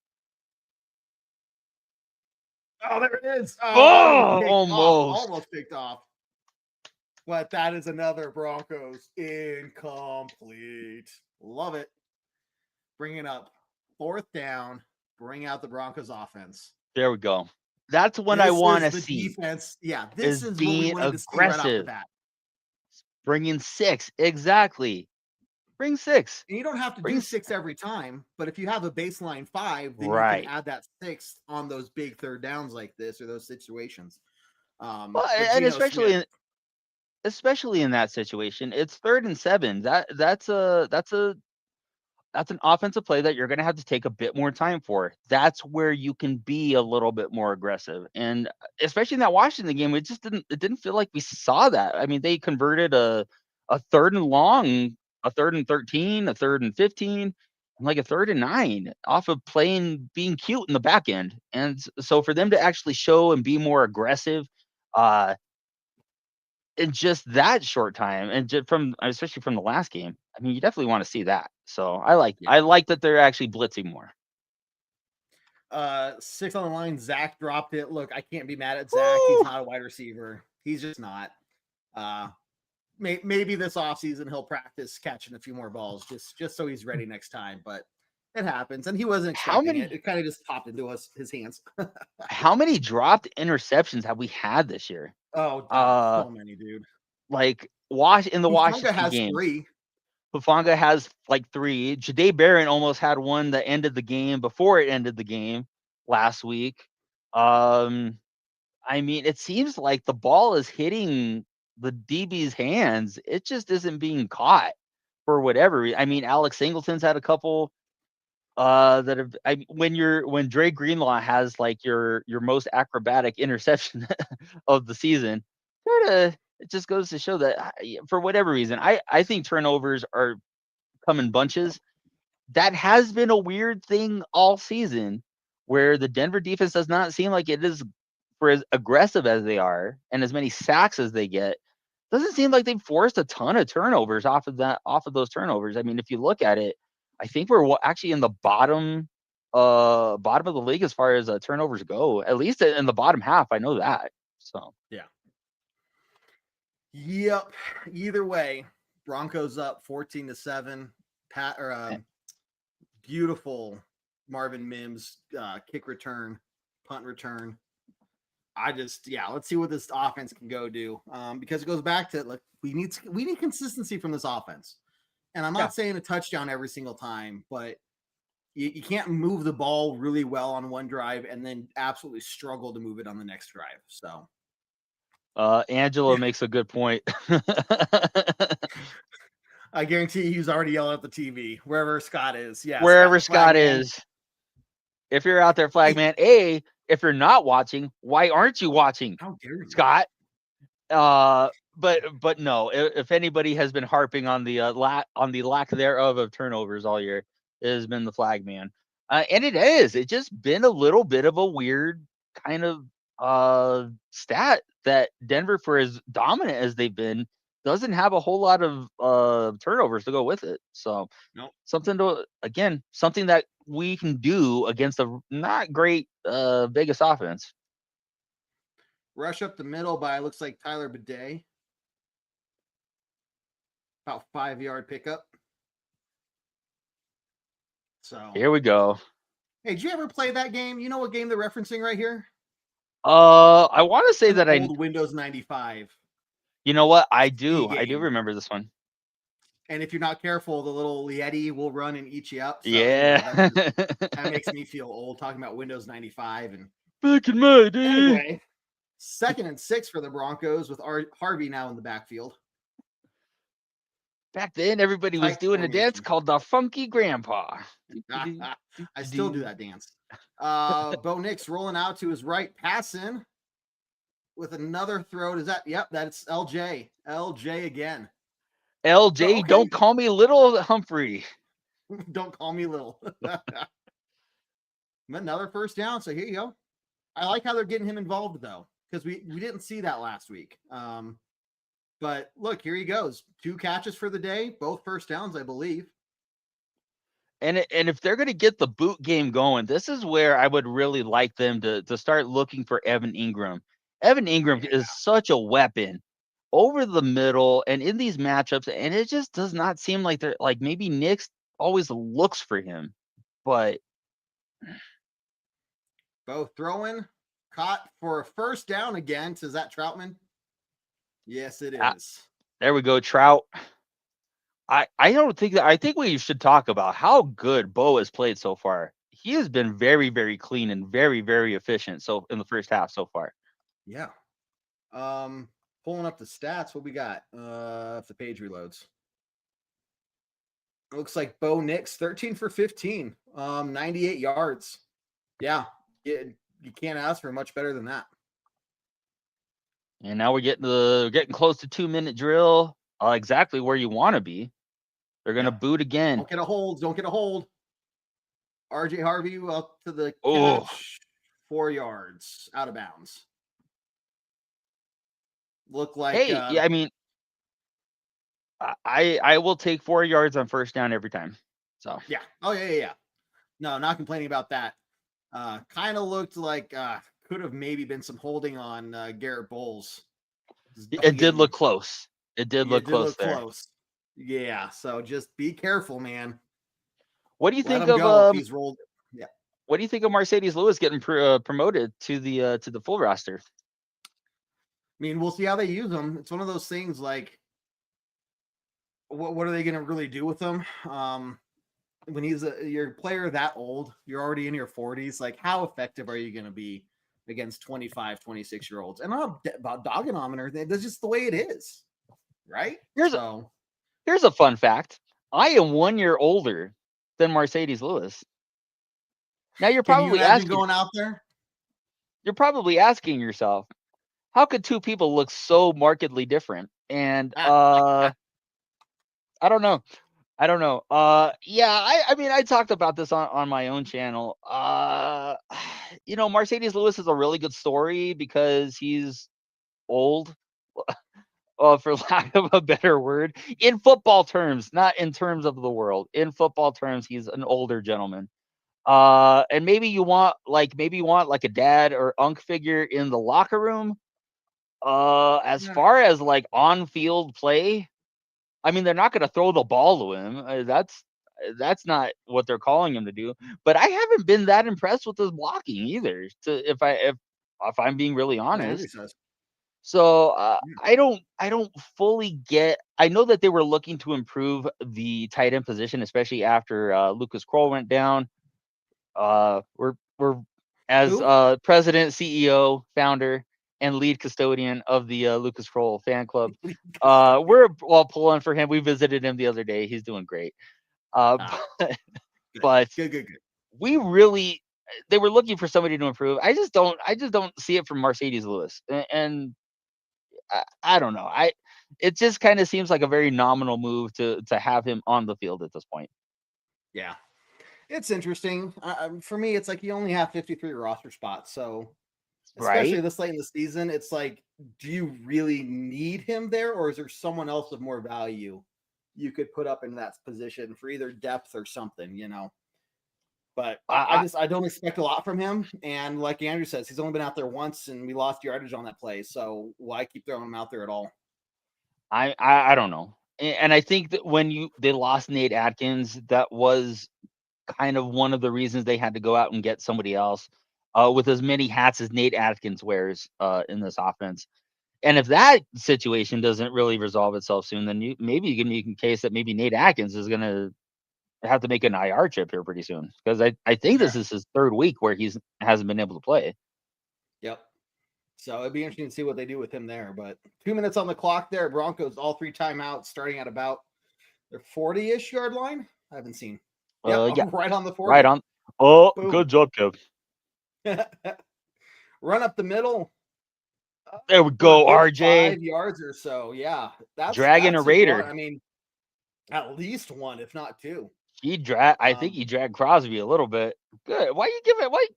Oh, there it is. Almost picked off. But that is another Broncos incomplete. Love it. Bring it up. 4th down. Bring out the Broncos offense. There we go. That's what I want to see. Defense. Yeah, this is being what we wanted to see right off the bat. Bringing 6. Exactly. Bring 6. And you don't have to do 6 every time, but if you have a baseline 5, then you can add that 6 on those big third downs like this or those situations. Well, and especially in that situation, it's 3rd and 7. That's an offensive play that you're going to have to take a bit more time for. That's where you can be a little bit more aggressive. And especially in that Washington game, it didn't feel like we saw that. I mean, they converted a 3rd and long, a 3rd and 13, a 3rd and 15, and like a 3rd and 9 off of being cute in the back end. And so for them to actually show and be more aggressive, in just that short time, and especially from the last game, I mean, you definitely want to see that. So I like that they're actually blitzing more. 6 on the line. Zach dropped it. Look, I can't be mad at Zach. He's not a wide receiver. He's just not. Maybe this offseason he'll practice catching a few more balls just so he's ready next time. But it happens, and he wasn't expecting it. It kind of just popped into his hands. How many dropped interceptions have we had this year? Oh, so many, dude. Like in the Washington has game, 3. Hufanga has like 3. Jahdae Barron almost had one that ended the game before it ended the game last week. I mean, it seems like the ball is hitting the DB's hands. It just isn't being caught for whatever reason. I mean, Alex Singleton's had a couple that have. When Dre Greenlaw has like your most acrobatic interception of the season, it just goes to show that for whatever reason, I think turnovers are come in bunches. That has been a weird thing all season, where the Denver defense does not seem like it is, for as aggressive as they are and as many sacks as they get, doesn't seem like they've forced a ton of turnovers off of those turnovers. I mean, if you look at it, I think we're actually in the bottom of the league as far as turnovers go, at least in the bottom half. I know that. So yeah. Yep. Either way, Broncos up 14-7. Beautiful Marvin Mims kick return, punt return. Let's see what this offense can go do. Because it goes back to, like, we need consistency from this offense. And I'm not saying a touchdown every single time, but you can't move the ball really well on one drive and then absolutely struggle to move it on the next drive. So Angelo makes a good point. I guarantee he's already yelling at the TV, wherever Scott is. Yeah. Wherever Scott is. If you're out there, Flagman, if you're not watching, why aren't you watching? How dare you, Scott? But no, if anybody has been harping on the lack thereof of turnovers all year, it has been the Flagman. And it's just been a little bit of a weird kind of stat that Denver, for as dominant as they've been, doesn't have a whole lot of turnovers to go with it. So Nope. something that we can do against a not great Vegas offense. Rush up the middle by looks like Tyler Bidet. About 5-yard pickup. So here we go. Hey, did you ever play that game? You know what game they're referencing right here? I want to say that old Windows 95. You know what? I do game. remember this one. And if you're not careful, the little Yeti will run and eat you up. So yeah. Anyway, that makes me feel old talking about Windows 95. And back in my day. Anyway, 2nd and 6 for the Broncos with Harvey now in the backfield. Back then, everybody was doing a dance called the Funky Grandpa. I still do that dance. Bo Nix rolling out to his right, passing with another throw. Is that? Yep, that's LJ. LJ again. LJ, okay. Don't call me little Humphrey. Don't call me little. Another first down. So here you go. I like how they're getting him involved though, because we didn't see that last week. But look, here he goes. 2 catches for the day, both first downs, I believe. And if they're going to get the boot game going, this is where I would really like them to start looking for Evan Ingram. Evan Ingram is such a weapon over the middle and in these matchups, and it just does not seem like they're like maybe Nix always looks for him, but both throwing, caught for a first down again. Is that Troutman? Yes, it is. There we go, Trout. I think we should talk about how good Bo has played so far. He has been very, very clean and very, very efficient. So in the first half so far. Yeah. Pulling up the stats. What we got? If the page reloads. It looks like Bo Nix, 13 for 15, 98 yards. Yeah. You can't ask for much better than that. And now we're getting close to 2-minute drill. Exactly where you want to be. They're gonna boot again. Don't get a hold. RJ Harvey up to the catch. 4 yards out of bounds. Look like hey, yeah, I mean, I will take 4 yards on first down every time. So yeah. Oh yeah. No, not complaining about that. Kind of looked like could have maybe been some holding on Garrett Bowles. It did look close. It did look close there. Yeah, so just be careful, man. What do you think of he's rolled? Yeah. What do you think of Marcedes Lewis getting promoted to the full roster? I mean, we'll see how they use him. It's one of those things like, what are they going to really do with him? When you're a player that old, you're already in your 40s. Like, how effective are you going to be against 25, 26-year-olds? And I'm not about dogging on them or anything. That's just the way it is, right? Here's a fun fact. I am 1 year older than Marcedes Lewis. Now you're probably asking, going out there. You're probably asking yourself, how could two people look so markedly different? And I don't know. Yeah, I mean, I talked about this on my own channel. Marcedes Lewis is a really good story because he's old. For lack of a better word, in football terms, not in terms of the world. In football terms, he's an older gentleman. And maybe you want like a dad or unc figure in the locker room. As far as like on-field play, I mean, they're not going to throw the ball to him. That's not what they're calling him to do. But I haven't been that impressed with his blocking either. If I'm being really honest. So I don't fully get. I know that they were looking to improve the tight end position, especially after Lucas Kroll went down. We're as president, CEO, founder, and lead custodian of the Lucas Kroll fan club. We're all pulling for him. We visited him the other day. He's doing great. But good. They were looking for somebody to improve. I just don't see it from Marcedes Lewis, and I don't know. It just kind of seems like a very nominal move to have him on the field at this point. Yeah, it's interesting. For me, it's like you only have 53 roster spots, so especially Right. this late in the season. It's like, do you really need him there, or is there someone else of more value you could put up in that position for either depth or something, But I don't expect a lot from him. And like Andrew says, he's only been out there once and we lost yardage on that play. So why keep throwing him out there at all? I don't know. And I think that when they lost Nate Atkins, that was kind of one of the reasons they had to go out and get somebody else with as many hats as Nate Atkins wears in this offense. And if that situation doesn't really resolve itself soon, then maybe you can make a case that maybe Nate Atkins is going to have to make an IR trip here pretty soon, because I think this is his third week where hasn't been able to play. Yep. So it'd be interesting to see what they do with him there. But 2 minutes on the clock there. Broncos all 3 timeouts, starting at about their 40-ish yard line. I haven't seen. Yep, Yeah, right on the 40. right on. Oh, Boom. good job, Kev. Run up the middle. There we go, RJ. 5 yards or so. Yeah, that's dragging a Raider. I mean, at least 1, if not 2. I think he dragged Crosby a little bit. Good. Why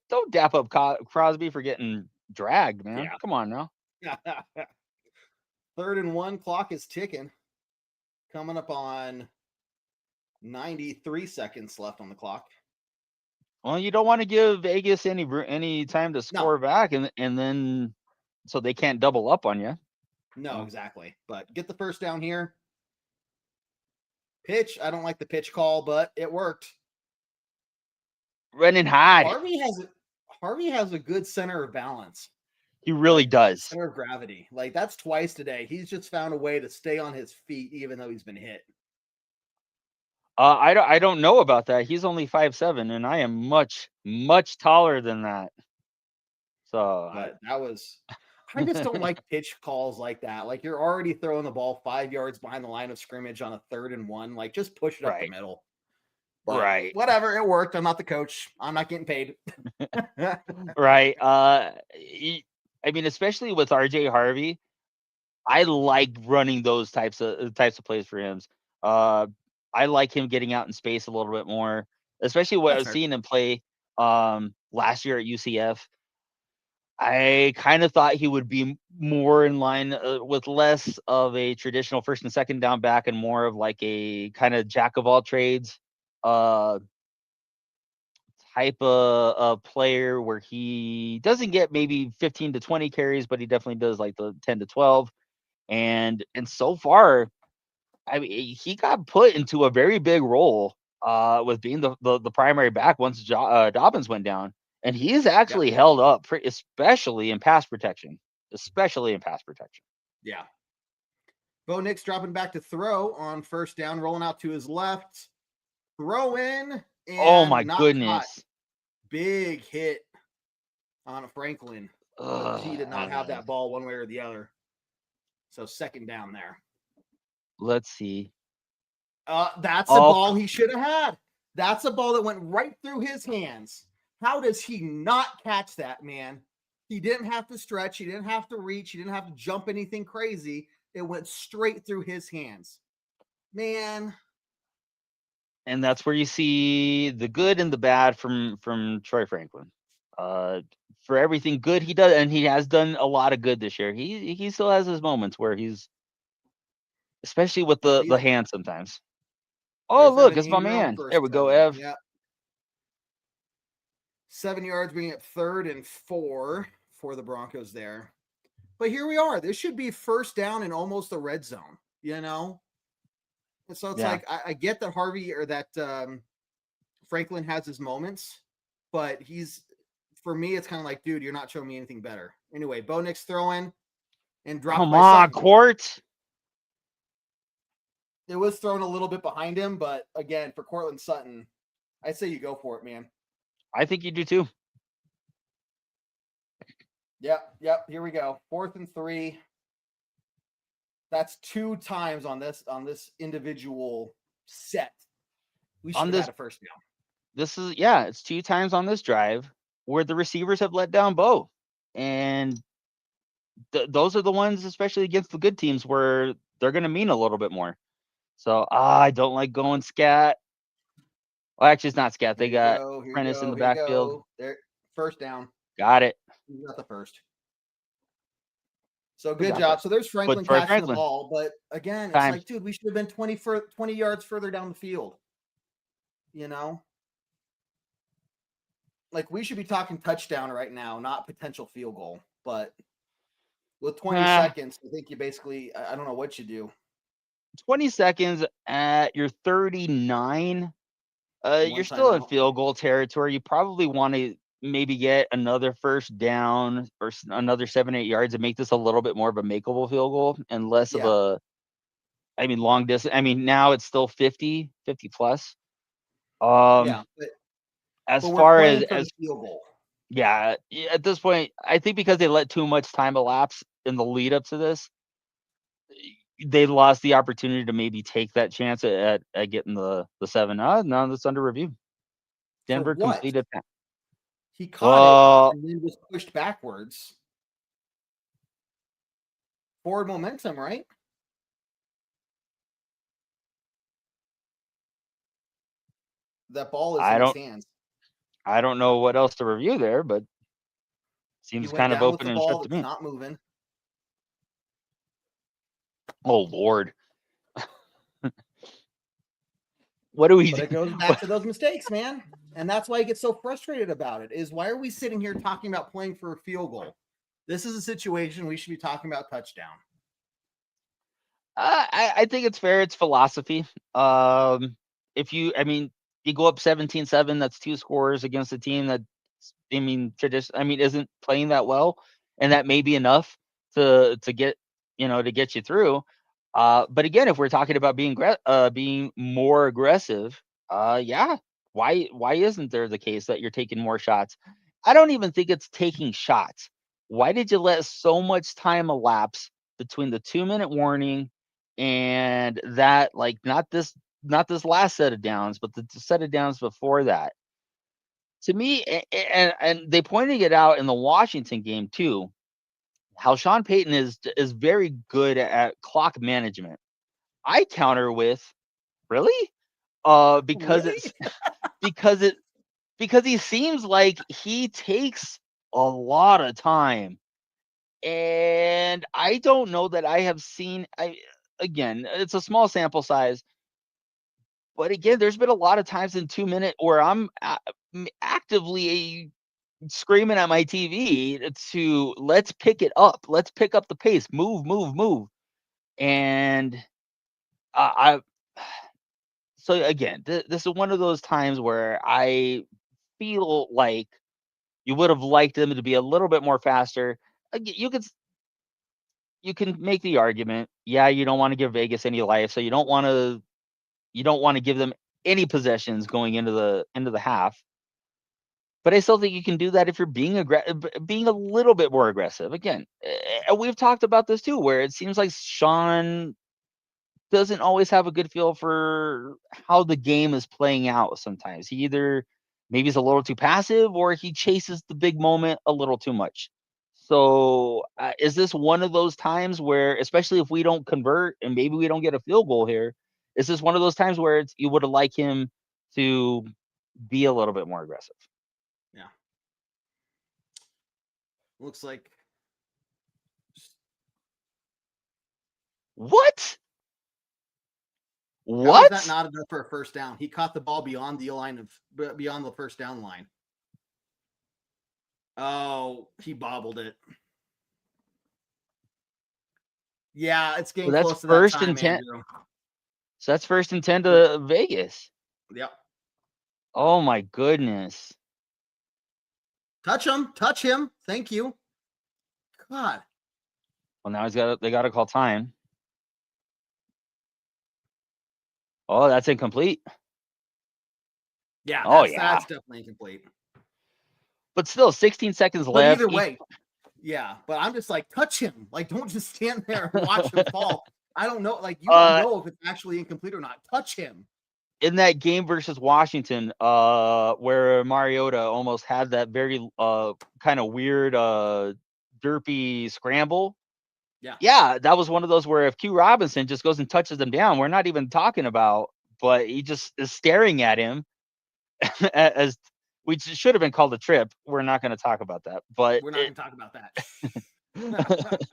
don't dap up Crosby for getting dragged, man? Yeah. Come on now. 3rd and 1, clock is ticking. Coming up on 93 seconds left on the clock. Well, you don't want to give Vegas any time to score back, and then so they can't double up on you. No, exactly. But get the first down here. Pitch. I don't like the pitch call, but it worked. Running high. Harvey has a good center of balance. He really does. Center of gravity. Like, that's twice today. He's just found a way to stay on his feet even though he's been hit. I don't know about that. He's only 5'7", and I am much, much taller than that. So I just don't like pitch calls like that. Like, you're already throwing the ball 5 yards behind the line of scrimmage on a 3rd and 1. Like, just push it up the middle. But right. Whatever. It worked. I'm not the coach. I'm not getting paid. Right. I mean, especially with RJ Harvey, I like running those types of plays for him. I like him getting out in space a little bit more, especially what I was seeing him play last year at UCF. I kind of thought he would be more in line with less of a traditional 1st and 2nd down back and more of like a kind of jack of all trades type of player, where he doesn't get maybe 15 to 20 carries, but he definitely does like the 10 to 12. And so far, I mean, he got put into a very big role with being the primary back once Dobbins went down. And he's actually held up, especially in pass protection. Yeah. Bo Nix dropping back to throw on 1st down, rolling out to his left. Throw in. And oh, my goodness. Caught. Big hit on Franklin. He did not have that ball one way or the other. So 2nd down there. Let's see. That's a ball he should have had. That's a ball that went right through his hands. How does he not catch that, man? He didn't have to stretch. He didn't have to reach. He didn't have to jump anything crazy. It went straight through his hands. Man. And that's where you see the good and the bad from Troy Franklin. For everything good he does, and he has done a lot of good this year. He still has his moments where he's, especially with the hand sometimes. Oh, look, it's my man. There we go, Ev. Yeah. 7 yards, bringing it 3rd and 4 for the Broncos there. But here we are. This should be 1st down in almost the red zone, And so it's like, I get that Harvey or that Franklin has his moments, but for me, it's kind of like, dude, you're not showing me anything better. Anyway, Bo Nix throwing and dropped. Come on, Court. It was thrown a little bit behind him, but again, for Cortland Sutton, I say you go for it, man. I think you do too. Yep. Here we go. 4th and 3. That's 2 times on this individual set. We should have had a 1st down. This is it's 2 times on this drive where the receivers have let down Bo, and those are the ones, especially against the good teams, where they're going to mean a little bit more. So I don't like going scat. Well, actually, it's not scat. They got Prentice in the backfield. There, 1st down. Got it. Not the 1st. So good job. So there's Franklin Troy catching the ball, but again, it's Time. like, dude, we should have been 20 yards further down the field. You know, like we should be talking touchdown right now, not potential field goal. But with 20 seconds, I think you basically, I don't know what you do. 20 seconds at your 39. You're still in field goal territory. You probably want to maybe get another first down or another 7-8 yards and make this a little bit more of a makeable field goal and less of a, I mean, long distance. I mean, now it's still 50 plus. But as far as field goal. Yeah, at this point, I think because they let too much time elapse in the lead up to this, they lost the opportunity to maybe take that chance at getting the 7. Now that's under review. Denver completed that. He caught it and then was pushed backwards. Forward momentum, right? That ball is in his hands. I don't know what else to review there, but seems kind of open and shut to me. Not moving. Oh Lord. What do we do? But it goes back to those mistakes, man. And that's why I get so frustrated about it, is why are we sitting here talking about playing for a field goal? This is a situation we should be talking about touchdown. I think it's fair. It's philosophy. If you go up 17-7, that's 2 scores against a team that, isn't playing that well, and that may be enough to get you through. But again, if we're talking about being more aggressive, why isn't there the case that you're taking more shots? I don't even think it's taking shots. Why did you let so much time elapse between the 2-minute warning and that, like, not this last set of downs, but the set of downs before that? To me, and they pointed it out in the Washington game too, how Sean Payton is very good at clock management. I counter with, really? Because really? because he seems like he takes a lot of time. And I don't know that I have seen, again, it's a small sample size, but again, there's been a lot of times in 2 minutes where I'm actively screaming at my TV to let's pick it up. Let's pick up the pace. Move. And so again, this is one of those times where I feel like you would have liked them to be a little bit more faster. You can make the argument. Yeah, you don't want to give Vegas any life, so you don't want to give them any possessions going into the half. But I still think you can do that if you're being a little bit more aggressive. Again, we've talked about this too, where it seems like Sean doesn't always have a good feel for how the game is playing out. Sometimes he either maybe is a little too passive or he chases the big moment a little too much. So is this one of those times where, especially if we don't convert and maybe we don't get a field goal here, is this one of those times where you would have liked him to be a little bit more aggressive? Yeah. Looks like. What? How is that not enough for a first down? He caught the ball beyond the first down line. Oh, he bobbled it. Yeah, it's getting close to that time, Andrew. So that's 1st and 10 to Vegas. Yep. Oh my goodness. Touch him. Thank you. God. Well, now they got to call time. Oh, that's incomplete. Yeah. That's definitely incomplete. But still, 16 seconds left. Either way. Yeah, but I'm just like, touch him. Like, don't just stand there and watch him fall. I don't know. Like, you don't know if it's actually incomplete or not. Touch him. In that game versus Washington, where Mariota almost had that very kind of weird derpy scramble. Yeah, that was one of those where if Q Robinson just goes and touches him down, we're not even talking about, but he just is staring at him as we should have been called a trip. We're not going to talk about that, but we're not going to talk about that.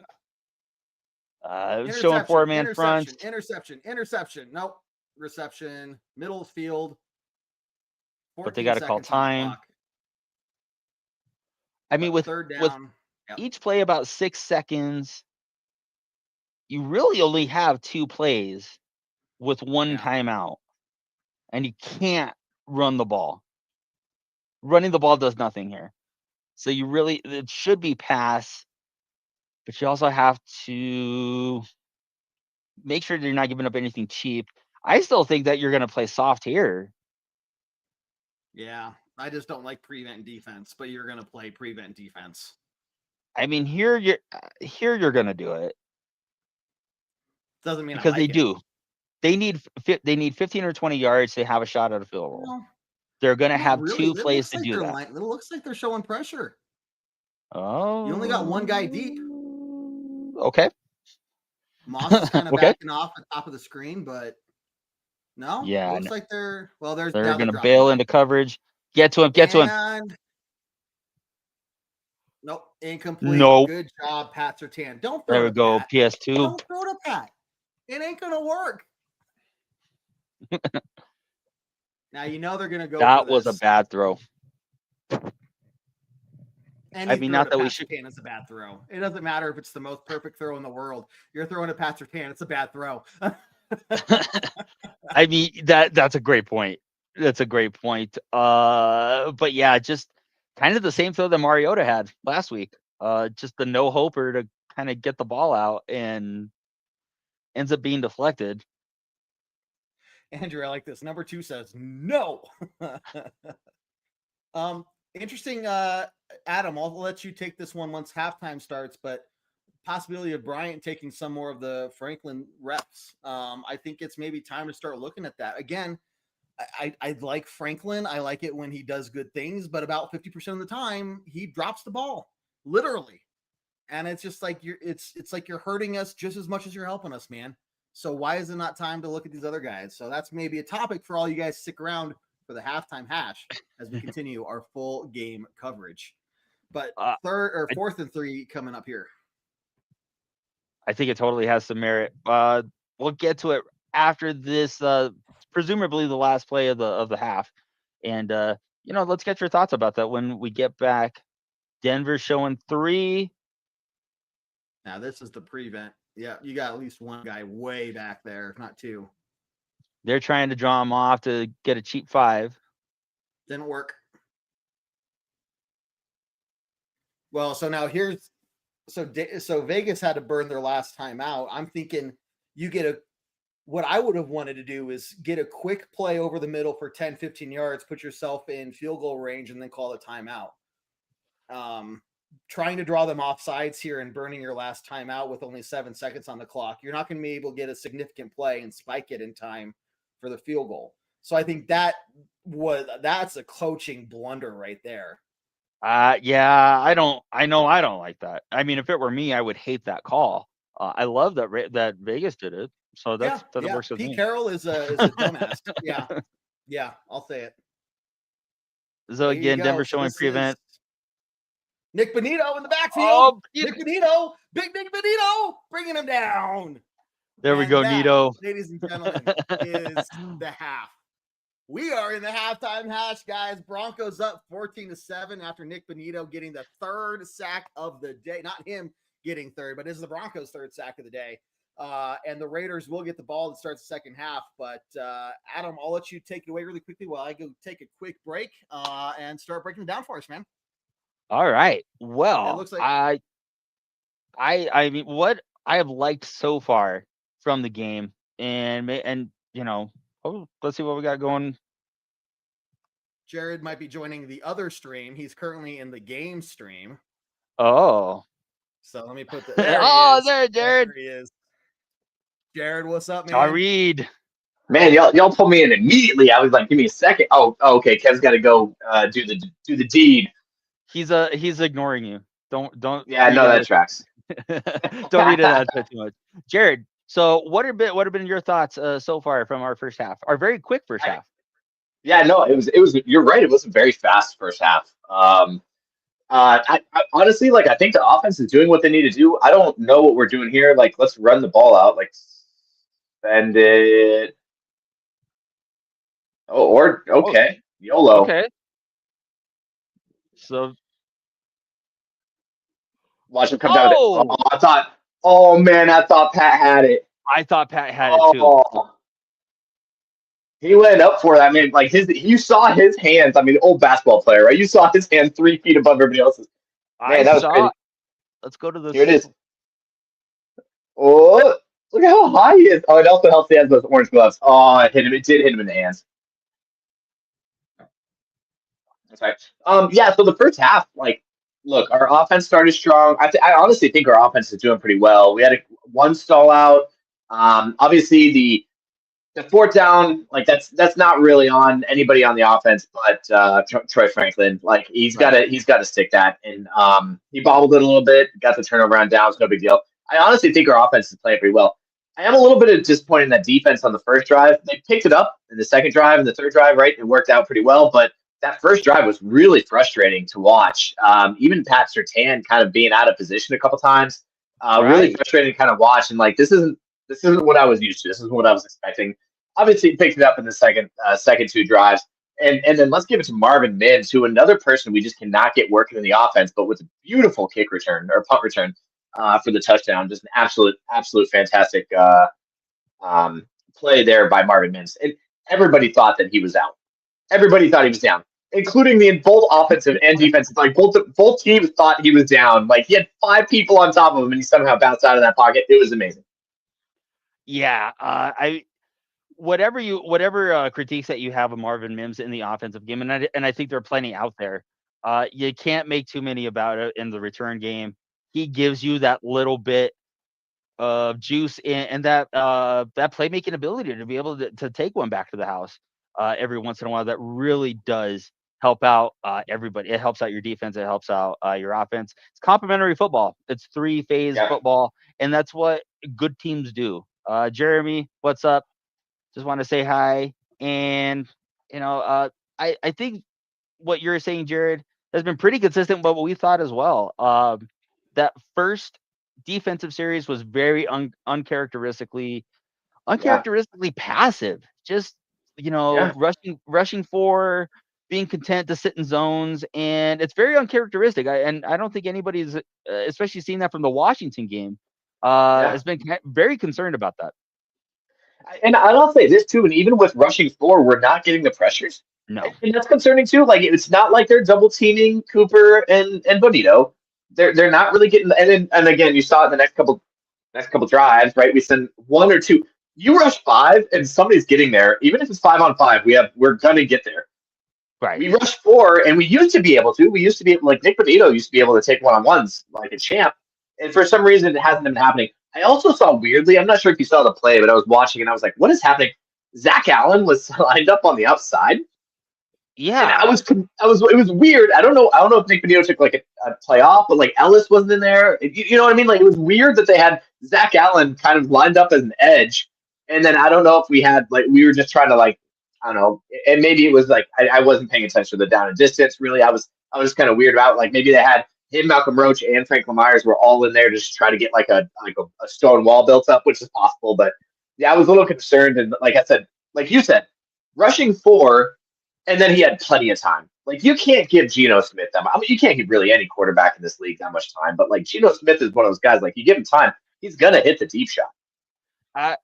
Showing 4-man front. Interception. Nope. Reception. Middle field. But they got to call time. I mean, with each play about 6 seconds, you really only have 2 plays with 1 timeout, and you can't run the ball. Running the ball does nothing here. So it should be pass, but you also have to make sure you're not giving up anything cheap. I still think that you're going to play soft here. Yeah, I just don't like prevent defense, but you're going to play prevent defense. I mean, here you're going to do it. Doesn't mean because I like they do. They need 15 or 20 yards to have a shot at a field goal. No, They're going to have really. 2 plays to do that. It looks like they're showing pressure. Oh, you only got 1 guy deep. Okay. Moss is kind of backing off at the top of the screen, but no. Yeah, looks like they're going to bail into coverage. Get to him. Nope, incomplete. Nope. Good job, Pat Surtain. Don't throw there we go. Pat. PS2. Don't throw to Pat. It ain't gonna work. Now you know they're gonna go. That was a bad throw. And I mean, not that we should. It's a bad throw. It doesn't matter if it's the most perfect throw in the world. You're throwing a Pat Surtain. It's a bad throw. I mean, that's a great point. That's a great point. But yeah, just kind of the same throw that Mariota had last week. Just the no hoper to kind of get the ball out and ends up being deflected. Andrew, I like this. Number 2 says no. Interesting. Adam, I'll let you take this one once halftime starts, but possibility of Bryant taking some more of the Franklin reps. I think it's maybe time to start looking at that again. I like Franklin. I like it when he does good things, but about 50% of the time he drops the ball, literally. And it's just like it's like you're hurting us just as much as you're helping us, man. So why is it not time to look at these other guys? So that's maybe a topic for all you guys. Stick around for the halftime hash as we continue our full game coverage. But 4th and 3 coming up here. I think it totally has some merit. We'll get to it after this, presumably the last play of the half. And let's get your thoughts about that when we get back. Denver showing 3. Now this is the prevent. Yeah, you got at least 1 guy way back there, if not 2. They're trying to draw him off to get a cheap 5. Didn't work. Well, so now so Vegas had to burn their last time out. I'm thinking you get what I would have wanted to do is get a quick play over the middle for 10, 15 yards, put yourself in field goal range, and then call a timeout. Trying to draw them off sides here and burning your last timeout with only 7 seconds on the clock. You're not going to be able to get a significant play and spike it in time for the field goal. So I think that's a coaching blunder right there. Yeah, I don't like that. I mean, if it were me, I would hate that call. I love that Vegas did it. So that works with me. Pete Carroll is a dumbass. Yeah, I'll say it. So again, Denver showing prevent. Nick Bonito in the backfield. Oh, Nick Bonito, big Nick Bonito, bringing him down. There we go, Nito. Ladies and gentlemen, is the half. We are in the halftime hash, guys. Broncos up 14-7 after Nick Bonito getting the 3rd sack of the day. Not him getting 3rd, but this is the Broncos' 3rd sack of the day. And the Raiders will get the ball to start the second half. But Adam, I'll let you take it away really quickly while I go take a quick break and start breaking it down for us, man. All right. Well, it looks like I mean, what I have liked so far from the game, and let's see what we got going. Jared might be joining the other stream. He's currently in the game stream. Oh. So let me put the. There Jared. There he is. Jared, what's up, man? I read. Man, y'all pulled me in immediately. I was like, give me a second. Oh, okay. Kev's got to go do the deed. He's ignoring you. Don't. Yeah, no, that tracks. Don't read it out too much, Jared. So what have been your thoughts so far from our first half? Our very quick first half. Yeah, no, it was. You're right. It was a very fast first half. I honestly, like, I think the offense is doing what they need to do. I don't know what we're doing here. Like, let's run the ball out. Like, send it. Oh, or Oh, okay, YOLO. okay. So, Watch him come down with it. Oh, oh, I thought. Oh man, I thought Pat had it. I thought Pat had it too. Oh, he went up for that. I mean, like you saw his hands. I mean, old basketball player, right? You saw his hand 3 feet above everybody else's. I Man, that was saw. crazy. Let's go to Here it this. is. Oh, look at how high he is. Oh, it also helps he has those orange gloves. Oh, it hit him. It did hit him in the hands. That's right. Yeah. So the first half, like, look, our offense started strong. I honestly think our offense is doing pretty well. We had one stall out. Obviously the fourth down, like that's not really on anybody on the offense, but Troy Franklin, like he's got to stick that, and he bobbled it a little bit, got the turnover on downs, no big deal. I honestly think our offense is playing pretty well. I am a little bit disappointed in that defense on the first drive. They picked it up in the second drive and the third drive, right? It worked out pretty well, but that first drive was really frustrating to watch. Even Pat Surtain kind of being out of position a couple times, really Right. frustrating to kind of watch. And like this isn't what I was used to. This is what I was expecting. Obviously, he picked it up in the second 2 drives. And then let's give it to Marvin Mims, who another person we just cannot get working in the offense, but with a beautiful kick return or punt return for the touchdown. Just an absolute fantastic play there by Marvin Mims. And everybody thought that he was out. Everybody thought he was down, including both offensive and defensive. Like both teams thought he was down. Like he had 5 people on top of him, and he somehow bounced out of that pocket. It was amazing. Yeah. Whatever critiques that you have of Marvin Mims in the offensive game, and I think there are plenty out there. You can't make too many about it in the return game. He gives you that little bit of juice and that playmaking ability to be able to take one back to the house every once in a while. That really does help out everybody. It helps out your defense. It helps out your offense. It's complementary football. It's 3-phase football, and that's what good teams do. Jeremy, what's up? Just want to say hi. And, I think what you're saying, Jared, has been pretty consistent with what we thought as well. That first defensive series was very uncharacteristically passive. Just, Yeah. rushing for, being content to sit in zones, and it's very uncharacteristic. I don't think anybody's, especially seeing that from the Washington game, has been very concerned about that. And I'll say this too, and even with rushing 4, we're not getting the pressures. No. And that's concerning too. Like it's not like they're double teaming Cooper and Bonito. They're not really getting and again you saw it in the next couple drives, right? We send 1 or 2. You rush 5 and somebody's getting there, even if it's 5-on-5, we're gonna get there. Right. We rush 4 and we used to be able to. We used to be like Nick Bonito used to be able to take 1-on-1s like a champ. And for some reason it hasn't been happening. I also saw weirdly, I'm not sure if you saw the play, but I was watching and I was like, what is happening? Zach Allen was lined up on the outside. Yeah. And it was weird. I don't know if Nick Bonito took like a play off, but like Ellis wasn't in there. You know what I mean? Like it was weird that they had Zach Allen kind of lined up as an edge. And then I don't know if we were just trying to like, I don't know. And maybe it was like, I wasn't paying attention to the down and distance really. I was kind of weird about like maybe they had him, Malcolm Roach, and Franklin Myers were all in there just to try to get like a stone wall built up, which is possible. But yeah, I was a little concerned. And like I said, like you said, rushing 4, and then he had plenty of time. Like you can't give Geno Smith that. I mean, you can't give really any quarterback in this league that much time. But like Geno Smith is one of those guys. Like you give him time, he's gonna hit the deep shot.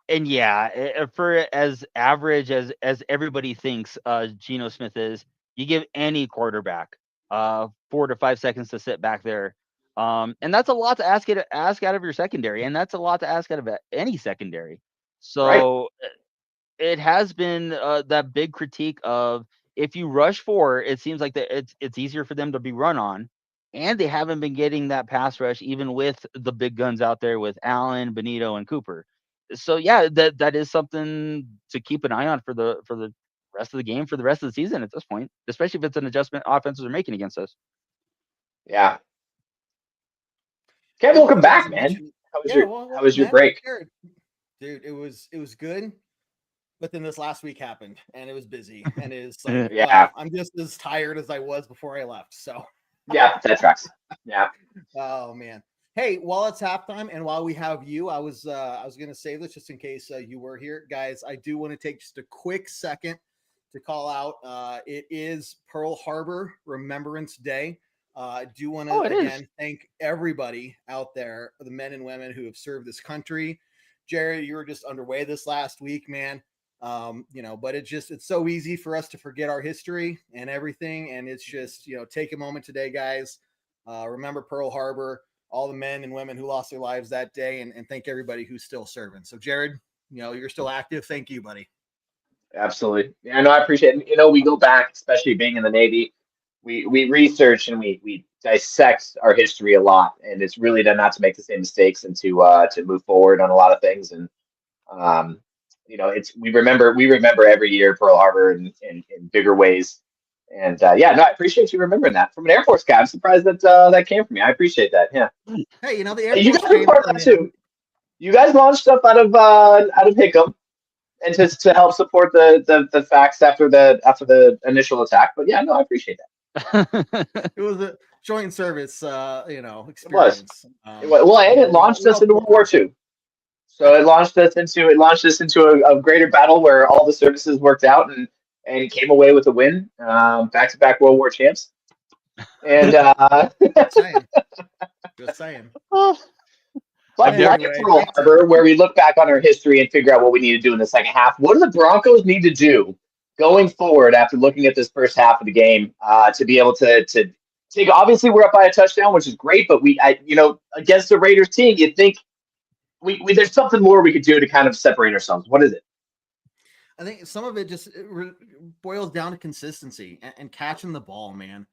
And yeah, for as average as everybody thinks Geno Smith is, you give any quarterback 4 to 5 seconds to sit back there, and that's a lot to ask out of your secondary, and that's a lot to ask out of any secondary. So it has been that big critique of if you rush 4, it seems like that it's easier for them to be run on, and they haven't been getting that pass rush even with the big guns out there with Allen, Bonito, and Cooper. So yeah, that is something to keep an eye on for the rest of the game, for the rest of the season at this point, especially if it's an adjustment offenses are making against us. Yeah. Kev, welcome back, man. How was your break? Dude, it was good. But then this last week happened and it was busy and it's like, Yeah. I'm just as tired as I was before I left. So Yeah, that tracks. Yeah. Oh man. Hey, while it's halftime and while we have you, I was going to say this just in case you were here, guys. I do want to take just a quick second to call out. It is Pearl Harbor Remembrance Day. I do want to again thank everybody out there, the men and women who have served this country. Jared, you were just underway this last week, man. But it's so easy for us to forget our history and everything. And it's just, take a moment today, guys. Remember Pearl Harbor, all the men and women who lost their lives that day, and thank everybody who's still serving. So, Jared, you're still active. Thank you, buddy. Absolutely. Yeah, no, I appreciate it. We go back, especially being in the Navy, we research and we dissect our history a lot, and it's really done not to make the same mistakes and to move forward on a lot of things. And we remember every year Pearl Harbor in bigger ways. And no, I appreciate you remembering that. From an Air Force guy, I'm surprised that that came from me. I appreciate that. Yeah. Hey, the Air you Force guys are part of that too. You guys launched stuff out of HICM, and to help support the facts after the initial attack. But yeah, no, I appreciate that. It was a joint service, experience. It was. And it launched us into World War II. So it launched us into a greater battle where all the services worked out and came away with a win, back-to-back World War champs. And just saying. But like Pearl Harbor, where we look back on our history and figure out what we need to do in the second half. What do the Broncos need to do going forward after looking at this first half of the game to be able to take? Obviously, we're up by a touchdown, which is great. But against the Raiders team, you'd think there's something more we could do to kind of separate ourselves. What is it? I think some of it just boils down to consistency and catching the ball, man.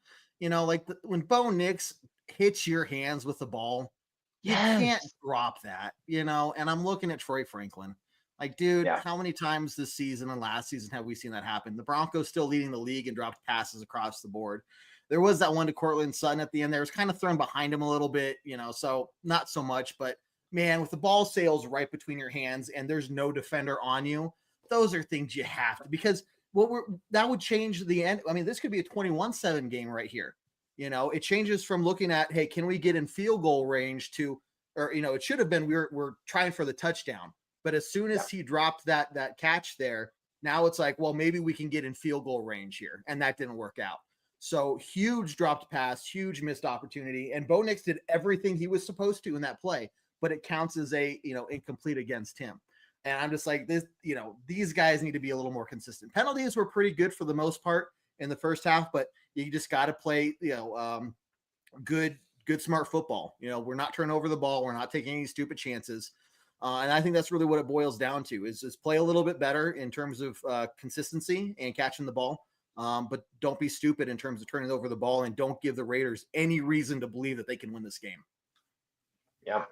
When Bo Nix hits your hands with the ball, you can't drop that, and I'm looking at Troy Franklin. Like, dude, how many times this season and last season have we seen that happen? The Broncos still leading the league and dropped passes across the board. There was that one to Courtland Sutton at the end there. It was kind of thrown behind him a little bit, so not so much. But, man, with the ball sails right between your hands and there's no defender on you, those are things you have to, because that would change the end. I mean, this could be a 21-7 game right here. It changes from looking at, hey, can we get in field goal range to, or, it should have been, we're trying for the touchdown. But as soon as he dropped that catch there, now it's like, well, maybe we can get in field goal range here. And that didn't work out. So huge dropped pass, huge missed opportunity. And Bo Nix did everything he was supposed to in that play, but it counts as a, incomplete against him. And I'm just like, this, these guys need to be a little more consistent. Penalties were pretty good for the most part in the first half, but you just got to play, good, smart football. We're not turning over the ball. We're not taking any stupid chances. And I think that's really what it boils down to is just play a little bit better in terms of consistency and catching the ball. But don't be stupid in terms of turning over the ball, and don't give the Raiders any reason to believe that they can win this game. Yeah.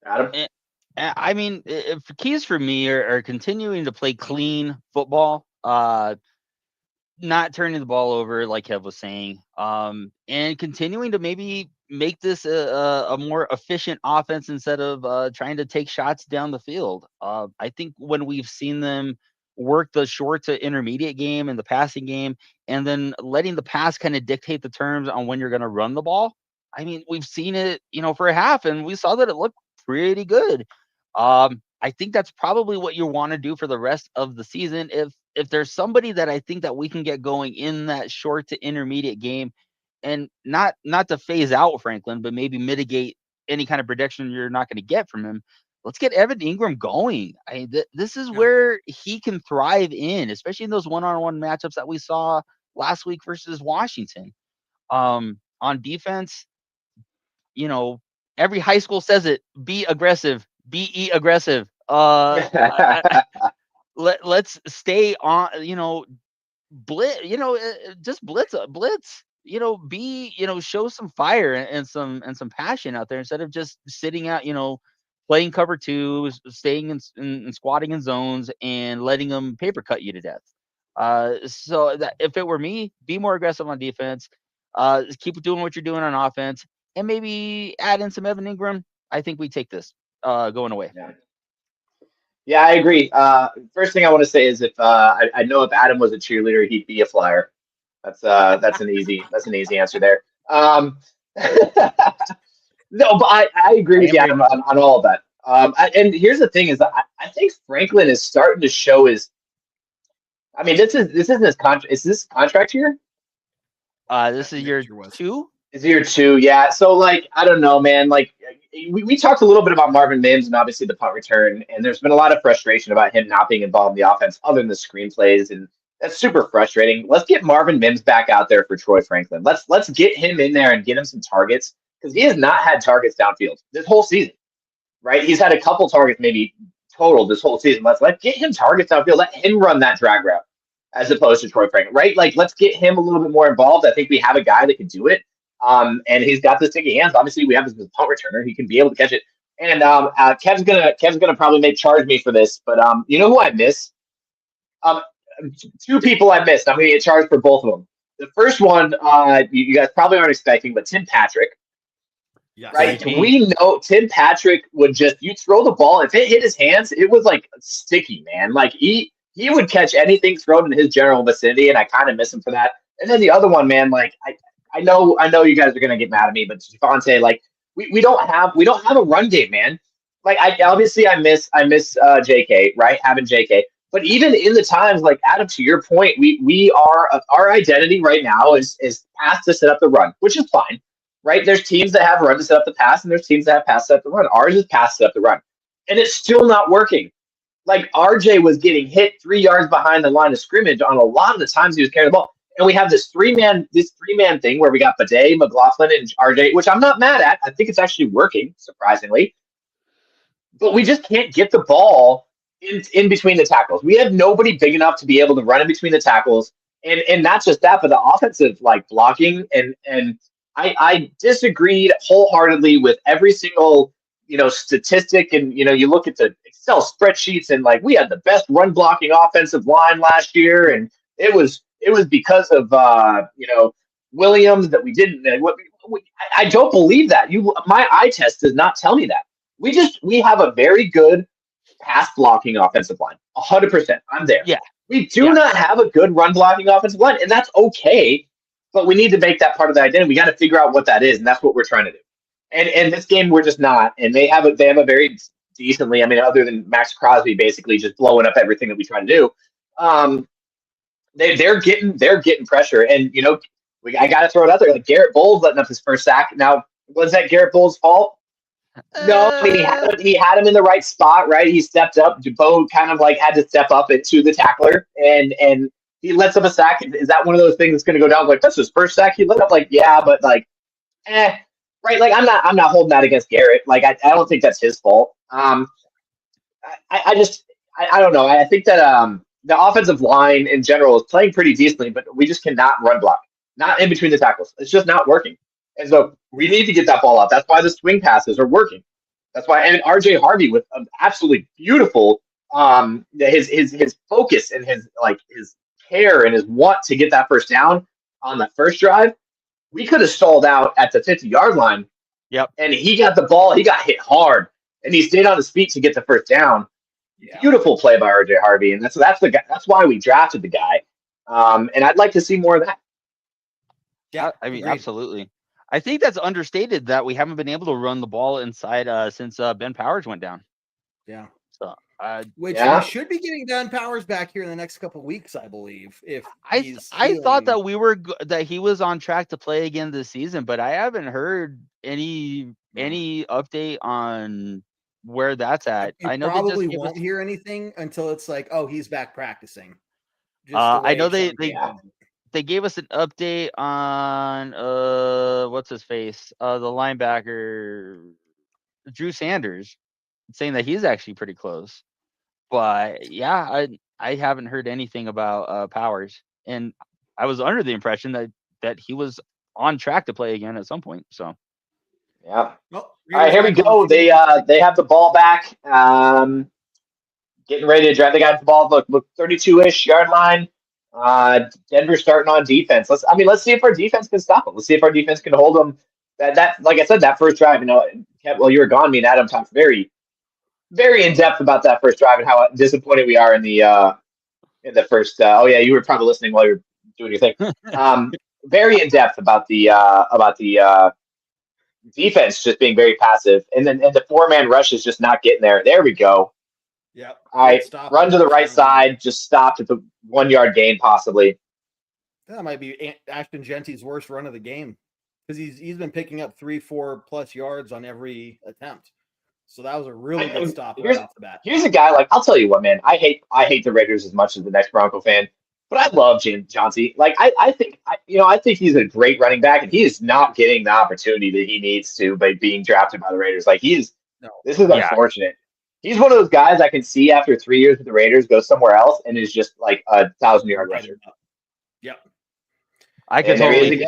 Adam? I mean, if keys for me are continuing to play clean football, not turning the ball over, like Kev was saying, and continuing to maybe make this a more efficient offense instead of trying to take shots down the field. I think when we've seen them work the short to intermediate game and the passing game, and then letting the pass kind of dictate the terms on when you're going to run the ball. I mean, we've seen it, for a half, and we saw that it looked pretty good. I think that's probably what you want to do for the rest of the season. If there's somebody that I think that we can get going in that short to intermediate game, and not to phase out Franklin, but maybe mitigate any kind of prediction you're not going to get from him, let's get Evan Ingram going. This is where he can thrive in, especially in those one-on-one matchups that we saw last week versus Washington. On defense, every high school says it: be aggressive, be aggressive. Let's stay on, blitz, just blitz, show some fire and some passion out there instead of just sitting out, playing cover two, staying in squatting in zones and letting them paper cut you to death. So that if it were me, be more aggressive on defense, keep doing what you're doing on offense, and maybe add in some Evan Ingram. I think we take this going away. Yeah, I agree. First thing I want to say is if I know if Adam was a cheerleader, he'd be a flyer. That's an easy answer there. No, but I agree with you, Adam, on all of that. And here's the thing: is that I think Franklin is starting to show his. I mean, this isn't his contract. Is this contract year? This is year 2. Is year 2? Yeah. So like, I don't know, man. Like, we talked a little bit about Marvin Mims and obviously the punt return, and there's been a lot of frustration about him not being involved in the offense, other than the screenplays, and that's super frustrating. Let's get Marvin Mims back out there for Troy Franklin. Let's get him in there and get him some targets, because he has not had targets downfield this whole season, right? He's had a couple targets maybe total this whole season. Let's get him targets downfield. Let him run that drag route as opposed to Troy Franklin, right? Like, let's get him a little bit more involved. I think we have a guy that can do it. And he's got the sticky hands. Obviously, we have this punt returner. He can be able to catch it. And Kev's gonna probably charge me for this, but you know who I miss? 2 people I missed. I'm gonna get charged for both of them. The first one, you guys probably aren't expecting, but Tim Patrick. Yes. Right? We know Tim Patrick would you throw the ball. If it hit his hands, it was like sticky, man. Like he would catch anything thrown in his general vicinity, and I kind of miss him for that. And then the other one, man, like I know you guys are gonna get mad at me, but Javonte, like we don't have a run game, man. Like I miss JK, right? Having JK. But even in the times, like Adam, to your point, we are our identity right now is pass to set up the run, which is fine, right? There's teams that have run to set up the pass, and there's teams that have pass to set up the run. Ours is pass to set up the run, and it's still not working. Like RJ was getting hit 3 yards behind the line of scrimmage on a lot of the times he was carrying the ball, and we have this three man thing where we got Bidet, McLaughlin, and RJ, which I'm not mad at. I think it's actually working, surprisingly, but we just can't get the ball in between the tackles. We have nobody big enough to be able to run in between the tackles, and not just that, but the offensive like blocking. And I disagreed wholeheartedly with every single statistic. And you look at the Excel spreadsheets, and like we had the best run blocking offensive line last year, and it was because of Williams that we didn't. I don't believe that. My eye test does not tell me that. We have a very good pass blocking offensive line, 100%. I'm there. Yeah. We do not have a good run blocking offensive line, and that's okay. But we need to make that part of the identity. We got to figure out what that is, and that's what we're trying to do. And this game, we're just not. And they have a very decently. I mean, other than Max Crosby basically just blowing up everything that we try to do, they're getting pressure. And I got to throw it out there. Like Garrett Bowles letting up his first sack. Now, was that Garrett Bowles' fault? No, I mean, he had him in the right spot, right? He stepped up. Dubois kind of like had to step up into the tackler, and he lets up a sack. Is that one of those things that's going to go down? Like, that's his first sack he let up. Like, yeah, but like, right? Like, I'm not holding that against Garrett. Like, I don't think that's his fault. I don't know. I think that the offensive line in general is playing pretty decently, but we just cannot run block, not in between the tackles. It's just not working. And so we need to get that ball out. That's why the swing passes are working. That's why, and RJ Harvey with an absolutely beautiful his focus and his care and his want to get that first down on that first drive. We could have stalled out at the 50-yard line. Yep. And he got the ball. He got hit hard, and he stayed on his feet to get the first down. Yeah. Beautiful play by RJ Harvey, and that's the guy. That's why we drafted the guy. And I'd like to see more of that. Yeah, I mean, absolutely. I think that's understated that we haven't been able to run the ball inside since Ben Powers went down. Yeah. So, we should be getting Dan Powers back here in the next couple of weeks, I believe. If I thought that that he was on track to play again this season, but I haven't heard any update on where that's at. I know probably won't hear anything until it's like, oh, he's back practicing. I know they gave us an update on what's his face, the linebacker Drew Sanders, saying that he's actually pretty close. But yeah, I haven't heard anything about Powers, and I was under the impression that he was on track to play again at some point. So yeah. Well, all right, here we go. They have the ball back. Getting ready to drive. They got the ball. Look, 32-ish yard line. Denver starting on defense. Let's see if our defense can stop them. Let's see if our defense can hold them. That like I said, that first drive, while you were gone, me and Adam talked very, very in depth about that first drive and how disappointed we are in the first. You were probably listening while you were doing your thing. Very in depth about the defense just being very passive, and the 4-man rush is just not getting there. There we go. Yep. All right, run to the right side, just stopped at the 1 yard gain possibly. That might be Ashton Genty's worst run of the game because he's been picking up 3-4+ yards on every attempt. So that was a really good stop right off the bat. Here's a guy, like, I'll tell you what, man. I hate the Raiders as much as the next Bronco fan, but I love Chauncey. Like, I think he's a great running back, and he is not getting the opportunity that he needs to by being drafted by the Raiders. Like, this is unfortunate. He's one of those guys I can see after 3 years with the Raiders go somewhere else and is just like a 1,000-yard rusher. Yep. I can totally.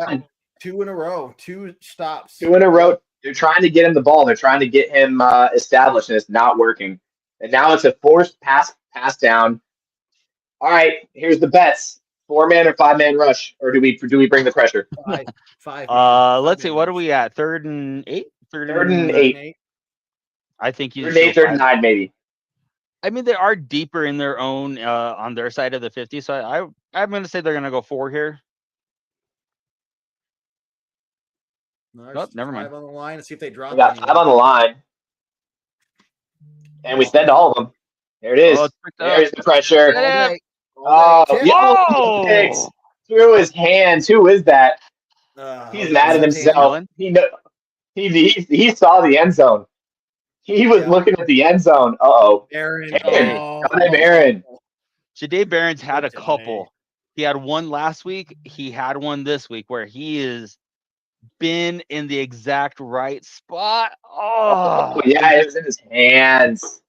2 in a row, 2 stops. 2 in a row. They're trying to get him the ball. They're trying to get him established, and it's not working. And now it's a forced pass down. All right, here's the bets: 4-man or 5-man rush, or do we bring the pressure? 5. Let's see. What are we at? 3rd and 8. 3rd and 8. I think you. 3rd and 8, 3rd and 9, maybe. I mean, they are deeper in their own on their side of the 50, so I'm going to say they're going to go 4 here. No, never mind. 5 on the line. Let's see if they drop. We got 5 on the line, and we send all of them. There it is. There's the pressure. Oh, through his hands. Who is that? He's mad at himself. He saw the end zone. He was looking at the end zone. Aaron. Aaron. 𝐁𝐫𝐢𝐳 Barron's had a couple. He had one last week. He had one this week where he is been in the exact right spot. Oh yeah, it was in his hands.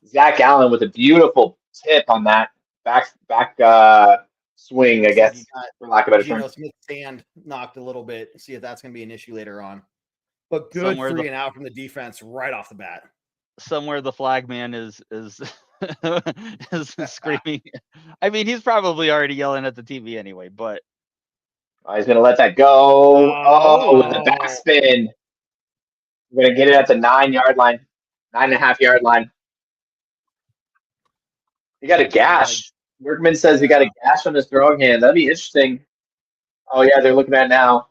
Zach Allen with a beautiful tip on that back swing, I guess, for lack of a better term. Smith's stand knocked a little bit. See if that's going to be an issue later on. But good free and out from the defense right off the bat. Somewhere the flag man is screaming. I mean, he's probably already yelling at the TV anyway, but he's going to let that go. With the backspin. We're going to get it at the 9-yard line, 9.5-yard line. He got a gash. Workman says he got a gash on his throwing hand. That'd be interesting. Oh, yeah, they're looking at it now.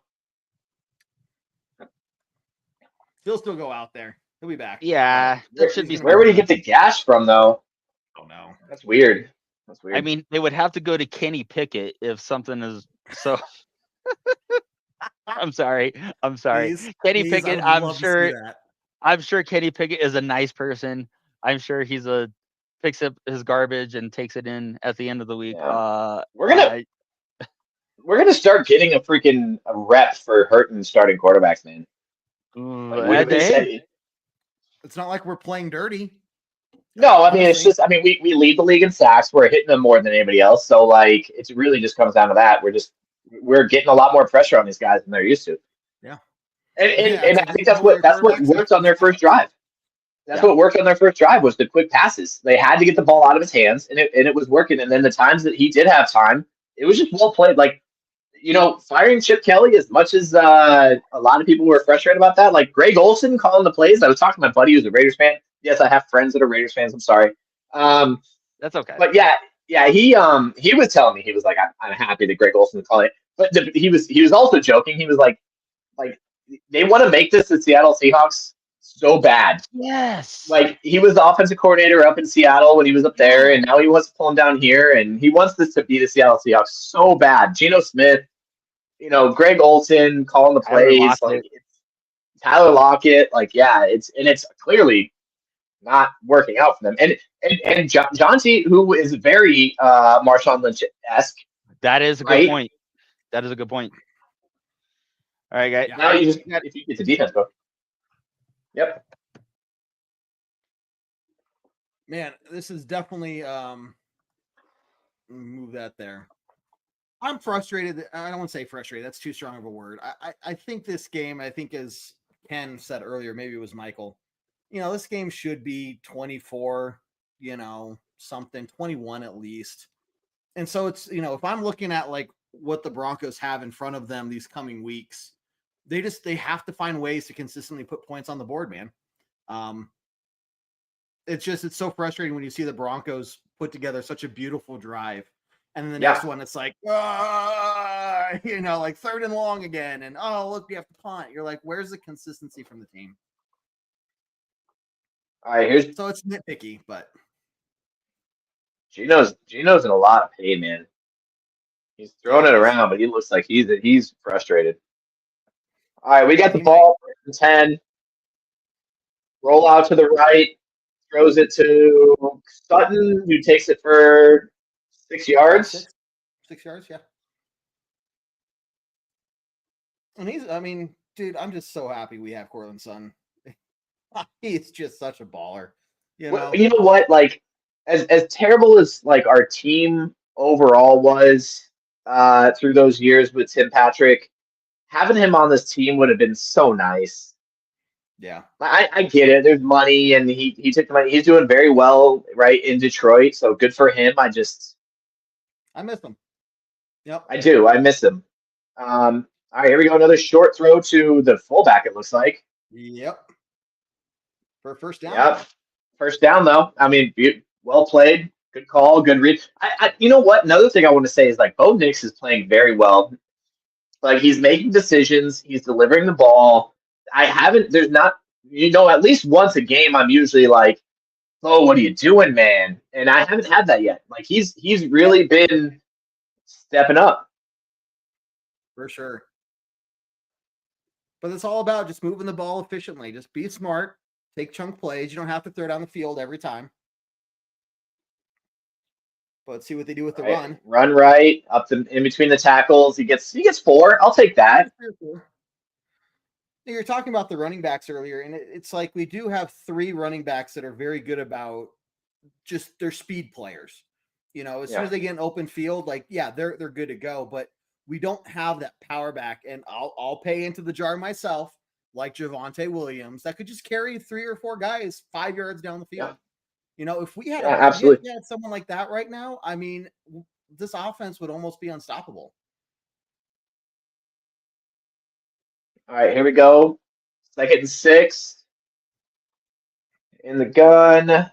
He'll still go out there. He'll be back. Yeah, that should be. Where would he get the gash from, though? I don't know. That's weird. I mean, they would have to go to Kenny Pickett if something is so. I'm sorry. Kenny Pickett. I'm sure Kenny Pickett is a nice person. I'm sure he's picks up his garbage and takes it in at the end of the week. Yeah. We're gonna start getting a freaking rep for hurting starting quarterbacks, man. It's not like we're playing dirty. No, I mean, it's just, we lead the league in sacks. We're hitting them more than anybody else. So, like, it really just comes down to that. We're getting a lot more pressure on these guys than they're used to. Yeah. And I think that's what worked on their first drive. What worked on their first drive was the quick passes. They had to get the ball out of his hands, and it was working. And then the times that he did have time, it was just well played. Like, firing Chip Kelly, as much as a lot of people were frustrated about that, like Greg Olsen calling the plays. I was talking to my buddy who's a Raiders fan. Yes, I have friends that are Raiders fans. I'm sorry. That's okay. But yeah, he was telling me, he was like, I'm happy that Greg Olsen is calling it. But he was also joking. He was like they want to make this the Seattle Seahawks so bad. Yes. Like, he was the offensive coordinator up in Seattle when he was up there, and now he wants to pull him down here, and he wants this to be the Seattle Seahawks so bad. Geno Smith, Greg Olsen calling the plays, like Tyler Lockett, it's clearly not working out for them. And John T, who is very Marshawn Lynch-esque. That is a good point. That is a good point. All right, guys. Now if you get the defense, bro. Yep. Man, this is definitely move that there. I'm frustrated. I don't want to say frustrated. That's too strong of a word. I think this game, as Ken said earlier, maybe it was Michael, this game should be 24, something, 21 at least. And so it's, if I'm looking at like what the Broncos have in front of them these coming weeks, they have to find ways to consistently put points on the board, man. It's so frustrating when you see the Broncos put together such a beautiful drive And then the Yeah. next one, it's like, like 3rd and long again. And oh, look, we have to punt. You're like, where's the consistency from the team? All right, so it's nitpicky, but Gino's in a lot of pain, man. He's throwing it around, but he looks like he's frustrated. All right, we got the ball, 10. Roll out to the right, throws it to Sutton, who takes it for 6 yards. 6 yards, yeah. And dude, I'm just so happy we have Cortland's son. He's just such a baller. You know what? Like, as terrible as like our team overall was through those years with Tim Patrick, having him on this team would have been so nice. Yeah, I get it. There's money, and he took the money. He's doing very well right in Detroit, so good for him. I miss him. Yep, I do. I miss him. All right, here we go. Another short throw to the fullback. It looks like. Yep. For a first down. Yep. First down though. I mean, well played. Good call. Good read. You know what? Another thing I want to say is like Bo Nix is playing very well. Like he's making decisions. He's delivering the ball. There's not, at least once a game, I'm usually like, oh, what are you doing, man? And I haven't had that yet. Like he's really been stepping up. For sure. But it's all about just moving the ball efficiently. Just be smart. Take chunk plays. You don't have to throw down the field every time. But see what they do with the run. Run right up in between the tackles. He gets 4. I'll take that. You're talking about the running backs earlier, and it's like we do have 3 running backs that are very good about just their speed players. As soon as they get an open field, like they're good to go. But we don't have that power back, and I'll pay into the jar myself, like Javonte Williams, that could just carry 3 or 4 guys 5 yards down the field. If we had absolutely. had someone like that right now, I mean, this offense would almost be unstoppable. All right, here we go. 2nd and 6. In the gun.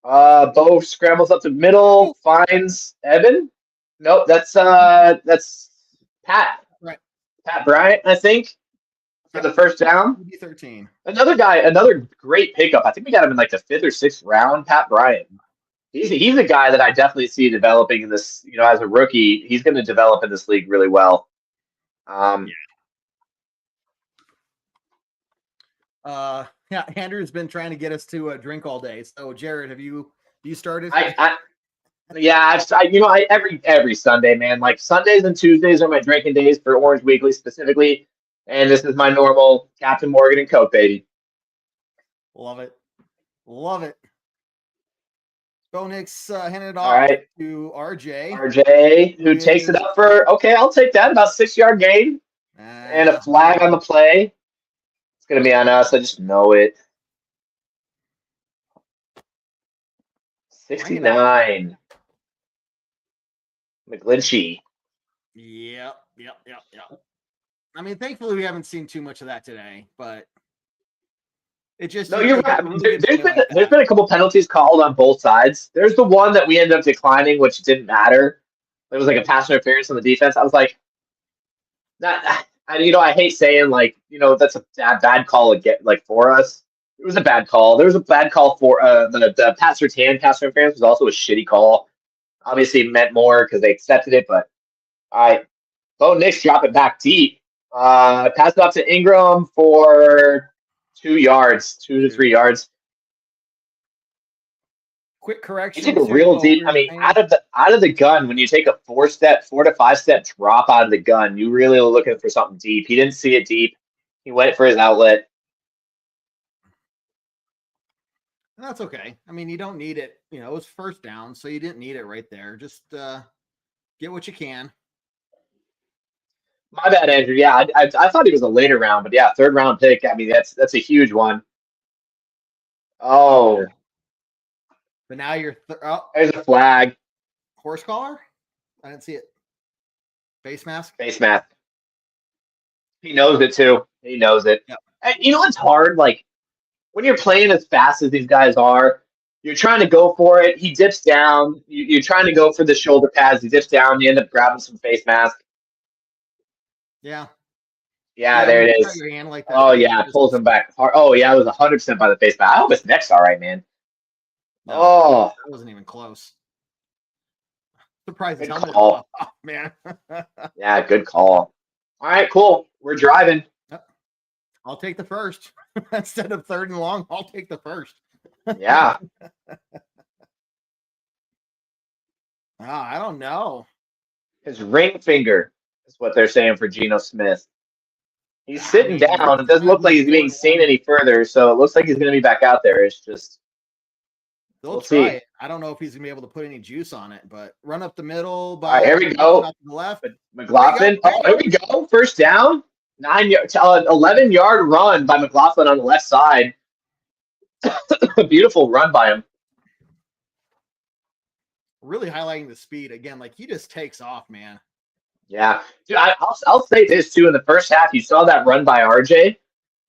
Bo scrambles up the middle, finds Evan. Nope, that's Pat. Right. Pat Bryant, I think, for the first down. 13. Another great pickup. I think we got him in like the 5th or 6th round. Pat Bryant. He's a guy that I definitely see developing in this. As a rookie, he's going to develop in this league really well. Andrew's been trying to get us to drink all day. So, Jared, have you started? Every Sunday, man. Like Sundays and Tuesdays are my drinking days for Orange Weekly specifically, and this is my normal Captain Morgan and Coke, baby. Love it. Bo Nix handed it off to RJ. RJ, who takes it up for I'll take that. About 6-yard gain and a flag on the play. It's gonna be on us. I just know it. 69. 𝐁𝐫𝐤𝐲. Yep. I mean, thankfully we haven't seen too much of that today, but it just you're right. There's been a couple penalties called on both sides. There's the one that we ended up declining, which didn't matter. It was like a pass interference on the defense. I was like, I hate saying like, that's a bad call again, like for us. It was a bad call. There was a bad call for the pass interference was also a shitty call. Obviously, it meant more because they accepted it, but all right. Bo Nix drop it back deep. Pass it off to Ingram for 2 yards, 2 to 3 yards. Quick correction. You take a real deep. I mean, out of the gun, when you take a 4 to 5 step drop out of the gun, you really are looking for something deep. He didn't see it deep. He went for his outlet. That's okay. I mean, you don't need it. It was first down, so you didn't need it right there. Just get what you can. My bad, Andrew. Yeah, I thought he was a later round, but yeah, 3rd round pick. I mean, that's a huge one. Oh. But now you're there's a flag. Horse collar? I didn't see it. Face mask? Face mask. He knows it too. He knows it. Yep. And it's hard. Like when you're playing as fast as these guys are, You're trying to go for it. He dips down. You're trying to go for the shoulder pads. He dips down. You end up grabbing some face mask. Yeah. Yeah, there when it you got is. your hand like that, Oh, man, yeah, you it just- pulls him back hard. Oh, yeah, it was 100% by the face mask. I hope his neck's all right, man. No, Oh, that wasn't even close. Surprised his good helmet call. was off, man. Yeah, good call. All right, cool. We're driving. I'll take the first. Instead of third and long, I'll take the first. Yeah. I don't know. His ring finger is what they're saying for Geno Smith. He's sitting mean, down. It doesn't look like he's being seen any further, so it looks like he's going to be back out there. It's just They'll we'll try see. it. I don't know if he's gonna be able to put any juice on it, but run up the middle. All right, here we go. Off to the left. McLaughlin. Oh, here we go. First down. 11-yard run by McLaughlin on the left side. Beautiful run by him. Really highlighting the speed again. Like he just takes off, man. Yeah, dude. I'll say this too. In the first half, you saw that run by RJ,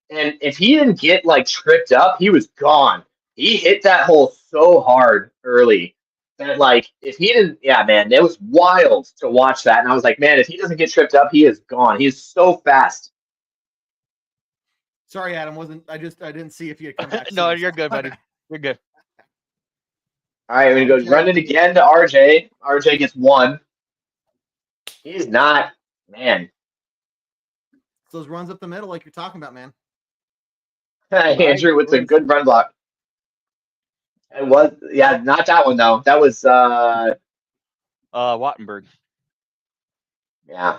and if he didn't get like tripped up, he was gone. He hit that hole so hard early that like if he didn't, yeah, man, it was wild to watch that. And I was like, man, if he doesn't get tripped up, he is gone. He is so fast. Sorry, Adam. I didn't see if you had come back. No, soon. you're good, buddy. You're good. All right, we're gonna go run it again to RJ. RJ gets one. He's not, man. It's those runs up the middle, like you're talking about, man. Andrew with a good run block. It was, yeah, not that one though. That was Wattenberg. yeah.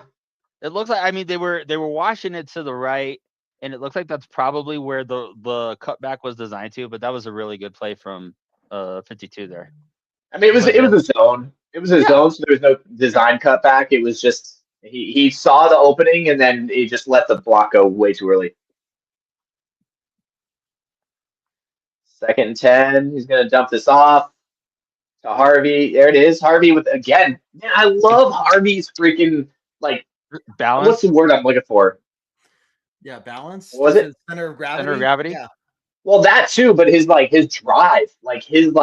It looks like, I mean, they were washing it to the right, and it looks like that's probably where the cutback was designed to. But that was a really good play from 52 there. I mean, it was a zone. It was a zone, so there was no design cutback. It was just he saw the opening and then he just let the block go way too early. 2nd and 10. He's gonna dump this off to Harvey. There it is. Harvey with again. Man, I love Harvey's freaking like balance. What's the word I'm looking for? Yeah, balance. What was it? Center of gravity. Center of gravity. Yeah. Well, that too, but his drive, like his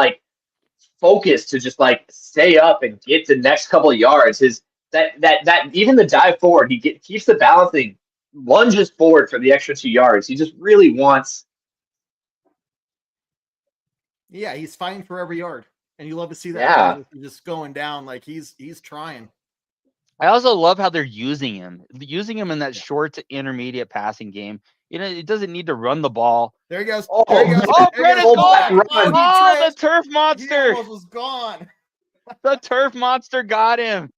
focus to just like stay up and get the next couple of yards. His that even the dive forward, he keeps the balance and lunges forward for the extra 2 yards. He just really wants. Yeah, he's fighting for every yard, and you love to see that. Yeah, just going down like he's trying. I also love how they're using him in that short to intermediate passing game. You know, it doesn't need to run the ball. There he goes. Oh, there he goes. Oh, Brennan's gone. Oh, the turf He monster. almost was gone. The turf monster got him.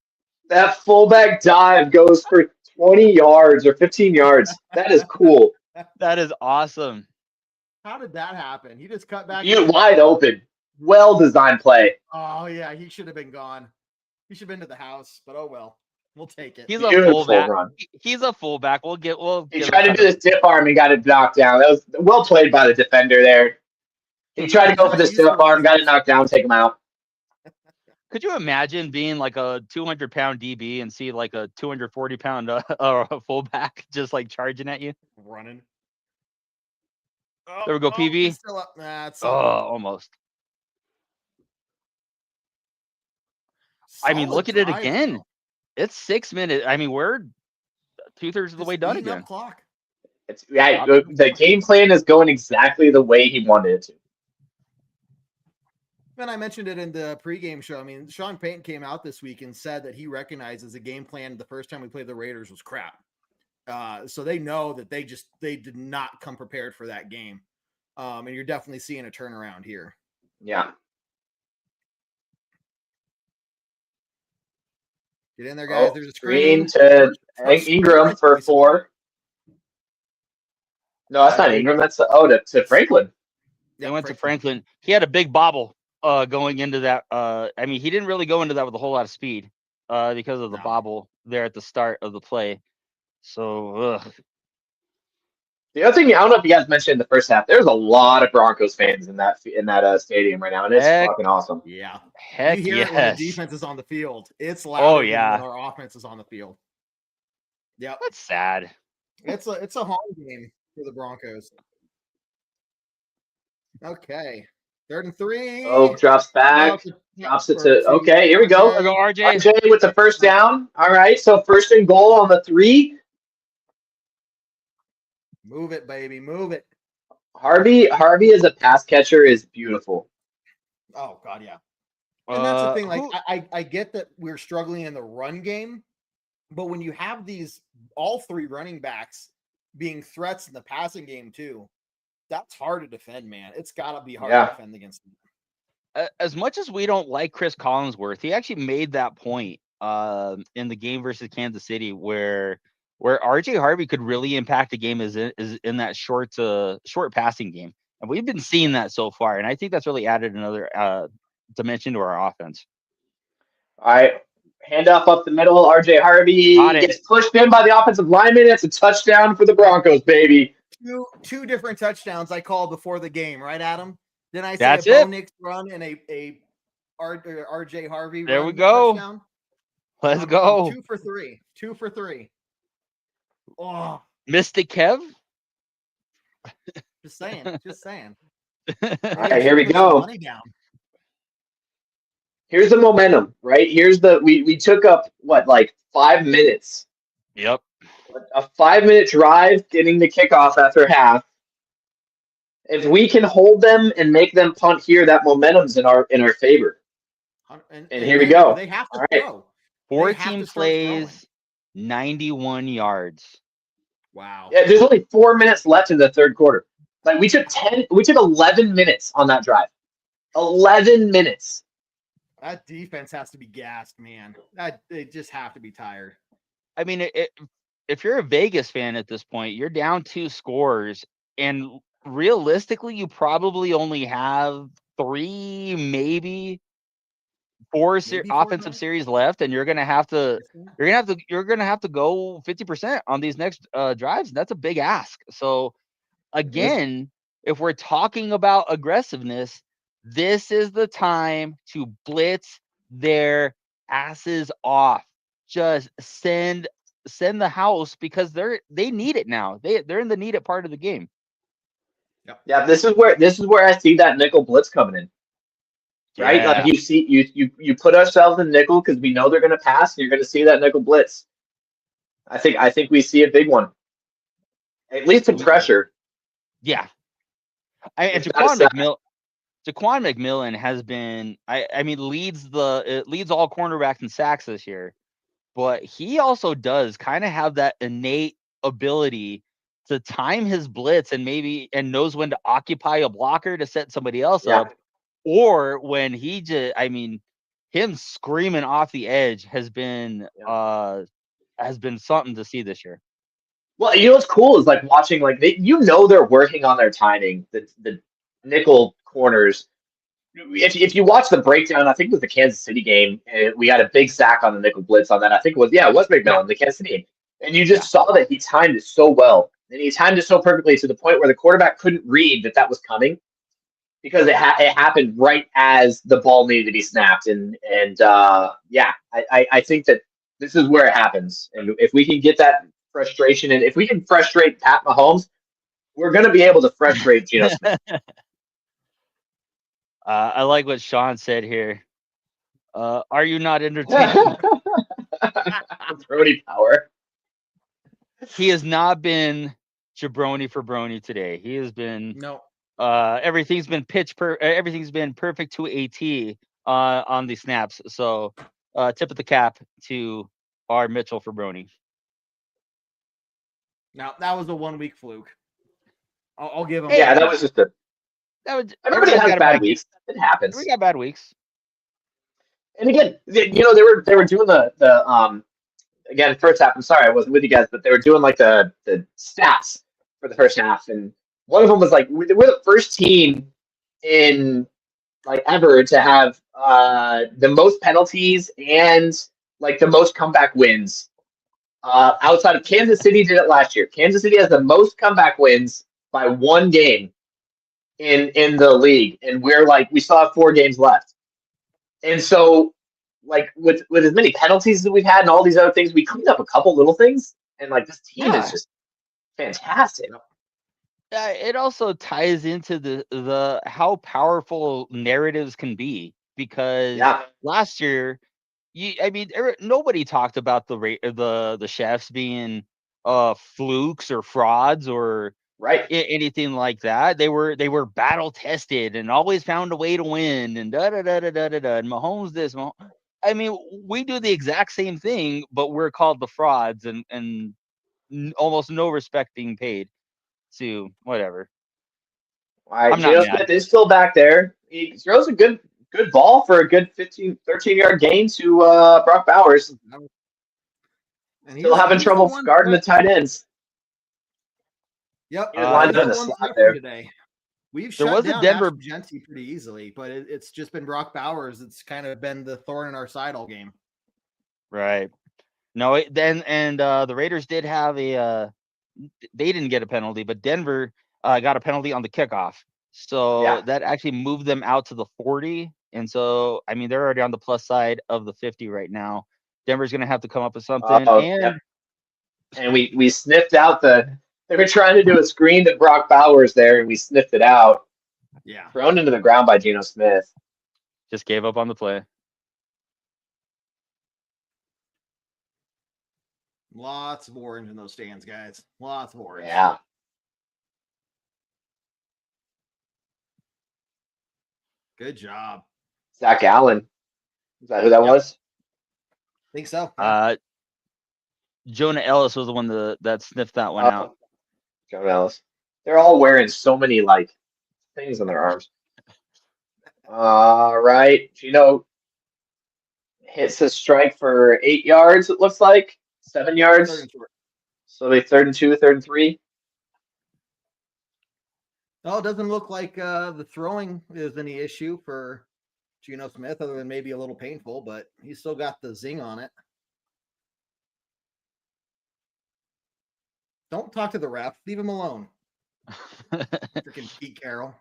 that fullback dive goes for 20 yards or 15 yards. That is cool. That is awesome. How did that happen? He just cut back. You wide open. Well designed play. Oh yeah, he should have been gone. He should have been to the house, but oh well. We'll take it. He's Beautiful a fullback. run. He's a fullback. He tried to do this dip arm and got it knocked down. That was well played by the defender there. He tried to go for the dip arm, got it knocked down, take him out. Could you imagine being like a 200-pound DB and see like a 240-pound fullback just like charging at you? Running. There we go, PV. He's still up. Nah, it's almost. I mean, look at it again. Though. It's 6 minutes. I mean, we're 2/3 of the way done Eating up again. Clock. It's the game plan is going exactly the way he wanted it to. And I mentioned it in the pregame show. I mean, Sean Payton came out this week and said that he recognizes the game plan the first time we played the Raiders was crap. So they know that they did not come prepared for that game. And you're definitely seeing a turnaround here. Yeah. Get in there, guys. Oh, there's a screen to Ingram for 4. No, that's not Ingram. That's to Franklin. They went to Franklin. He had a big bobble going into that. I mean, he didn't really go into that with a whole lot of speed because of the bobble there at the start of the play. So the other thing, I don't know if you guys mentioned in the first half, there's a lot of Broncos fans in that stadium right now, and it's fucking awesome. Yeah. Heck you hear yes. it when the defense is on the field. It's loud. Oh yeah. When our offense is on the field. Yeah. That's sad. It's a home game for the Broncos. Okay. 3rd and 3. Oh, drops back. Drops it to, okay, here we go. There we go, RJ. RJ with the first down. All right, so 1st and goal on the 3. Move it, baby. Move it. Harvey as a pass catcher is beautiful. Oh, God, yeah. And that's the thing. Like, I get that we're struggling in the run game, but when you have all 3 running backs being threats in the passing game too, that's hard to defend, man. It's got to be hard to defend against them. As much as we don't like Chris Collinsworth, he actually made that point in the game versus Kansas City where RJ Harvey could really impact a game is in that short passing game. And we've been seeing that so far. And I think that's really added another dimension to our offense. All right. Handoff up the middle. RJ Harvey gets pushed in by the offensive lineman. It's a touchdown for the Broncos, baby. Two different touchdowns I called before the game, right, Adam? Then I said a Bo Nix run and a RJ Harvey there run. We go. Touchdown. Let's go. 2 for 3. 2 for 3. Oh, Mystic Kev. Just saying. All right, here we go. Money down. Here's the momentum, right? Here's we took up like 5 minutes. Yep. A 5-minute drive getting the kickoff after half. If we can hold them and make them punt here, that momentum's in our favor. And here we go. They have to throw. 14 plays, 91 yards. Wow. Yeah, there's only 4 minutes left in the 3rd quarter. Like we took 11 minutes on that drive. 11 minutes. That defense has to be gassed, man. They just have to be tired. I mean, if you're a Vegas fan at this point, you're down 2 scores, and realistically, you probably only have 3, maybe 4 offensive series left, and you're gonna have to go 50% on these next drives. And that's a big ask. So again, if we're talking about aggressiveness, this is the time to blitz their asses off. Just send the house because they need it now. They're in the need it part of the game. Yep. Yeah, this is where I see that nickel blitz coming in. Right? Yeah. Like you put ourselves in nickel because we know they're gonna pass, and you're gonna see that nickel blitz. I think we see a big one. At least in pressure. Yeah. And 𝐁𝐫𝐤 McMillan has been leads all cornerbacks in sacks this year, but he also does kind of have that innate ability to time his blitz and knows when to occupy a blocker to set somebody else up, or when him screaming off the edge has been something to see this year. Well, you know what's cool is like watching they're working on their timing. The nickel corners. If you watch the breakdown, I think it was the Kansas City game, and we got a big sack on the nickel blitz on that. I think it was McMillan, the Kansas City game, and you just saw that he timed it so well, and he timed it so perfectly to the point where the quarterback couldn't read that was coming because it happened right as the ball needed to be snapped, I think that this is where it happens, and if we can get that frustration, and if we can frustrate Pat Mahomes, we're going to be able to frustrate Geno Smith. I like what Sean said here. Are you not entertained? Brody power. He has not been jabroni for brony today. He has been everything's been everything's been perfect to a T on the snaps. So tip of the cap to our Mitchell for brony. Now that was a 1 week fluke. I'll give him. Yeah, that was just everybody has bad weeks. It happens. We got bad weeks. And again, they were doing the again first half. I'm sorry I wasn't with you guys, but they were doing like the stats for the first half, and one of them was like we're the first team in like ever to have the most penalties and like the most comeback wins. Outside of Kansas City did it last year. Kansas City has the most comeback wins by 1 game in the league, and we still have 4 games left. And so, like with as many penalties that we've had and all these other things, we cleaned up a couple little things, and like this team is just fantastic. it also ties into the how powerful narratives can be, because Yeah, last year, I mean, nobody talked about the chefs being flukes or frauds or right. anything like that. They were battle tested and always found a way to win, and da da da da da da da. And Mahomes this. I mean, we do the exact same thing, but we're called the frauds, and almost no respect being paid to whatever. All right, I'm not Geno mad. Smith is still back there. He throws a good ball for a good 15, 13-yard gain to Brock Bowers. And Still having he's the trouble one guarding the threat. tight ends. Yep, He was lined he's up in the the one slot threat there. from today. We've There shut was a down Denver. Ashton Genty pretty easily, but it's just been Brock Bowers that's kind of been the thorn in our side all game. Right. No, the Raiders did have they didn't get a penalty, but Denver got a penalty on the kickoff. So Yeah. that actually moved them out to the 40. And so, I mean, they're already on the plus side of the 50 right now. Denver's going to have to come up with something. Yep. And we sniffed out they were trying to do a screen to Brock Bowers there, and we sniffed it out. Yeah. Thrown into the ground by Geno Smith. Just gave up on the play. Lots of orange in those stands, guys. Lots of orange. Yeah. Good job. Zach Allen. Is that who that was? Think so. Yeah. Jonah Ellis was the one that sniffed that one out. Jonah Ellis. They're all wearing so many things on their arms. All right. Geno hits a strike for 8 yards, it looks like. 7 yards. So they 3rd and 2, 3rd and 3. No, it doesn't look like the throwing is any issue for Geno Smith, other than maybe a little painful, but he's still got the zing on it. Don't talk to the ref. Leave him alone. Freaking Pete Carroll.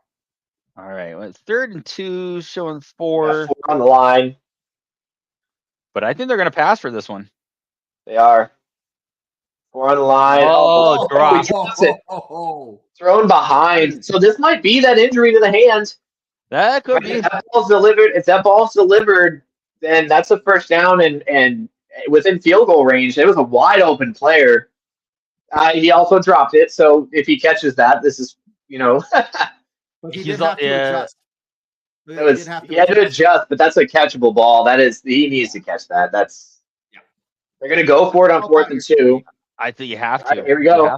All right. Well, it's 3rd and 2, showing 4. 4 on the line. But I think they're going to pass for this one. They are. 4 on the line. Drop. He drops it. Thrown behind. So this might be that injury to the hand. That could be. If that ball's delivered, then that's a first down and within field goal range. It was a wide open player. He also dropped it. So if he catches that, this is, But he did have to adjust. He had to adjust, but that's a catchable ball. He needs to catch that. They're going to go for it on 4th and 2. I think you have to. Right, here we go.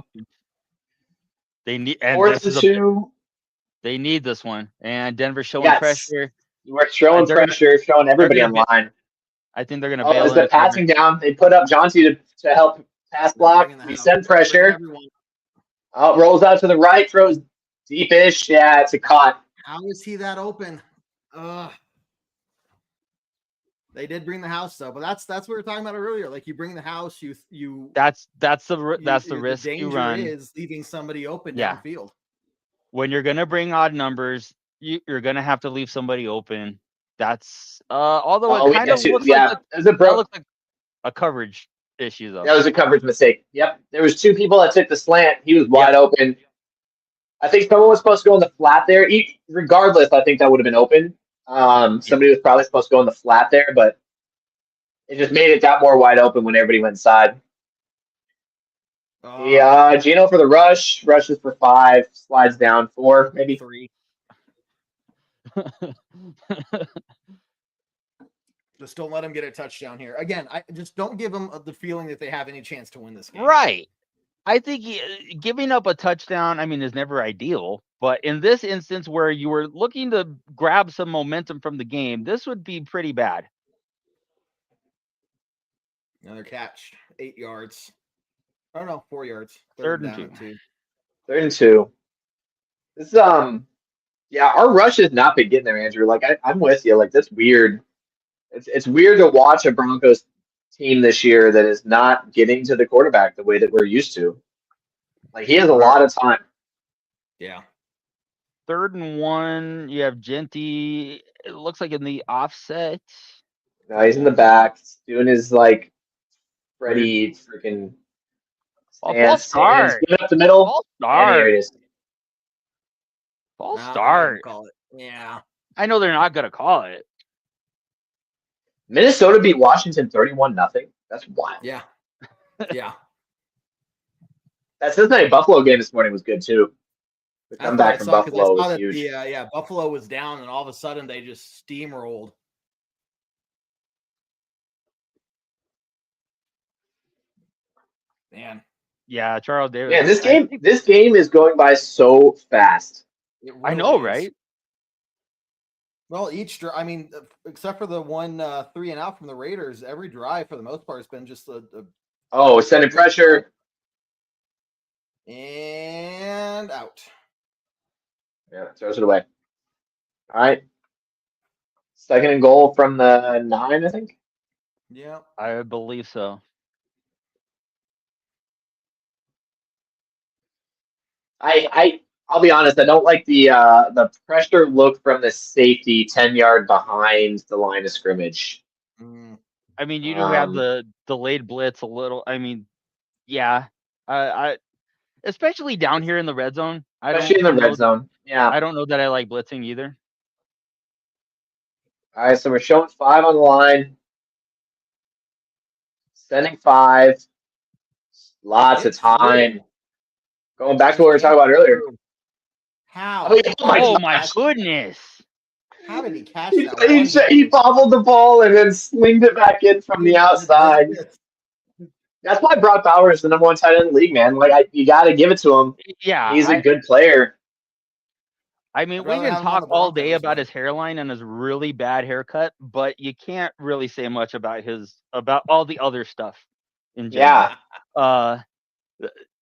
They need, and 4th and 2. They need this one. And Denver showing pressure. We're showing pressure, showing everybody on line. I think they're going to bail. Is the passing down? They put up Johnsy to help pass block. We send pressure. Rolls out to the right, throws deep-ish. Yeah, it's a caught. How is he that open? They did bring the house though, but that's what we were talking about earlier. Like you bring the house, you. That's the risk the you run. Is leaving somebody open downfield. When you're gonna bring odd numbers, you're gonna have to leave somebody open. That's although it kind of looks like a coverage issue though. That was a coverage mistake. Yep, there was 2 people that took the slant. He was wide open. I think someone was supposed to go in the flat there. Regardless, I think that would have been open. Somebody was probably supposed to go in the flat there, but it just made it that more wide open when everybody went inside. Geno for the rush. Rushes for 5. Slides down 4, maybe 3. Just don't let them get a touchdown here. Again, I just don't give them the feeling that they have any chance to win this game. Right. I think giving up a touchdown, is never ideal. But in this instance where you were looking to grab some momentum from the game, this would be pretty bad. Another catch, 8 yards. Oh no, 4 yards. 3rd and 2. 3rd and 2. This is our rush has not been getting there, Andrew. I'm with you. That's weird. It's weird to watch a Broncos team this year that is not getting to the quarterback the way that we're used to. He has a lot of time. Yeah. 3rd and 1. You have Genty. It looks like in the offset. No, he's in the back. He's doing his Freddie freaking false start. Give it up the middle. False start. There it is. False Nah, they're not start. gonna call it. Yeah. I know they're not gonna call it. Minnesota beat Washington 31-0. That's wild. Yeah. Yeah. That Cincinnati Buffalo game this morning was good too. The That's what I comeback from saw, 'cause I Buffalo saw was that huge. Buffalo was down, and all of a sudden they just steamrolled. Man, Yeah, Charles Davis. Man, I think this game is going by so fast. it I really know, is. right? Well, I mean, except for the one 3 and out from the Raiders, every drive for the most part has been just a Oh, sending pressure. and out. Yeah, throws it away. All right. 2nd and goal from the 9, I think. Yeah. I believe so. I'll be honest, I don't like the pressure look from the safety 10-yard behind the line of scrimmage. Mm. I mean, you do have the delayed blitz a little. I mean, yeah. I especially down here in the red zone. Especially in the red zone. Yeah. I don't know that I like blitzing either. All right, so we're showing 5 on the line. Sending 5. Lots of time. Going back to what we were talking about earlier. How? Oh my goodness. How did he catch that? He bobbled the ball and then slinged it back in from the outside. That's why Brock Bowers is the #1 tight end in the league, man. Like, you got to give it to him. Yeah. He's a good player. I mean, we can talk all day about his hairline and his really bad haircut, but you can't really say much about all the other stuff in general. Yeah.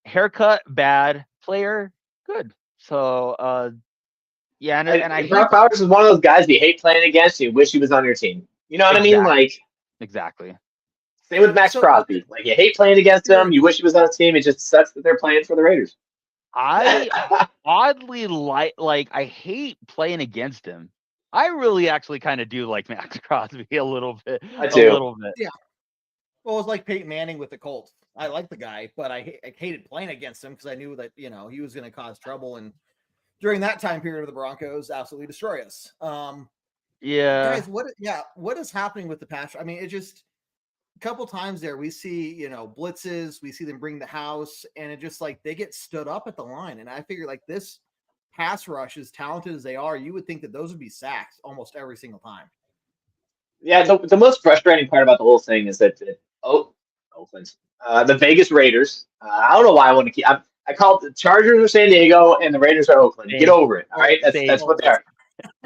Haircut, bad. Player, good. So, yeah. And I Brock Bowers is one of those guys you hate playing against. You wish he was on your team. You know what I mean? Like, exactly. Same with Max Crosby. Like, you hate playing against him. You wish he was on his team. It just sucks that they're playing for the Raiders. I oddly like I hate playing against him. I really actually kind of do like Max Crosby a little bit. I do. A little bit. Yeah. Well, it was like Peyton Manning with the Colts. I like the guy, but I hated playing against him because I knew that, he was going to cause trouble. And during that time period of the Broncos, absolutely destroy us. Yeah. Guys, what is happening with the pass? I mean, it just a couple times there we see, blitzes, we see them bring the house, and it just like they get stood up at the line. And I figure like this pass rush, as talented as they are, you would think that those would be sacks almost every single time. Yeah, the most frustrating part about the whole thing is that Oakland, the Vegas Raiders. I don't know why I want to keep. I call it the Chargers are San Diego and the Raiders are Oakland. Get over it. All right, that's what they are.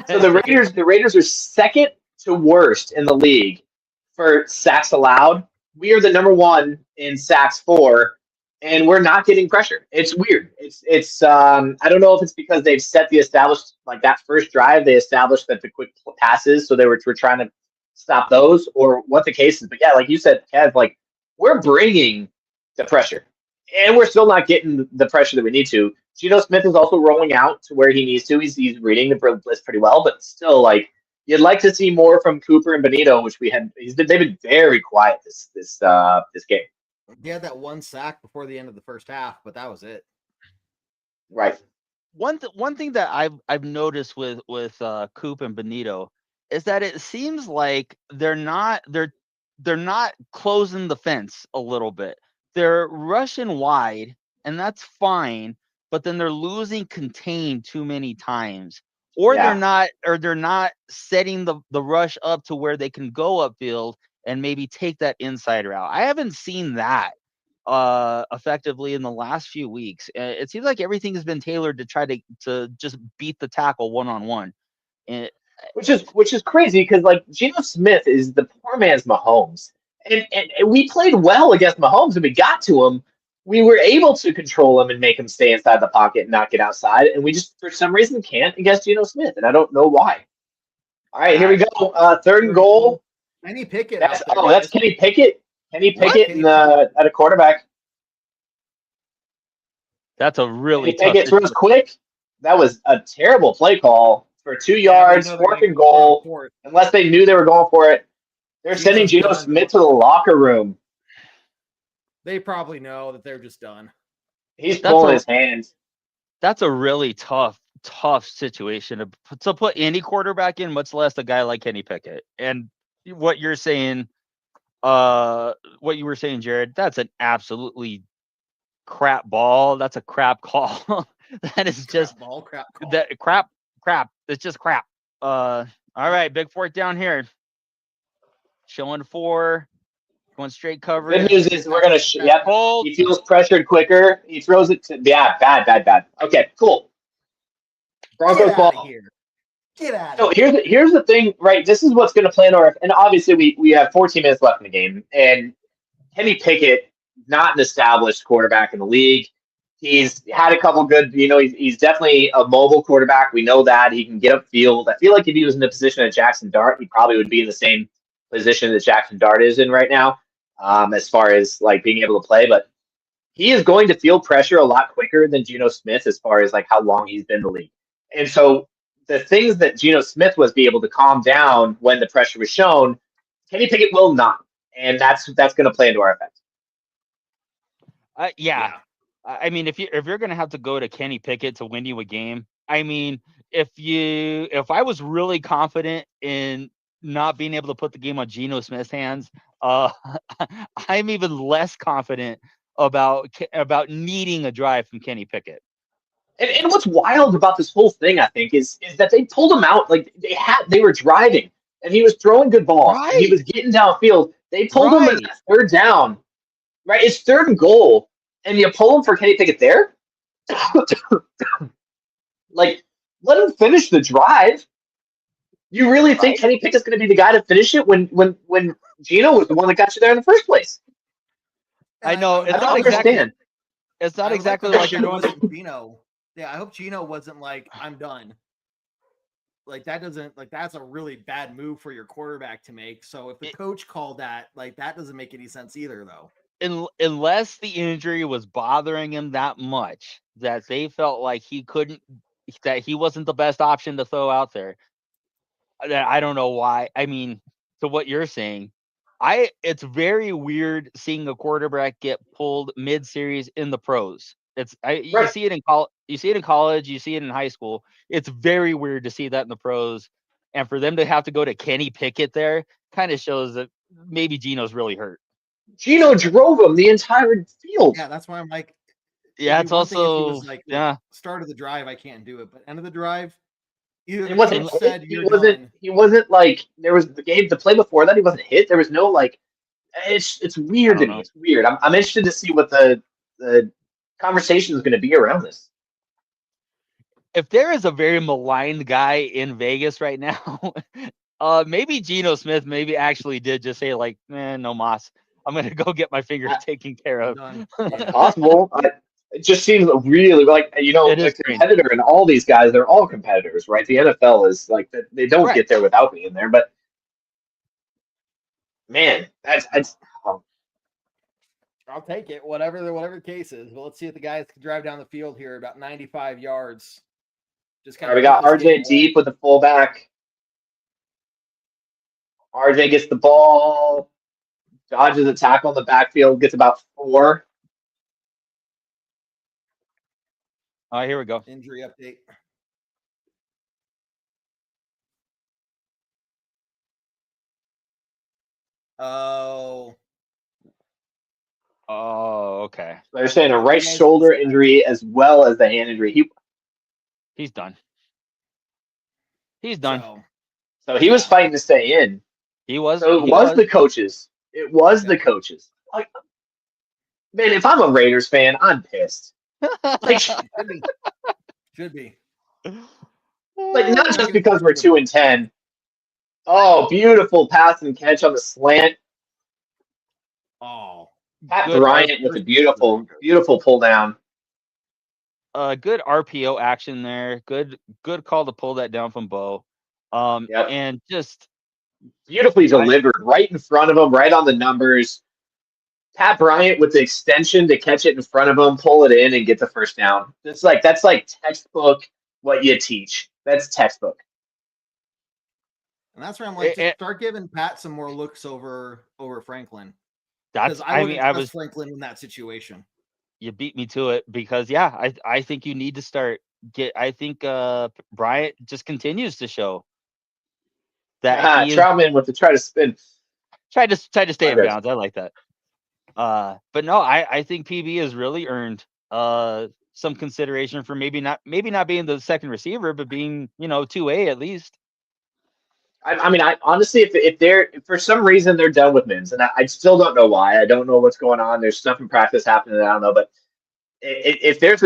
So the Raiders are second to worst in the league for sacks allowed. We are the #1 in sacks for, and we're not getting pressure. It's weird. It's I don't know if it's because they've set the established, like that first drive, they established that the quick passes, so we're trying to stop those, or what the case is. But yeah, like you said, Kev, like we're bringing the pressure, and we're still not getting the pressure that we need to. Geno Smith is also rolling out to where he needs to. He's reading the blitz pretty well, but still, like you'd like to see more from Cooper and Benito, which they've been very quiet this game. He had that one sack before the end of the first half, but that was it. Right. One thing that I've noticed with Coop and Benito is that it seems like they're not closing the fence a little bit. They're rushing wide, and that's fine, but then they're losing contain too many times. Or they're not setting the rush up to where they can go upfield and maybe take that inside route. I haven't seen that effectively in the last few weeks. It seems like everything has been tailored to try to just beat the tackle one-on-one. Which is crazy because like Geno Smith is the poor man's Mahomes. And we played well against Mahomes and we got to him. We were able to control him and make him stay inside the pocket and not get outside. And we just, for some reason, can't against Geno Smith. And I don't know why. All right, here we go. 3rd and goal. Kenny Pickett. That's Kenny Pickett. Kenny Pickett at a quarterback. That's a really Kenny Pickett throws quick. That was a terrible play call for 2 yards, 4th and goal. Unless they knew they were going for it. They're sending Geno Smith to the locker room. They probably know that they're just done. He's pulling his hands. That's a really tough tough situation to put any quarterback in, much less a guy like Kenny Pickett. And what you're saying, what you were saying, Jared, that's an absolutely crap ball. That's a crap call. That is just crap ball, crap call. that crap. It's just crap. All right, big fourth down here. Showing 4, going straight coverage. Good news is we're gonna. Yep. Hold. He feels pressured quicker. He throws it to. Yeah, bad. Okay, cool. Broncos Get ball. out of here. Get out So of here. here's the thing, right? This is what's going to play in our. And obviously we have 14 minutes left in the game, and Kenny Pickett, not an established quarterback in the league. He's had a couple good, he's definitely a mobile quarterback. We know that he can get upfield. I feel like if he was in the position of Jackson Dart, he probably would be in the same position that Jackson Dart is in right now, as far as like being able to play. But he is going to feel pressure a lot quicker than Geno Smith as far as like how long he's been in the league. And so the things that Geno Smith was able to calm down when the pressure was shown, Kenny Pickett will not. And that's going to play into our effect. Yeah. I mean, if you're gonna have to go to Kenny Pickett to win you a game, I mean, if I was really confident in not being able to put the game on Geno Smith's hands, I'm even less confident about needing a drive from Kenny Pickett. And what's wild about this whole thing, I think, is that they pulled him out like they were driving and he was throwing good balls. Right. And he was getting downfield. They pulled him in third down. Right, it's 3rd and goal. And you pull him for Kenny Pickett there? Like, let him finish the drive. You really think Kenny Pickett's going to be the guy to finish it when Geno was the one that got you there in the first place? I know. I don't understand. It's not exactly like you're going to Geno. Yeah, I hope Geno wasn't like, I'm done. Like, that's a really bad move for your quarterback to make. So if the coach called that, like, that doesn't make any sense either, though. Unless the injury was bothering him that much that they felt like that he wasn't the best option to throw out there. I don't know why. I mean, to what you're saying, it's very weird seeing a quarterback get pulled mid-series in the pros. You see it in college, you see it in high school. It's very weird to see that in the pros, and for them to have to go to Kenny Pickett there kind of shows that maybe Geno's really hurt. Geno drove him the entire field. Yeah, that's why I'm like, yeah, it's also like, yeah. Start of the drive, I can't do it, but end of the drive, He wasn't like there was the play before that he wasn't hit. There was no like. It's weird to me. It's weird. I'm interested to see what the conversation is going to be around this. If there is a very maligned guy in Vegas right now, maybe Geno Smith maybe actually did just say like, man, no mas. I'm going to go get my fingers taken care of. It's possible. It just seems really like, a competitor and all these guys, they're all competitors, right? The NFL is like, they don't get there without being there, but man, that's I'll take it, whatever the case is. But let's see if the guys can drive down the field here about 95 yards. Just kind of. We got RJ deep with the fullback. RJ gets the ball, dodges a tackle in the backfield, gets about 4. All right, here we go. Injury update. Oh, okay. They're saying a right shoulder injury as well as the hand injury. He's done. He's done. So he was fighting to stay in. He was. So it was the coaches. It was the coaches. Like, man, if I'm a Raiders fan, I'm pissed. Like, should be. Like, not just because we're 2-10. Oh, beautiful pass and catch on the slant. Oh, Pat Bryant with a beautiful pull down. Good RPO action there. Good call to pull that down from Bo. And just beautifully delivered right in front of him, right on the numbers. Pat Bryant with the extension to catch it in front of him, pull it in, and get the first down. That's like textbook what you teach. That's textbook. And that's where I'm like, just start giving Pat some more looks over Franklin. That's I was Franklin in that situation. You beat me to it because I think you need to start I think Bryant just continues to show that he Troutman with the try to spin. tried to stay in Okay. bounds. I like that. But no, I think PB has really earned some consideration for maybe not being the second receiver, but being 2A at least. I mean, I honestly, if for some reason they're done with Mims, and I still don't know why. I don't know what's going on. There's stuff in practice happening that I don't know. But if there's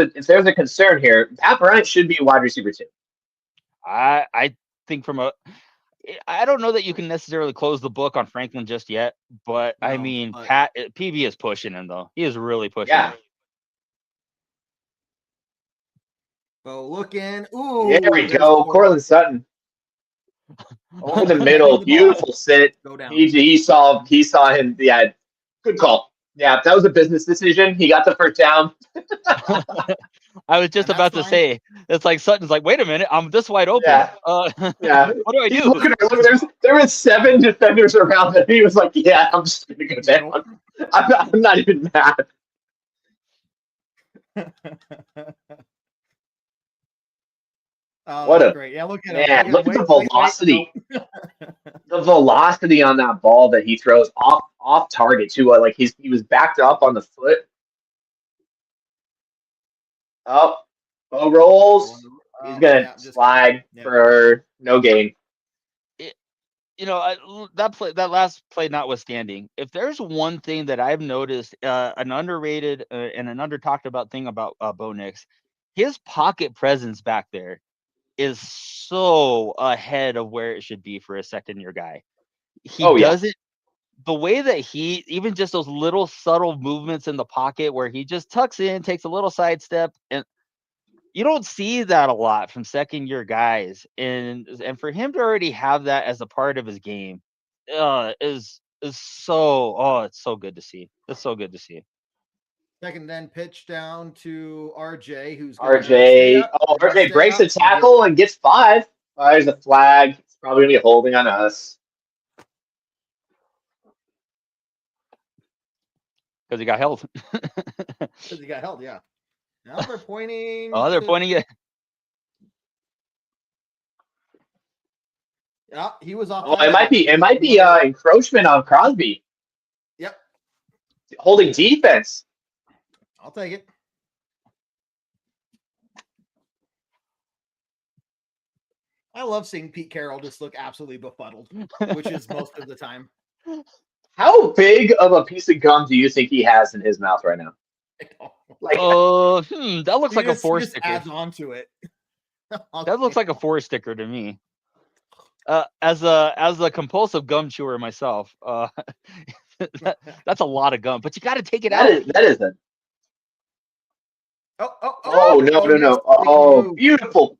a concern here, Pat Bryant should be wide receiver 2. I think I don't know that you can necessarily close the book on Franklin just yet, but I mean, PB is pushing him though. He is really pushing. Yeah. Him. Bo looking. Ooh, There we go. Cortland Sutton. Over the middle. Beautiful sit. Go down. He saw him. Yeah. Good call. Yeah, that was a business decision. He got the first down. I was just about to say, it's like Sutton's like, wait a minute, I'm this wide open. Yeah. Yeah. What do I do? There were 7 defenders around him. He was like, yeah, I'm just going to go down. I'm not even mad. What great. Yeah, look at man, him. look at the velocity. The velocity on that ball that he throws off target too. Like he was backed up on the foot. Oh, Bo rolls. He's gonna slide for no gain. That last play notwithstanding, if there's one thing that I've noticed, an underrated and an under talked about thing about Bo Nix, his pocket presence back there is so ahead of where it should be for a second-year guy. He does it the way that he, even just those little subtle movements in the pocket where he just tucks in, takes a little sidestep, and you don't see that a lot from second-year guys. And for him to already have that as a part of his game is so, it's so good to see. It's so good to see. Second then pitch down to RJ, who's RJ. RJ breaks a tackle and gets 5. There's a flag. It's probably gonna be holding on us. Because he got held. Because he got held, yeah. Now they're pointing. Oh, they're pointing it. Yeah, he was off. Oh, it might be encroachment on Crosby. Yep. Holding defense. I'll take it. I love seeing Pete Carroll just look absolutely befuddled, which is most of the time. How big of a piece of gum do you think he has in his mouth right now? Like, that looks like a 4 sticker. Adds on to it. That looks like a 4 sticker to me. As a compulsive gum chewer myself, that's a lot of gum. But you got to take it out. That is it. Oh no. Oh, beautiful.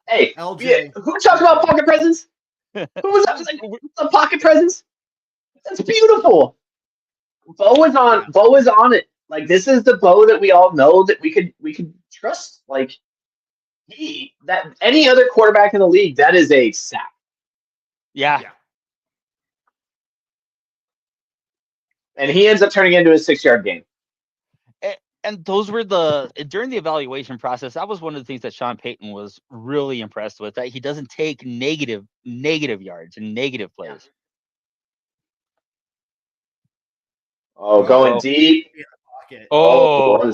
Hey, LJ. Who talked about pocket presents? Who was that? The pocket presents? That's beautiful. Bo is on it. Like, this is the Bo that we all know that we could trust. Like, that any other quarterback in the league, that is a sack. Yeah. And he ends up turning into a 6-yard game. And those were during the evaluation process, that was one of the things that Sean Payton was really impressed with, that he doesn't take negative yards and negative plays. Oh, going deep. Oh.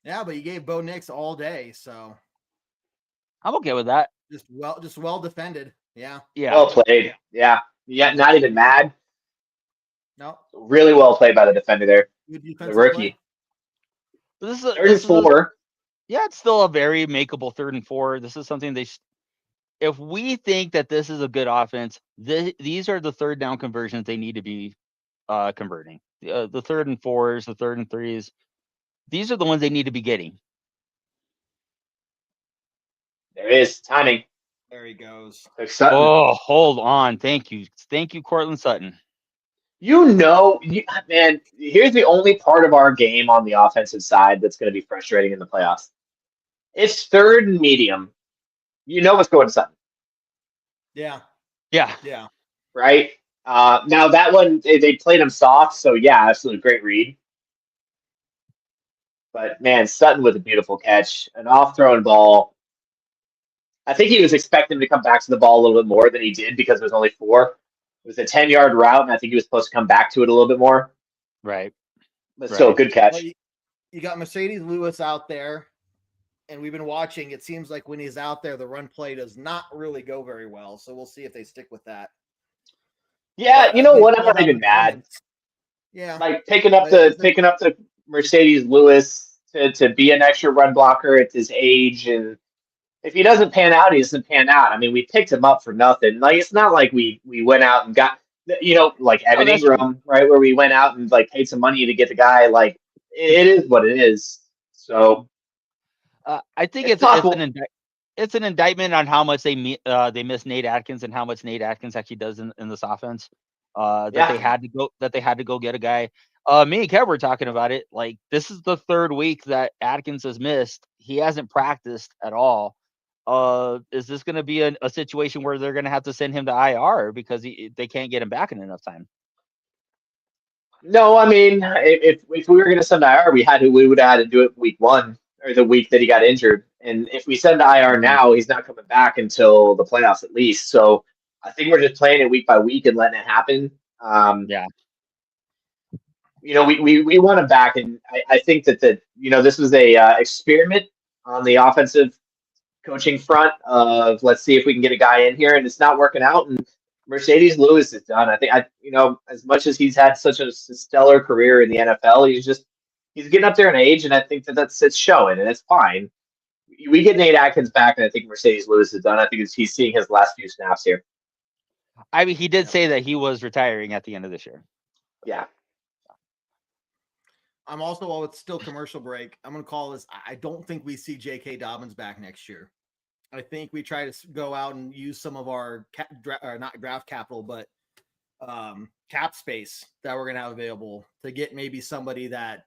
Yeah, but you gave Bo Nix all day, so I'm okay with that. Just well defended. Yeah. Well played. Yeah. Not even mad. No. Really well played by the defender there. The rookie. This is 3rd and 4. Yeah, it's still a very makeable 3rd and 4. This is something if we think that this is a good offense, these are the 3rd down conversions they need to be converting. The 3rd and 4s, the 3rd and 3s. These are the ones they need to be getting. There is timing. There he goes. Oh, hold on. Thank you, Cortland Sutton. Man, here's the only part of our game on the offensive side that's going to be frustrating in the playoffs. It's 3rd and medium. You know what's going to Sutton. Yeah. Yeah. Yeah. Right? Now that one, they played him soft, so yeah, absolutely great read. But man, Sutton with a beautiful catch, an off-thrown ball. I think he was expecting to come back to the ball a little bit more than he did because it was only 4. It was a 10-yard route, and I think he was supposed to come back to it a little bit more. Right. But still, good catch. Well, you got Mercedes Lewis out there, and we've been watching. It seems like when he's out there, the run play does not really go very well. So we'll see if they stick with that. Yeah, But you know what? I'm not even mad. Yeah, Like picking up the Mercedes Lewis to be an extra run blocker at his age, and if he doesn't pan out, he doesn't pan out. I mean, we picked him up for nothing. Like it's not like we went out and got like Evan Ingram, right, where we went out and like paid some money to get the guy. Like it is what it is. So I think it's an indictment on how much they miss Nate Atkins and how much Nate Atkins actually does in this offense. They had to go get a guy. Me and Kev were talking about it. Like this is the 3rd week that Atkins has missed. He hasn't practiced at all. Is this going to be a situation where they're going to have to send him to IR because they can't get him back in enough time? No, I mean, if we were going to send to IR, we would have had to do it week 1 or the week that he got injured. And if we send to IR now, he's not coming back until the playoffs at least. So I think we're just playing it week by week and letting it happen. Yeah. We want him back, and I think that this was a experiment on the offensive coaching front of let's see if we can get a guy in here, and it's not working out. And Mercedes Lewis is done. I think as much as he's had such a stellar career in the NFL, he's getting up there in age, and I think it's showing, and it's fine. We get Nate Atkins back, and I think Mercedes Lewis is done. I think he's seeing his last few snaps here. I mean, he did say that he was retiring at the end of this year. Yeah. I'm also, while it's still commercial break, I'm going to call this. I don't think we see J.K. Dobbins back next year. I think we try to go out and use some of our not draft capital, but cap space that we're going to have available to get maybe somebody that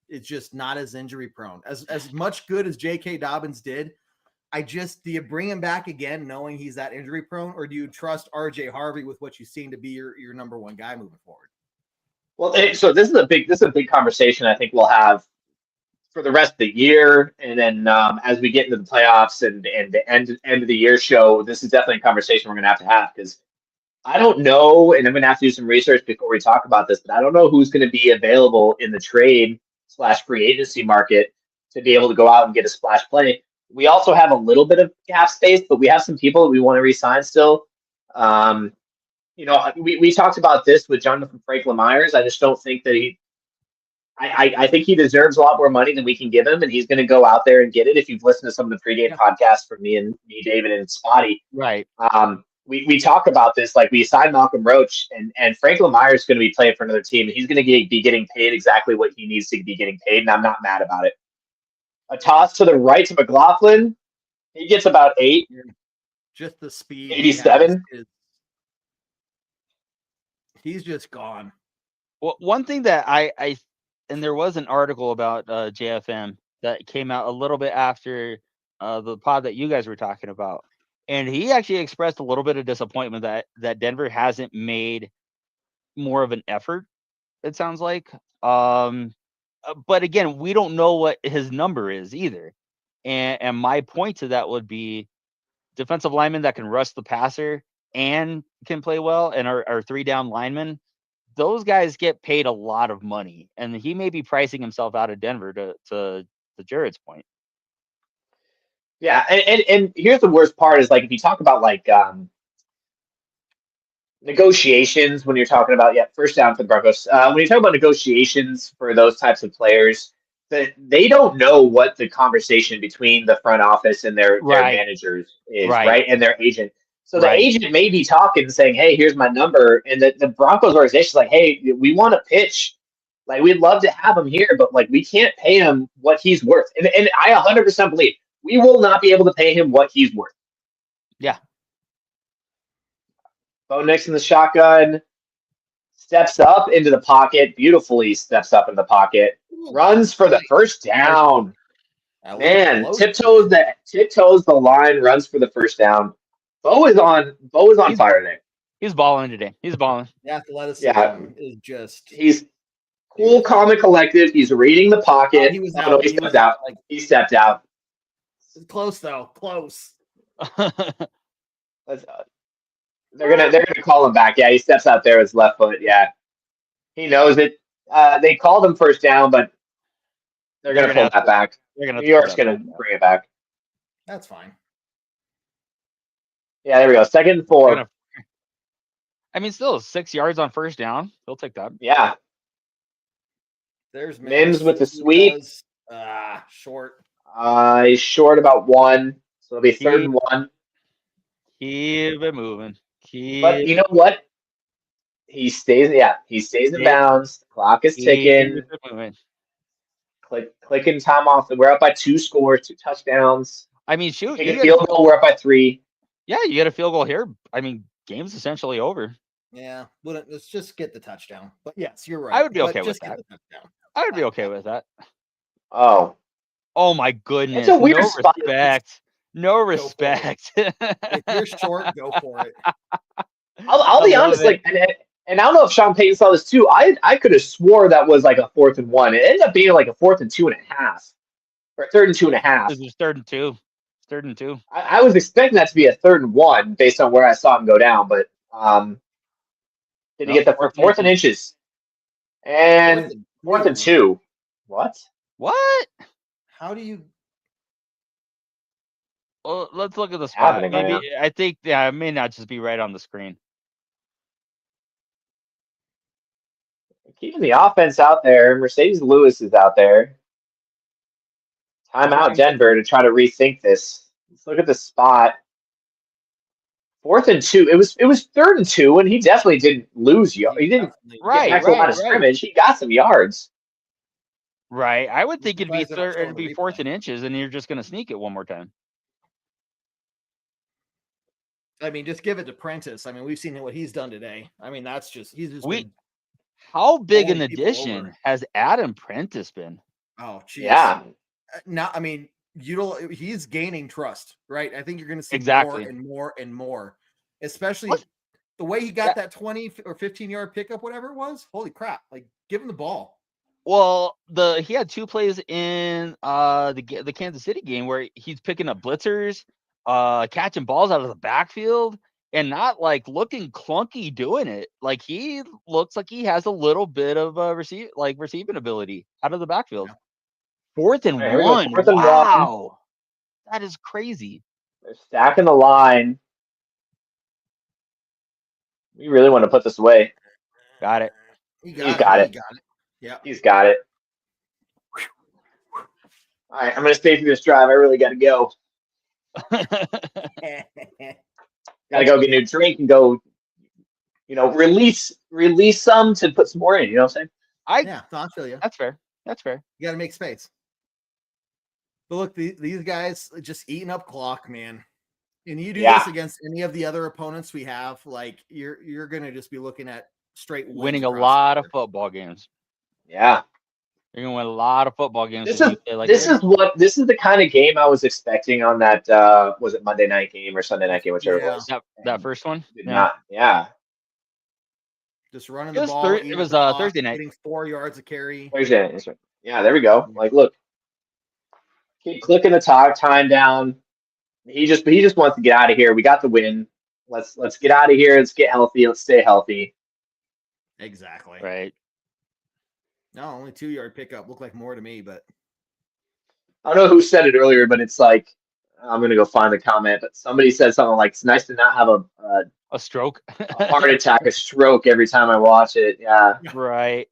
is just not as injury prone. As much good as J.K. Dobbins did, do you bring him back again knowing he's that injury prone, or do you trust R.J. Harvey with what you seem to be your number one guy moving forward? Well, so this is a big conversation I think we'll have for the rest of the year, and then as we get into the playoffs and the end of the year show, this is definitely a conversation we're going to have because I don't know, and I'm going to have to do some research before we talk about this, but I don't know who's going to be available in the trade/free agency market to be able to go out and get a splash play. We also have a little bit of cap space, but we have some people that we want to re-sign still. We talked about this with Jonathan Franklin Myers. I just don't think that I think he deserves a lot more money than we can give him, and he's going to go out there and get it. If you've listened to some of the pregame podcasts from me, David, and Spotty, right? We talk about this. Like we signed Malcolm Roach, and Franklin Myers is going to be playing for another team, and he's going to be getting paid exactly what he needs to be getting paid, and I'm not mad about it. A toss to the right to McLaughlin, he gets about 8. Just the speed. 87. He's just gone. Well, one thing that and there was an article about JFM that came out a little bit after the pod that you guys were talking about, and he actually expressed a little bit of disappointment that Denver hasn't made more of an effort. It sounds like, but again, we don't know what his number is either. And my point to that would be defensive linemen that can rush the passer and can play well, and our 3-down linemen, those guys get paid a lot of money, and he may be pricing himself out of Denver to Jared's point. Yeah, and here's the worst part is like if you talk about like negotiations when you're talking about first down for the Broncos. When you talk about negotiations for those types of players, that they don't know what the conversation between the front office and their managers is, right? And their agent. So the agent may be talking, saying, "Hey, here's my number," and the Broncos organization is like, "Hey, we want to pitch. Like, we'd love to have him here, but like, we can't pay him what he's worth." And I 100% believe we will not be able to pay him what he's worth. Yeah. Bo Nix in the shotgun, steps up into the pocket, beautifully steps up in the pocket, runs for the first down. Man, tiptoes the line, runs for the first down. Bo is on fire today. He's balling today. He's balling. The athleticism Yeah. is just. He's cool, calm, and collected. He's reading the pocket. He was Oh, out. no, he He stepped was out. like He stepped out. close though. Close. Let's, they're gonna call him back. Yeah, he steps out there with his left foot. Yeah, he knows it. They called him first down, but they're gonna pull that back. New York's gonna bring it back. That's fine. Yeah, there we go. 2nd and 4. I mean, still 6 yards on first down. They'll take that. Yeah. There's Mims with the sweep. Short. He's short about 1, so it'll be 3rd and 1. Keep it moving. But you know what? He stays. Yeah, he stays in bounds. The clock is ticking. Clicking time off. We're up by 2 scores, 2 touchdowns. I mean, shoot, Take a field goal. We're up by 3. Yeah, you get a field goal here. I mean, game's essentially over. Yeah, well, let's just get the touchdown. But yes, you're right. I would be okay with that. I would be okay with that. Oh my goodness! It's a weird spot. No respect. If you're short, go for it. I'll be honest, and I don't know if Sean Payton saw this too. I could have swore that was like a 4th and 1. It ended up being like a 4th and 2.5, or 3rd and 2.5. This is 3rd and 2. 3rd and 2. I was expecting that to be a 3rd and 1 based on where I saw him go down, but did he get the 4th and inches? And 4th and 2. What? How do you? Well, let's look at the spot. I think it may not just be right on the screen. Keeping the offense out there. Mercedes Lewis is out there. Timeout Denver to try to rethink this. Let's look at the spot. 4th and 2. It was 3rd and 2, and he definitely didn't lose yards. He didn't get back to a lot of scrimmage. He got some yards. Right. I would think it'd be 4th and inches, and you're just going to sneak it one more time. I mean, just give it to Prentice. I mean, we've seen what he's done today. I mean, he's just. How big an addition has Adam Prentice been? Oh, geez. Yeah. Now, I mean, he's gaining trust, right? I think you're going to see more and more and more, especially the way he got that 20 or 15-yard pickup, whatever it was. Holy crap! Like, give him the ball. Well, he had 2 plays in the Kansas City game where he's picking up blitzers, catching balls out of the backfield, and not like looking clunky doing it. Like, he looks like he has a little bit of receiving ability out of the backfield. 4th and 1. Wow. That is crazy. They're stacking the line. We really want to put this away. Got it. He's got it. Yeah. He's got it. All right, I'm going to stay through this drive. I really got to go. Got to go get a new drink and go, release some to put some more in. You know what I'm saying? I feel you. That's fair. You got to make space. But look, these guys just eating up clock, man. And you do this against any of the other opponents we have, like you're going to just be looking at straight winning a lot of football games. Yeah. You're going to win a lot of football games. This is the kind of game I was expecting on that was it Monday night game or Sunday night game, whichever it was. That first one? Yeah. Just running the ball. It was Thursday night. Getting 4 yards of carry. Thursday night. Yeah, there we go. Like, look. Keep clicking the time down. He just wants to get out of here. We got the win. Let's get out of here. Let's get healthy. Let's stay healthy. Exactly. Right. No, only 2-yard pickup. Looked like more to me, but I don't know who said it earlier, but it's like I'm gonna go find the comment. But somebody said something like, "It's nice to not have a stroke, a heart attack, a stroke every time I watch it." Yeah. Right.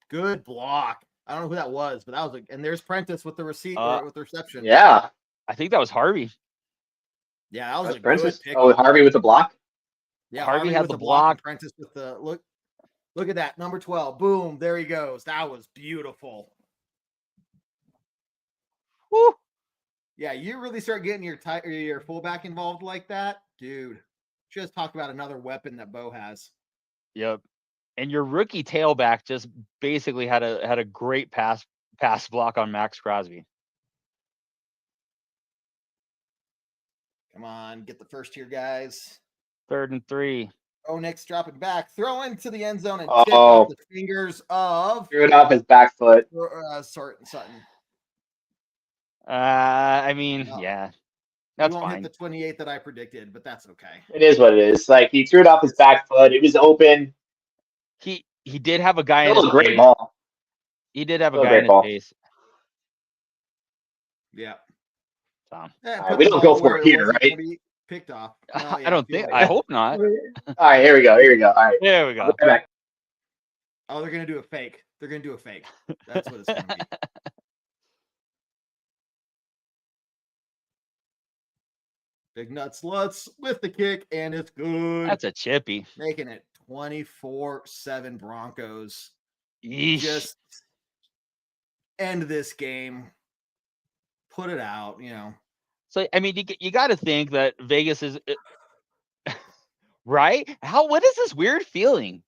Good block. I don't know who that was, but that was and there's Prentice with the with the reception. Yeah. I think that was Harvey. Yeah, that was a Prentice. Good Oh, Harvey with the block. Yeah, Harvey had the block. Prentice with the look at that number 12. Boom, there he goes. That was beautiful. Woo. Yeah, you really start getting your fullback involved like that, dude. Just talk about another weapon that Bo has. Yep. And your rookie tailback just basically had a great pass block on Max Crosby. Come on, get the first here, guys. 3rd and 3. Oh, Nick's dropping back, throw into the end zone and tip Oh. off the fingers of Threw it off his back foot. Sutton. I mean, No. yeah, You that's won't fine. hit the 28 that I predicted, but that's okay. It is what it is. Like, he threw it off his back foot. It was open. He did have a guy in Still his a great face. ball. He did have a Still a guy in great his ball. face. Yeah. So. Yeah, All right, we don't go for it here, right? Picked off. I don't think. I hope not. All right, here we go. All right. There we go. Right back. Oh, they're gonna do a fake. They're gonna do a fake. That's what it's gonna be. Big nuts Lutz with the kick, and it's good. That's a chippy. Making it 24-7 Broncos. Yeesh. Just end this game. Put it out, So I mean, you got to think that Vegas is right. What is this weird feeling?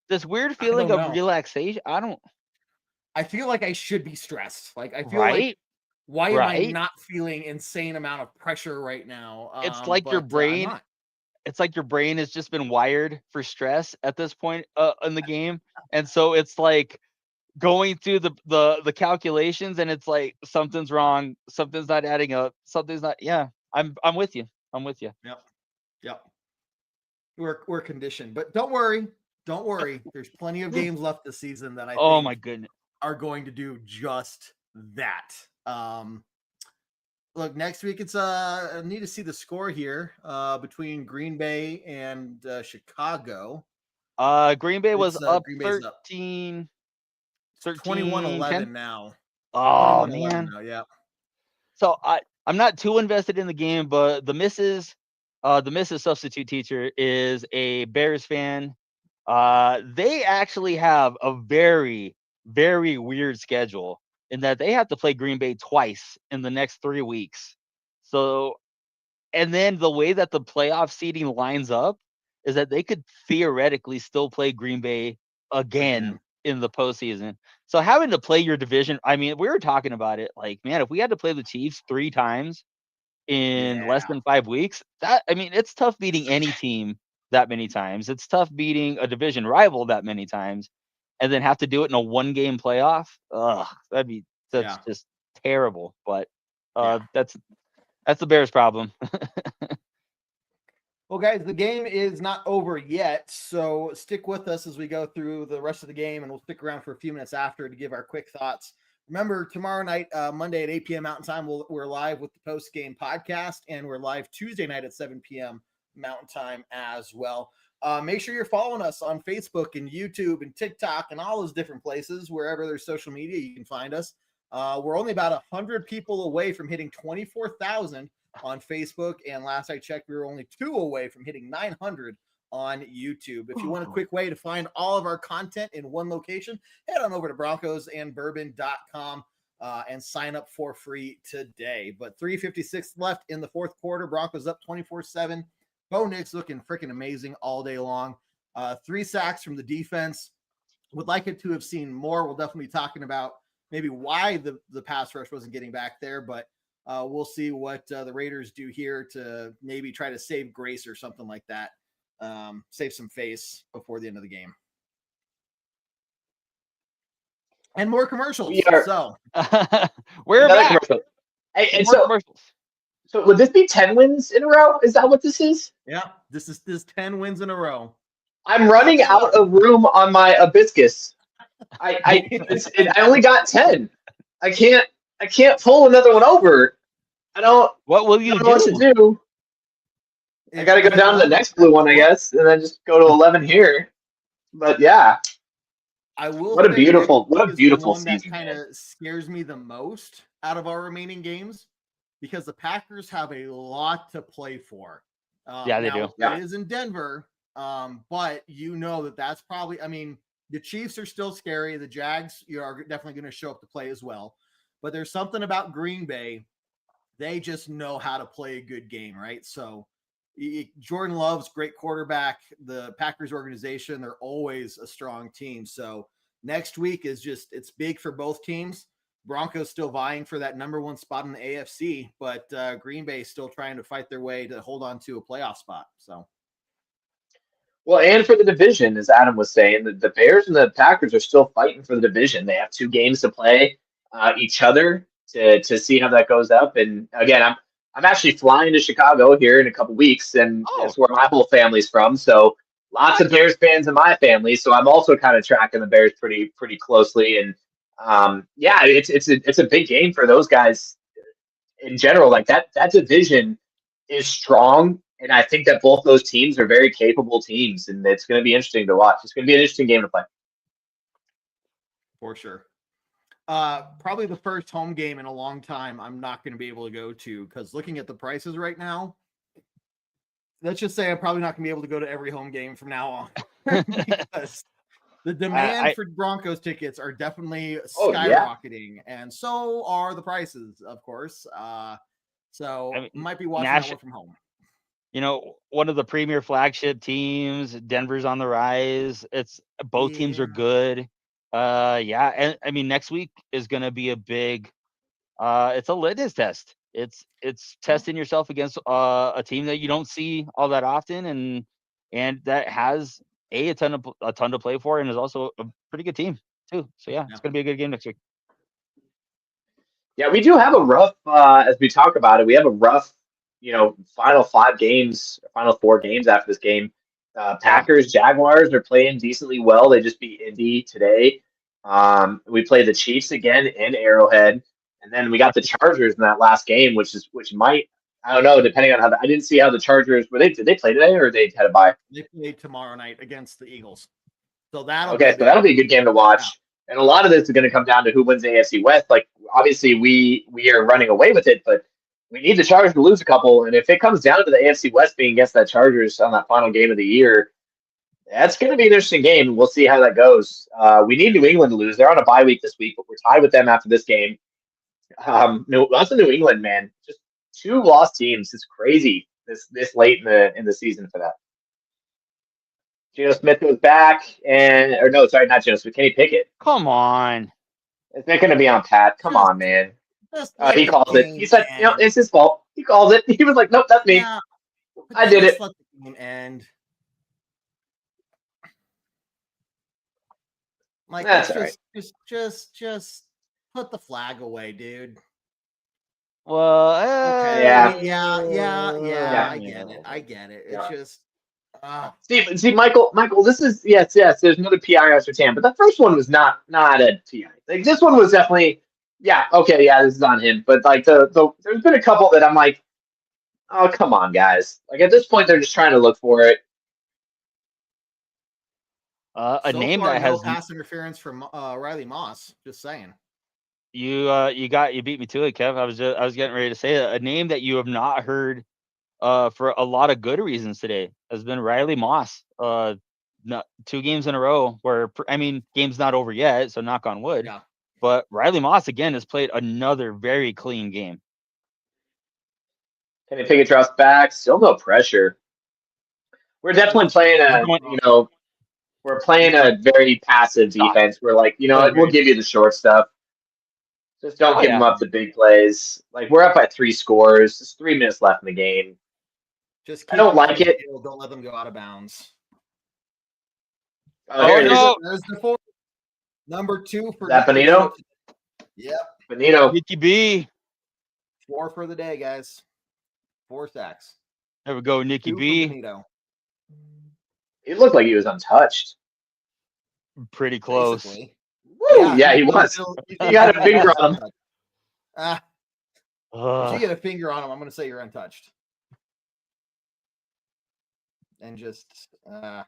This weird feeling don't of know. relaxation. I feel like I should be stressed. Like I feel Right? like why am I Right? not feeling insane amount of pressure right now? It's like your but, I'm brain. not. It's like your brain has just been wired for stress at this point in the game, and so it's like going through the calculations, and it's like something's wrong, something's not adding up, something's not. Yeah, I'm with you. I'm with you. Yep. We're conditioned, but don't worry. There's plenty of games left this season that I think my goodness are going to do just that. Look, next week it's I need to see the score here between Green Bay and Chicago. Green Bay was up Green Bay's up. 13 21-11 now. Oh 21-11 man. now, yeah. So I'm not too invested in the game, but the missus substitute teacher is a Bears fan. They actually have a very, very weird schedule in that they have to play Green Bay twice in the next 3 weeks. So, and then the way that the playoff seeding lines up is that they could theoretically still play Green Bay again in the postseason. So having to play your division, I mean, we were talking about it. Like, man, if we had to play the Chiefs 3 times in less than 5 weeks, it's tough beating any team that many times. It's tough beating a division rival that many times, and then have to do it in a 1-game playoff. Ugh, that's just terrible. But that's the Bears' problem. Well, guys, the game is not over yet, so stick with us as we go through the rest of the game, and we'll stick around for a few minutes after to give our quick thoughts. Remember, tomorrow night, Monday at 8 p.m. Mountain Time, we're live with the post-game podcast, and we're live Tuesday night at 7 p.m. Mountain Time as well. Make sure you're following us on Facebook and YouTube and TikTok and all those different places. Wherever there's social media, you can find us. We're only about 100 people away from hitting 24,000 on Facebook, and last I checked, we were only 2 away from hitting 900 on YouTube. If you want a quick way to find all of our content in one location, head on over to broncosandbourbon.com and sign up for free today. But 3:56 left in the fourth quarter. Broncos up 24-7. Bo Nix looking freaking amazing all day long. 3 sacks from the defense. Would like it to have seen more. We'll definitely be talking about maybe why the pass rush wasn't getting back there, but we'll see what the Raiders do here to maybe try to save grace or something like that. Save some face before the end of the game. And more commercials. So we're back. Hey, and more commercials. So would this be 10 wins in a row? Is that what this is? Yeah, this is 10 wins in a row. I'm running out of room on my hibiscus. I only got 10. I can't pull another one over. What will you do? What to do? I got to go down to the next blue one, I guess, and then just go to 11 here. But yeah, I will. What a beautiful season. That kind of scares me the most out of our remaining games because the Packers have a lot to play for. They do. It is in Denver, but that's probably. I mean, the Chiefs are still scary. The Jags, are definitely going to show up to play as well. But there's something about Green Bay. They just know how to play a good game, right? So Jordan Love's great quarterback. The Packers organization, they're always a strong team. So next week is it's big for both teams. Broncos still vying for that number 1 spot in the AFC, but Green Bay still trying to fight their way to hold on to a playoff spot. So, well, and for the division, as Adam was saying, the Bears and the Packers are still fighting for the division. They have 2 games to play each other to see how that goes up. And again, I'm actually flying to Chicago here in a couple weeks, and that's where my whole family's from. So lots of Bears fans in my family. So I'm also kind of tracking the Bears pretty closely. And yeah, it's a big game for those guys in general. Like that division is strong, and I think that both those teams are very capable teams, and it's going to be interesting to watch. It's going to be an interesting game to play. For sure. Probably the first home game in a long time I'm not going to be able to go to, because looking at the prices right now, let's just say I'm probably not going to be able to go to every home game from now on. Because the demand for Broncos tickets are definitely skyrocketing, and so are the prices, of course. So might be watching that one from home. One of the premier flagship teams, Denver's on the rise. Both teams are good. And I mean, next week is going to be a big. It's a litmus test. It's testing yourself against a team that you don't see all that often, and that has a ton to play for, and is also a pretty good team too. So yeah, it's going to be a good game next week. Yeah, we do have a rough. As we talk about it, we have a rough. Final 4 games after this game. Packers, Jaguars are playing decently well. They just beat Indy today. We play the Chiefs again in Arrowhead, and then we got the Chargers in that last game, which might, I don't know, depending on how I didn't see how the Chargers did they play today, or they had a bye? They played tomorrow night against the Eagles. So that'll be a good game to watch. Yeah. And a lot of this is going to come down to who wins the AFC West. Like obviously we are running away with it, but we need the Chargers to lose a couple. And if it comes down to the AFC West being against that Chargers on that final game of the year, that's going to be an interesting game. We'll see how that goes. We need New England to lose. They're on a bye week this week, but we're tied with them after this game. Lots of New England, man. Just 2 lost teams. It's crazy this late in the season for that. Geno Smith goes back, not Geno Smith. Kenny Pickett. Come on. It's not going to be on Pat. Come on, man. He calls it. He said, it's his fault. He calls it. He was like, nope, that's me. Yeah, I did it. Let the game end. Like, just put the flag away, dude. Well, okay. Yeah. I get it. It's just. See, Michael, this is yes. There's another PI after Tam, but the first one was not a PI. Like this one was definitely, this is on him. But like there's been a couple that I'm like, oh come on, guys. Like at this point, they're just trying to look for it. Name that has pass interference from Riley Moss. Just saying. You beat me to it, Kev. I was getting ready to say that. A name that you have not heard for a lot of good reasons today has been Riley Moss. 2 games in a row where, game's not over yet, so knock on wood. Yeah. But Riley Moss again has played another very clean game. Kenny Pickett drops back. Still no pressure. We're definitely playing we're playing a very passive defense. We're like, we'll give you the short stuff. Just don't give them up the big plays. Like we're up by 3 scores. There's 3 minutes left in the game. Just I don't like it. Don't let them go out of bounds. No. There's the 4. Number 2 for that Benito. Yep. Benito. Nicky B. 4 for the day, guys. 4 sacks. There we go, Nicky B. Benito. He looked like he was untouched. Pretty close. Basically. Woo! Yeah, he was. He got a finger on him. If you get a finger on him, I'm going to say you're untouched. And just, yeah.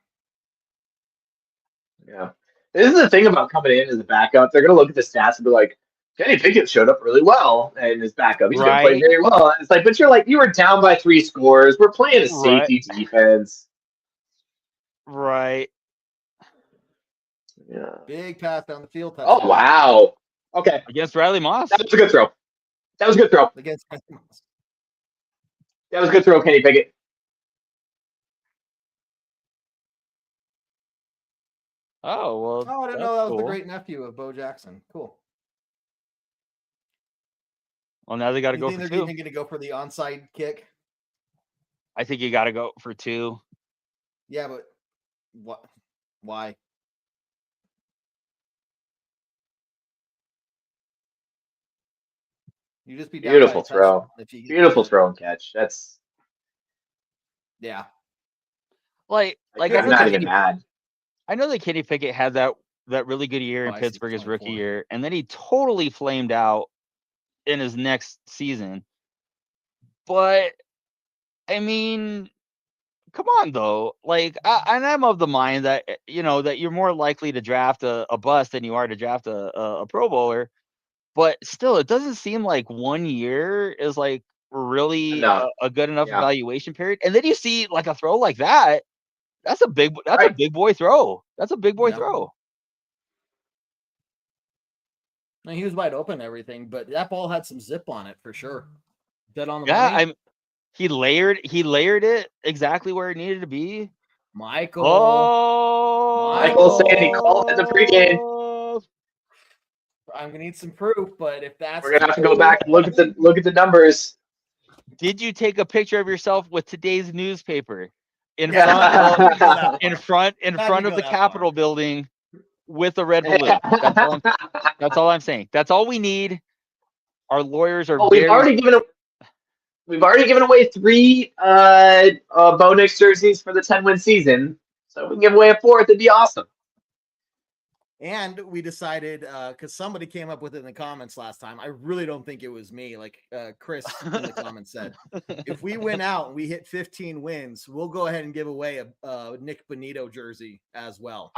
This is the thing about coming in as a backup. They're going to look at the stats and be like, Kenny Pickett showed up really well and his backup. He's going to play very well. And it's like, but you're like, you were down by 3 scores. We're playing a safety defense. Right. Yeah. Big pass down the field. Oh, wow. Okay. Against Riley Moss. That was a good throw. Against Riley Moss. That was a good throw, Kenny Pickett. Oh, well. Oh, I didn't know that was the great nephew of Bo Jackson. Cool. Well, now they got to You go think for they're 2. even going to go for the onside kick? I think you got to go for 2. Yeah, but what? Why? You just be down by a Beautiful throw. touchdown if you Beautiful throw and catch. That's Yeah. Like I I'm know not that even mad. Kenny Pickett had that really good year in Oh, I see. Pittsburgh his rookie 24. year, and then he totally flamed out in his next season. But I mean, come on though. Like, and I'm of the mind that that you're more likely to draft a bust than you are to draft a Pro Bowler. But still, it doesn't seem like 1 year is like really Enough. a good enough Yeah. evaluation period. And then you see like a throw like that. That's a big Right. boy throw. That's a big boy Yeah. throw. No, he was wide open and everything, but that ball had some zip on it for sure. Dead on the Yeah, money. he layered it exactly where it needed to be. Michael. Michael saying he called it the pregame. I'm gonna need some proof, but if that's We're gonna have to go back and look at the numbers. Did you take a picture of yourself with today's newspaper in Yeah. front of the Capitol building with a red balloon? That's all I'm saying. That's all we need. Our lawyers are We've already given away 3 Bo Nix jerseys for the 10-win season. So if we can give away a 4th, it'd be awesome. And we decided, because somebody came up with it in the comments last time. I really don't think it was me. Like Chris in the comments said, if we win out and we hit 15 wins, we'll go ahead and give away a Nick Bonito jersey as well.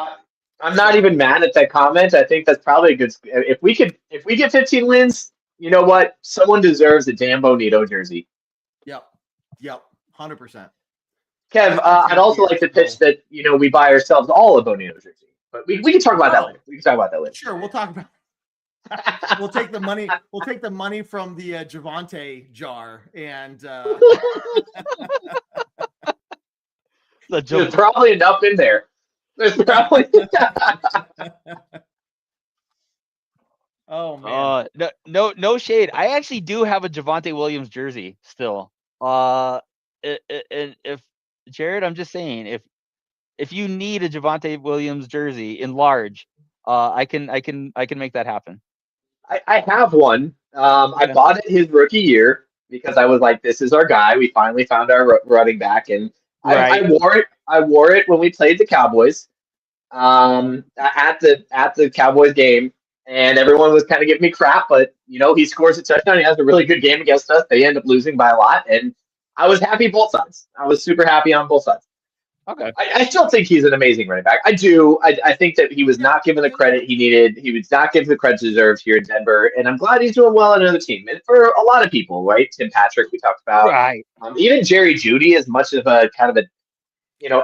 I'm not even mad at that comment. I think that's probably a good. If we get 15 wins, you know what? Someone deserves a damn Bonito jersey. Yep, 100%. Kev, I'd also like to pitch that we buy ourselves all a Bonito jersey, but we can talk about that later. We can talk about that later. Sure, we'll talk about. We'll take the money. We'll take the money from the Javante jar and. There's probably enough in there. There's probably. Oh man. No shade. I actually do have a Javonte Williams jersey still. If Jared, I'm just saying, if you need a Javonte Williams jersey in large, I can make that happen. I have one. I bought it his rookie year because I was like, this is our guy. We finally found our running back, and I wore it. I wore it when we played the Cowboys at the Cowboys game, and everyone was kind of giving me crap, but he scores a touchdown. He has a really good game against us. They end up losing by a lot, and I was happy both sides. I was super happy on both sides. Okay. I still think he's an amazing running back. I do. I think that he was not given the credit he needed. He was not given the credit he deserved here in Denver, and I'm glad he's doing well on another team. And for a lot of people, right? Tim Patrick, we talked about. Right. Even Jerry Jeudy, as much of a kind of a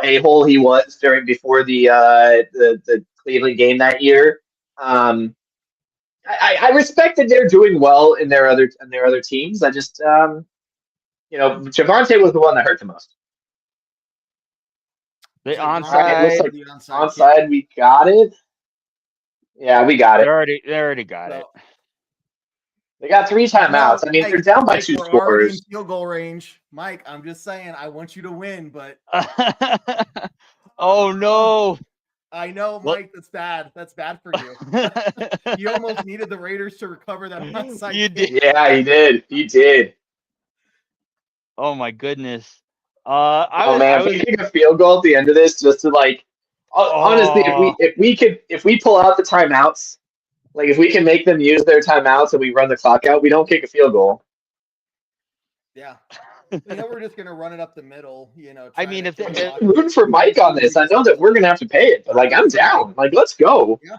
a-hole he was before the Cleveland game that year. I respect that they're doing well in their other teams. I just Javonte was the one that hurt the most. The onside, onside we got it. Yeah, we got it. They already got it. They got 3 timeouts. I mean, they're down by 2 scores. In field goal range, Mike. I'm just saying, I want you to win, but oh no! I know, Mike. That's bad. That's bad for you. You almost needed the Raiders to recover that onside. You did. Yeah, he did. He did. Oh my goodness. If we kick a field goal at the end of this, just to honestly, if we pull out the timeouts, like if we can make them use their timeouts and we run the clock out, we don't kick a field goal. Yeah. We're just gonna run it up the middle. I mean, if I'm rooting for Mike on this, I know that we're gonna have to pay it, but I'm down. Let's go. Yeah.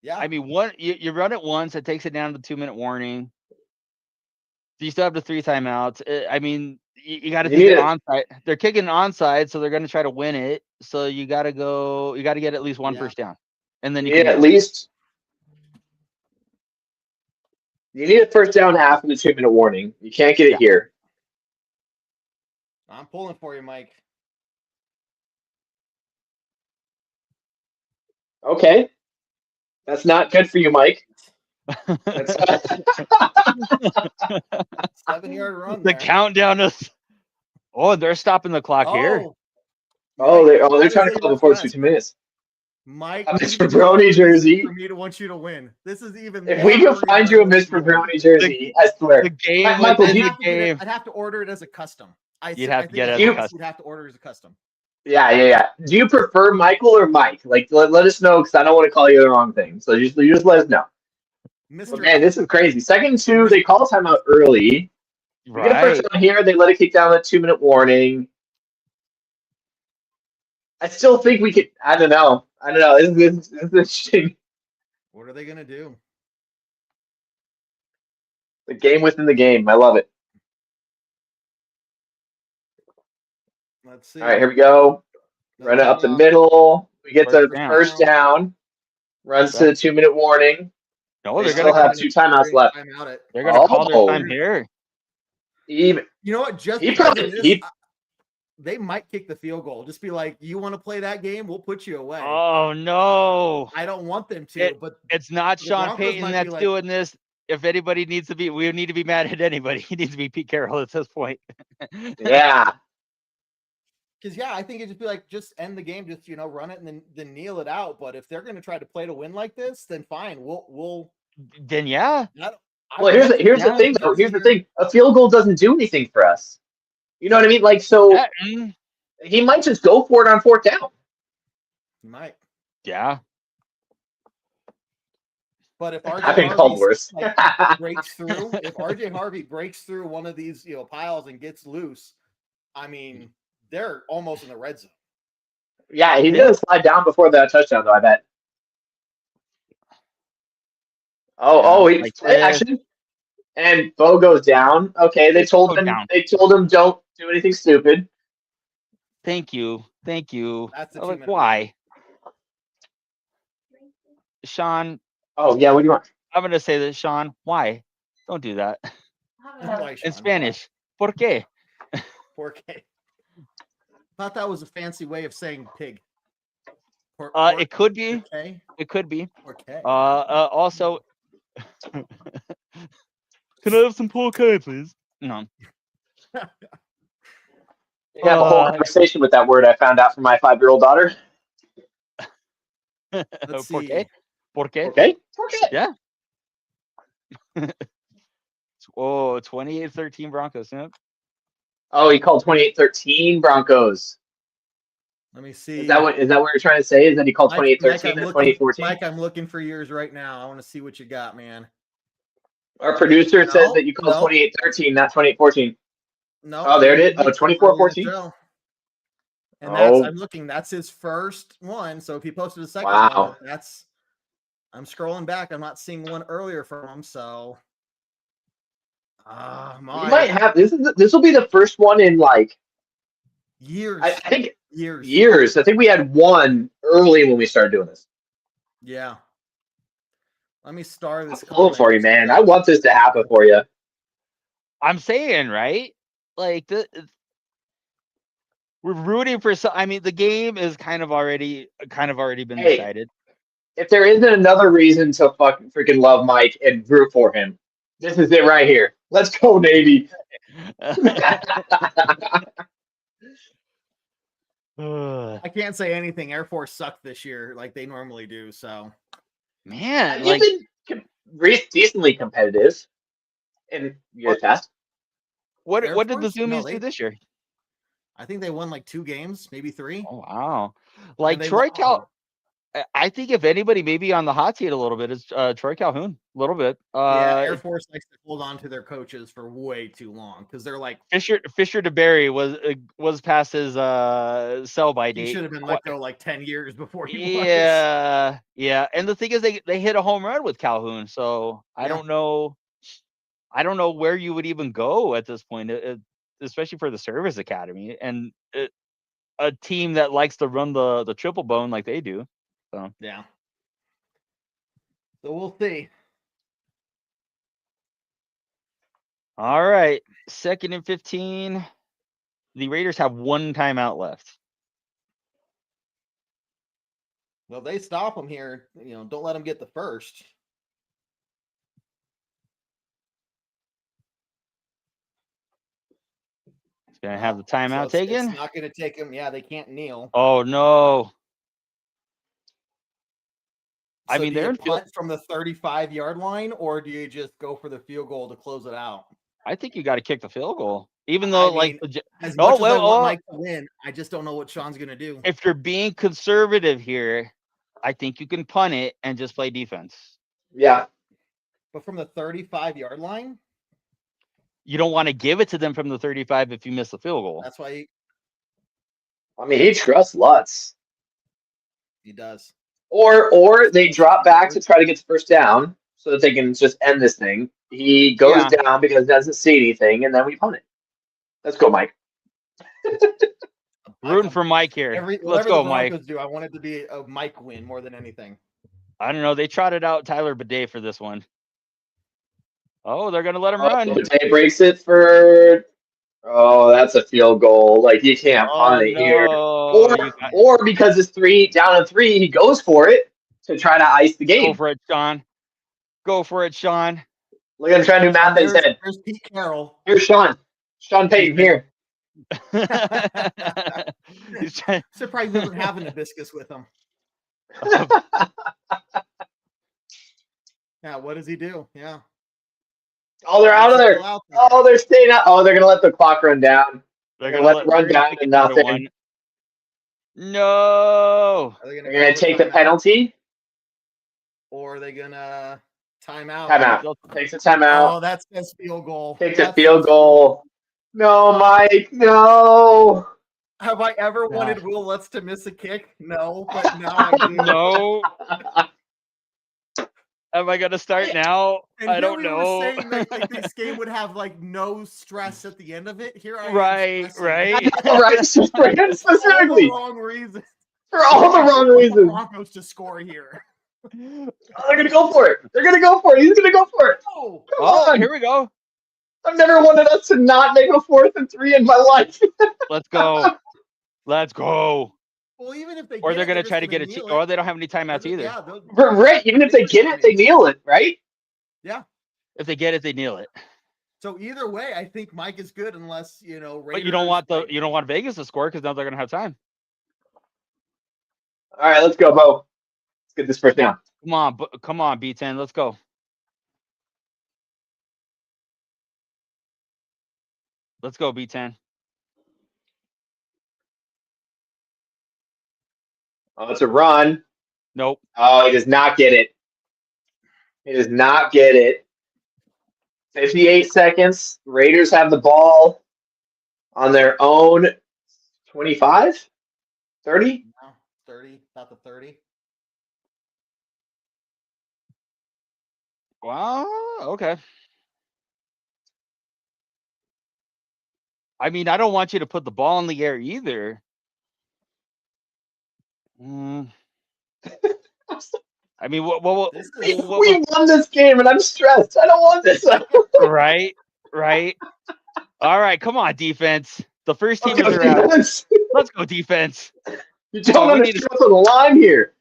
Yeah. I mean, you run it once, it takes it down to 2-minute warning. You still have the 3 timeouts. I mean, you got to take it onside. They're kicking onside, so they're going to try to win it. So you got to go. You got to get at least one first down, and then you need you need a first down after the 2-minute warning. You can't get it here. I'm pulling for you, Mike. Okay, that's not good for you, Mike. That's 7-yard run The there. countdown is. Oh, they're stopping the clock here. They're trying to call before 2 minutes. Mike, Mr. Brownie jersey. for me to want you to win. This is even. If we can find you a Mr. Brownie jersey, I swear. The game Michael, within do the game. I'd have to order it as a custom. You'd have to get it as a custom. You'd have to order it as a custom. Yeah. Do you prefer Michael or Mike? Like, let us know because I don't want to call you the wrong thing. So just let us know. Mr. Man, this is crazy. 2nd and 2, they call timeout early. We get a first down here. They let it kick down a 2-minute warning. I still think we could. I don't know. This is interesting. What are they gonna do? The game within the game. I love it. Let's see. All right, here we go. Run it up the middle. We get the first down. Runs to the 2-minute warning. No, they still have 2 timeouts left. They're gonna call their time here. Even you know what? Just they might kick the field goal. Just be like, you want to play that game? We'll put you away. Oh no! I don't want them to. But it's not Sean Payton that's doing this. If anybody needs to be, we need to be mad at anybody. He needs to be Pete Carroll at this point. Yeah. Because I think it'd just be like, just end the game, just run it and then kneel it out. But if they're going to try to play to win like this, then fine. We'll. Then yeah. Well, here's the thing though. Here's the thing. A field goal doesn't do anything for us. You know what I mean? Like, so he might just go for it on 4th down. He might. Yeah. But if RJ Harvey breaks through, if RJ Harvey breaks through one of these piles and gets loose, I mean, they're almost in the red zone. Yeah, he's gonna slide down before the touchdown, though. I bet. He play action, and Bo goes down. Okay, they told him don't do anything stupid. Thank you. That's why, Sean? Oh yeah, what do you want? I'm gonna say that, Sean. Why? Don't do that. Why, Sean? In Spanish. ¿Por qué? ¿Por qué? Thought that was a fancy way of saying pig. It could be. Okay. It could be. Okay. Also, can I have some pork, please? No. You have a whole conversation with that word I found out from my 5-year-old daughter. Let's see. ¿Por qué? Okay. Yeah. 28-13 Broncos. Yep. Oh, he called 28-13 Broncos. Let me see. Is that what you're trying to say? Is that he called 28-13 or 2014? Mike, I'm looking for yours right now. I want to see what you got, man. Our producer says that you called 28-13, not 28-14. No. Oh, there it is. Oh, 24-14. And I'm looking. That's his first one. So if he posted a second one, I'm scrolling back. I'm not seeing one earlier from him. So we might have this will be the first one in like years. I think years. I think we had one early when we started doing this. Yeah. Let me start this. I'm pulling for you, man. I want this to happen for you. I'm saying, right? Like we're rooting for some. I mean, the game is kind of already been decided. If there isn't another reason to freaking love Mike and root for him, this is it right here. Let's go, Navy. I can't say anything. Air Force sucked this year like they normally do. So, man, you've been decently competitive in your test. What did the Zoomies do this year? I think they won like 2 games, maybe 3. Oh wow! Like Troy Cal. I think if anybody maybe on the hot seat a little bit is Troy Calhoun. A little bit. Air Force likes to hold on to their coaches for way too long because they're like Fisher DeBerry was past his sell-by date. He should have been let go like 10 years before he was. Yeah. And the thing is, they hit a home run with Calhoun, so I don't know where you would even go at this point, especially for the service academy and a team that likes to run the triple bone like they do. So yeah. So we'll see. All right. 2nd and 15. The Raiders have 1 timeout left. Well, they stop them here. Don't let them get the first. Can I have the timeout So taken? it's not going to take them. Yeah, they can't kneel. Oh no. So I mean, do they're you in field. punt from the 35-yard line, or do you just go for the field goal to close it out? I think you got to kick the field goal, even though As much as I want well, Mike to win, I just don't know what Sean's going to do. if you're being conservative here, I think you can punt it and just play defense. Yeah. But from the 35-yard line, you don't want to give it to them from the 35 if you miss the field goal. That's why I mean, he trusts Lutz. he does. Or they drop back to try to get the first down so that they can just end this thing. He goes down because he doesn't see anything, and then we punt it. Let's go, Mike. Rooting for Mike here. Let's go, Mike. I want it to be a Mike win more than anything. I don't know. They trotted out Tyler Bidet for this one. Oh, they're going to let him run. Bidet breaks it for... Oh, that's a field goal. Like, you can't punt it here. Or because it's 3 and 3, he goes for it to try to ice the game. Go for it, Sean. Go for it, Sean. Look at him trying to do math in his head. There's Pete Carroll. Here's Sean. Sean Payton here. Surprised he doesn't have an hibiscus with him. Yeah, what does he do? Yeah. Oh, they're out of there. Oh, they're staying out. Oh, they're going to let the clock run down. They're going to let it run down to nothing. No. They're going to take the penalty. Or are they going to timeout? Timeout. Takes a timeout. Oh, that's his field goal. Takes a field goal. No, Mike. No. Have I ever wanted Will Lutz to miss a kick? No, but now I do. No. Am I gonna start now? And I don't know. We were saying that, like, this game would have like no stress at the end of it. Here I am. Right. Right. Specifically. For all the wrong reasons. For all the wrong reasons. Broncos to score here. Oh, they're gonna go for it. They're gonna go for it. He's gonna go for it. Oh, come on. Here we go. I've never wanted us to not make a 4th and 3 in my life. Let's go. Let's go. Well, even if they or they're going to try to get it, or they don't have any timeouts either. Yeah, right. Even if they get it, they kneel it, right? Yeah. If they get it, they kneel it. So either way, I think Mike is good unless, Raiders, but you don't want Vegas to score because now they're going to have time. All right, let's go, Bo. Let's get this first down. Come on, B10. Let's go. Let's go, B10. Oh, it's a run. Nope. Oh, he does not get it. He does not get it. 58 seconds. Raiders have the ball on their own 25? 30? No, 30. Not the 30. Wow. Okay. I mean, I don't want you to put the ball in the air either. I mean, we won this game, and I'm stressed. I don't want this. Right. All right, come on, defense. The first team is around. Let's go, defense. You don't understand what's on the line here.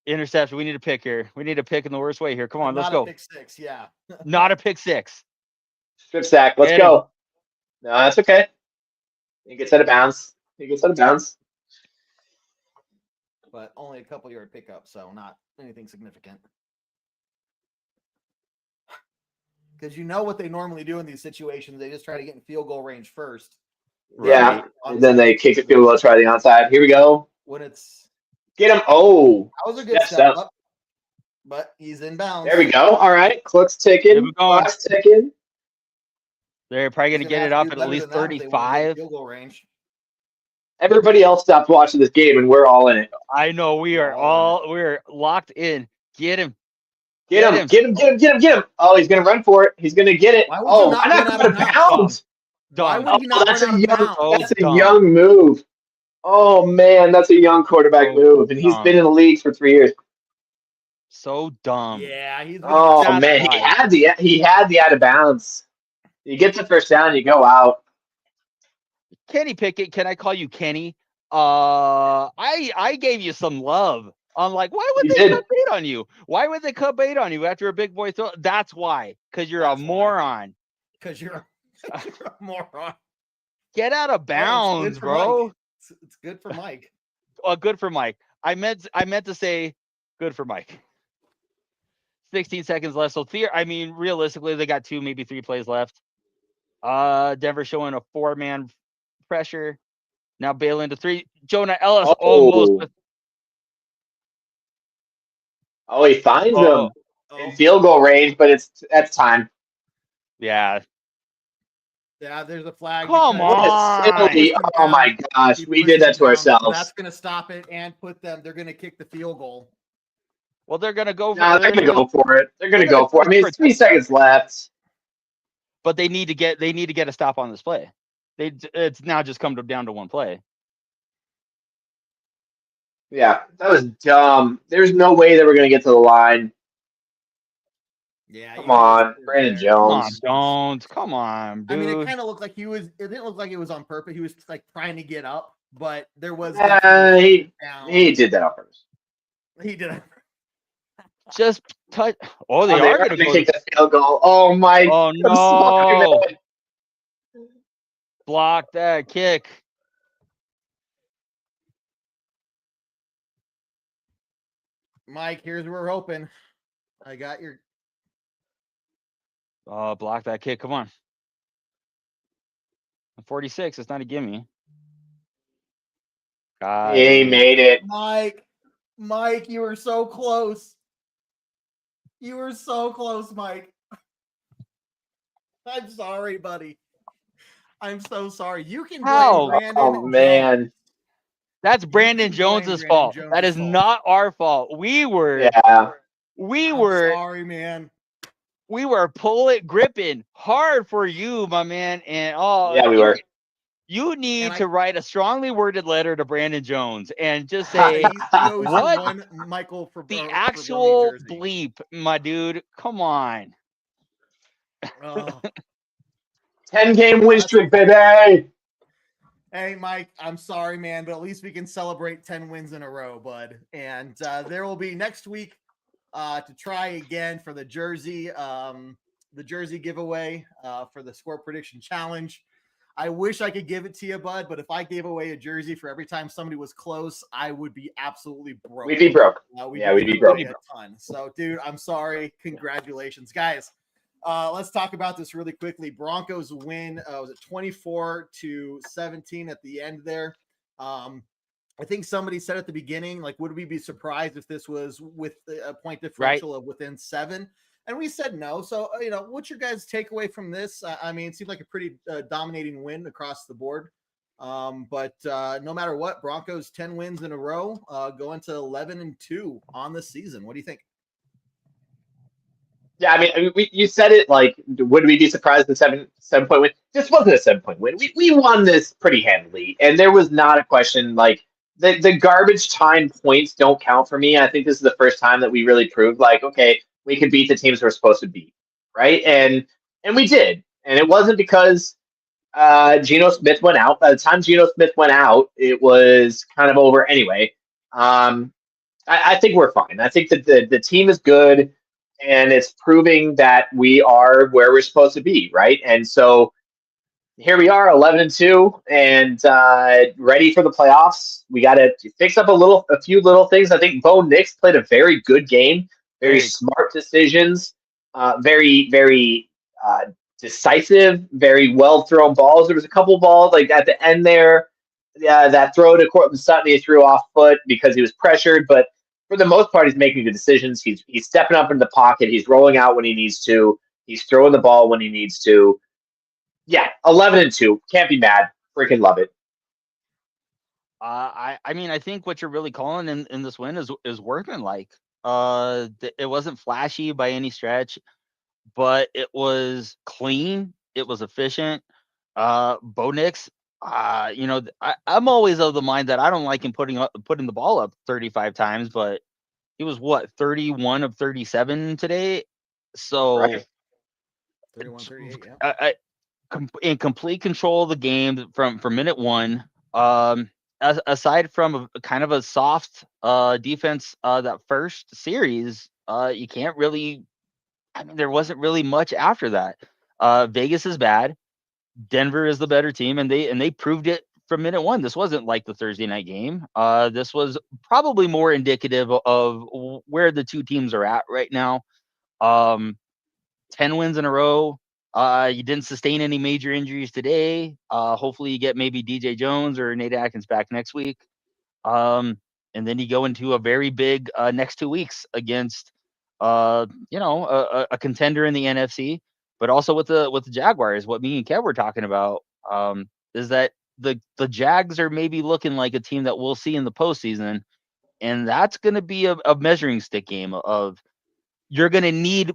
Interception. We need a pick here. We need a pick in the worst way here. Come on, let's go. Not a pick six, yeah. Not a pick six. Strip sack. Let's go. No, that's okay. He gets out of bounds. But only a couple yard pickup, so not anything significant. Because what they normally do in these situations, they just try to get in field goal range first. Yeah, and then they kick the field goal, try the onside. Here we go. When it's get him. Oh, that was a good step up, but he's in bounds. There we go. All right, clock's ticking. Clock's ticking. They're probably going to get it up at least 35. Field goal range. Everybody else stopped watching this game, and we're all in it. I know we're locked in. Get him. Get him. Oh, he's going to run for it. He's going to get it. Oh, why not out of bounds? That's a young move. Oh, man, that's a young quarterback move, and he's been in the league for 3 years. So dumb. Yeah, he's. Oh, man, he had the out of bounds. You get the first down, you go out. Kenny Pickett, can I call you Kenny? I gave you some love. I'm like, why would they cut bait on you? Why would they cut bait on you after a big boy throw? That's why. Because you're a moron. Because you're a moron. Get out of Hey, it's bounds, good for Mike. bro. It's good for Mike. Good for Mike. I meant to say good for Mike. 16 seconds left. So realistically, they got 2, maybe 3 plays left. Denver showing a 4-man pressure. Now bailing to 3. Jonah Ellis almost. Oh, he finds him in Oh, field goal range, but that's time. Yeah. yeah, there's a flag. Come because- What a on. silly! Oh my gosh, He we pushed did that him to down. ourselves. That's gonna stop it and put them. They're gonna kick the field goal. Well, they're gonna go. Nah, they're gonna go for it. They're gonna go for it. I mean, it's 3 seconds left. But they need to get a stop on this play. It's now just come down to 1 play. Yeah, that was dumb. There's no way they were gonna get to the line. Yeah, Come on, Brandon Jones. Come on, Jones. Come on, dude. I mean, it kind of looked like he was. It didn't look like it was on purpose. He was like trying to get up, but there was. He did that on purpose. He did it. Just touch. Oh, they are going to kick the field goal. Oh my! Oh I'm sorry, no! man. Block that kick. Mike, here's where we're hoping. I got your. Oh, block that kick. Come on. 46. It's not a gimme. God. He made it. Mike, you were so close. You were so close, Mike. I'm sorry, buddy. I'm so sorry. You can blame How? Brandon. Oh man. Jones. That's Brandon Jones's fault. That is not our fault. We were sorry, man. We were gripping hard for you, my man. And Yeah, we were. You need to write a strongly worded letter to Brandon Jones and just say what Michael for the actual bleep, my dude. Come on. 10-game win streak, baby. Hey, Mike, I'm sorry, man, but at least we can celebrate 10 wins in a row, bud. And there will be next week to try again for the jersey giveaway for the score prediction challenge. I wish I could give it to you, bud, but if I gave away a jersey for every time somebody was close, I would be absolutely broke. We'd be broke. We'd be broke. A ton. So, dude, I'm sorry. Congratulations, guys. Let's talk about this really quickly. Broncos win. Was it 24-17 at the end there? I think somebody said at the beginning, like, would we be surprised if this was with a point differential of within 7? And we said no. So, what's your guys' takeaway from this? I mean, it seemed like a pretty dominating win across the board. But no matter what, Broncos 10 wins in a row, going to 11-2 on the season. What do you think? Yeah, I mean, you said it like, would we be surprised at the 7-point win? This wasn't a 7-point win. We won this pretty handily, and there was not a question. Like the garbage time points don't count for me. I think this is the first time that we really proved, like, okay, we could beat the teams we're supposed to beat, right? And we did, and it wasn't because Geno Smith went out. By the time Geno Smith went out, it was kind of over anyway. I think we're fine. I think that the team is good. And it's proving that we are where we're supposed to be, right? And so here we are, 11-2, and ready for the playoffs. We got to fix up a few little things. I think Bo Nix played a very good game, very smart decisions, very, very decisive, very well thrown balls. There was a couple balls like at the end there, that throw to Courtland Sutton he threw off foot because he was pressured, but for the most part, he's making good decisions. He's stepping up in the pocket. He's rolling out when he needs to. He's throwing the ball when he needs to. Yeah, 11-2. Can't be mad. Freaking love it. I mean, I think what you're really calling in this win is workmanlike. It wasn't flashy by any stretch, but it was clean. It was efficient. Bo Nix, I'm always of the mind that I don't like him putting the ball up 35 times, but he was 31 of 37 today. So right. 31, 38, yeah. In complete control of the game from minute 1. Aside from a kind of a soft defense that first series, you can't really. I mean, there wasn't really much after that. Vegas is bad. Denver is the better team, and they proved it from minute one. This wasn't like the Thursday night game. This was probably more indicative of where the two teams are at right now. 10 wins in a row. You didn't sustain any major injuries today. Hopefully you get maybe DJ Jones or Nate Atkins back next week. And then you go into a very big next 2 weeks against a contender in the NFC, but also with the Jaguars. What me and Kev were talking about is that the Jags are maybe looking like a team that we'll see in the postseason, and that's going to be a measuring stick game of you're going to need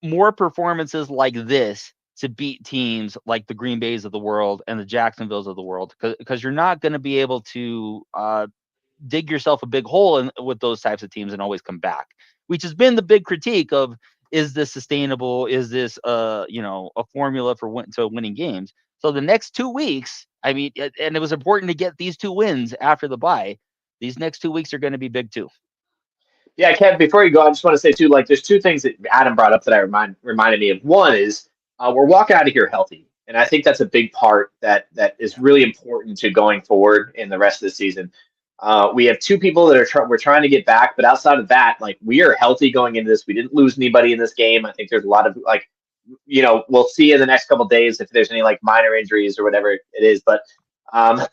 more performances like this to beat teams like the Green Bays of the world and the Jacksonvilles of the world, because you're not going to be able to dig yourself a big hole with those types of teams and always come back, which has been the big critique of, is this sustainable? Is this a formula for winning games? So the next 2 weeks, I mean, and it was important to get these 2 wins after the bye. These next 2 weeks are going to be big too. Yeah, Kev, before you go, I just want to say too, like, there's 2 things that Adam brought up that reminded me of. One is we're walking out of here healthy. And I think that's a big part that is really important to going forward in the rest of the season. We have 2 people that we're trying to get back, but outside of that, like, we are healthy going into this. We didn't lose anybody in this game. I think there's a lot of, like, we'll see in the next couple of days if there's any like minor injuries or whatever it is. But the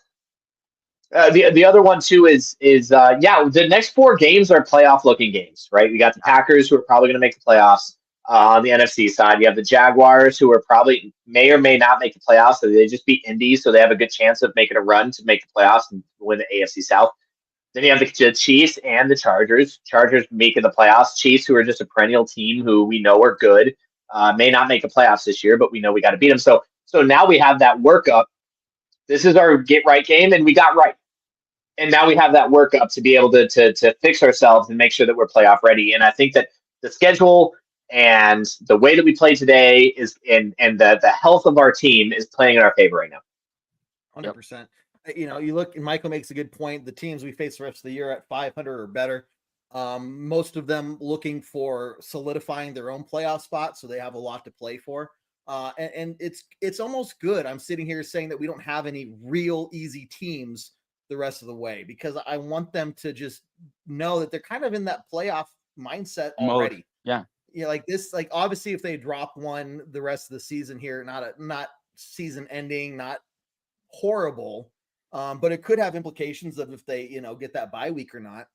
other one too is the next 4 games are playoff looking games, right? We got the Packers, who are probably going to make the playoffs. On the NFC side, you have the Jaguars, who are probably may or may not make the playoffs. So they just beat Indy, so they have a good chance of making a run to make the playoffs and win the AFC South. Then you have the Chiefs and the Chargers. Chargers making the playoffs. Chiefs, who are just a perennial team who we know are good, may not make the playoffs this year, but we know we got to beat them. So now we have that workup. This is our get right game, and we got right. And now we have that workup to be able to fix ourselves and make sure that we're playoff ready. And I think that the schedule and the way that we play today is and the health of our team is playing in our favor right now. 100%. You look, and Michael makes a good point. The teams we face the rest of the year at 500 or better, most of them looking for solidifying their own playoff spot, so they have a lot to play for. And it's almost good. I'm sitting here saying that we don't have any real easy teams the rest of the way, because I want them to just know that they're kind of in that playoff mindset already. Yeah. Like this, like obviously if they drop one the rest of the season here, not season ending, not horrible, but it could have implications of if they, get that bye week or not.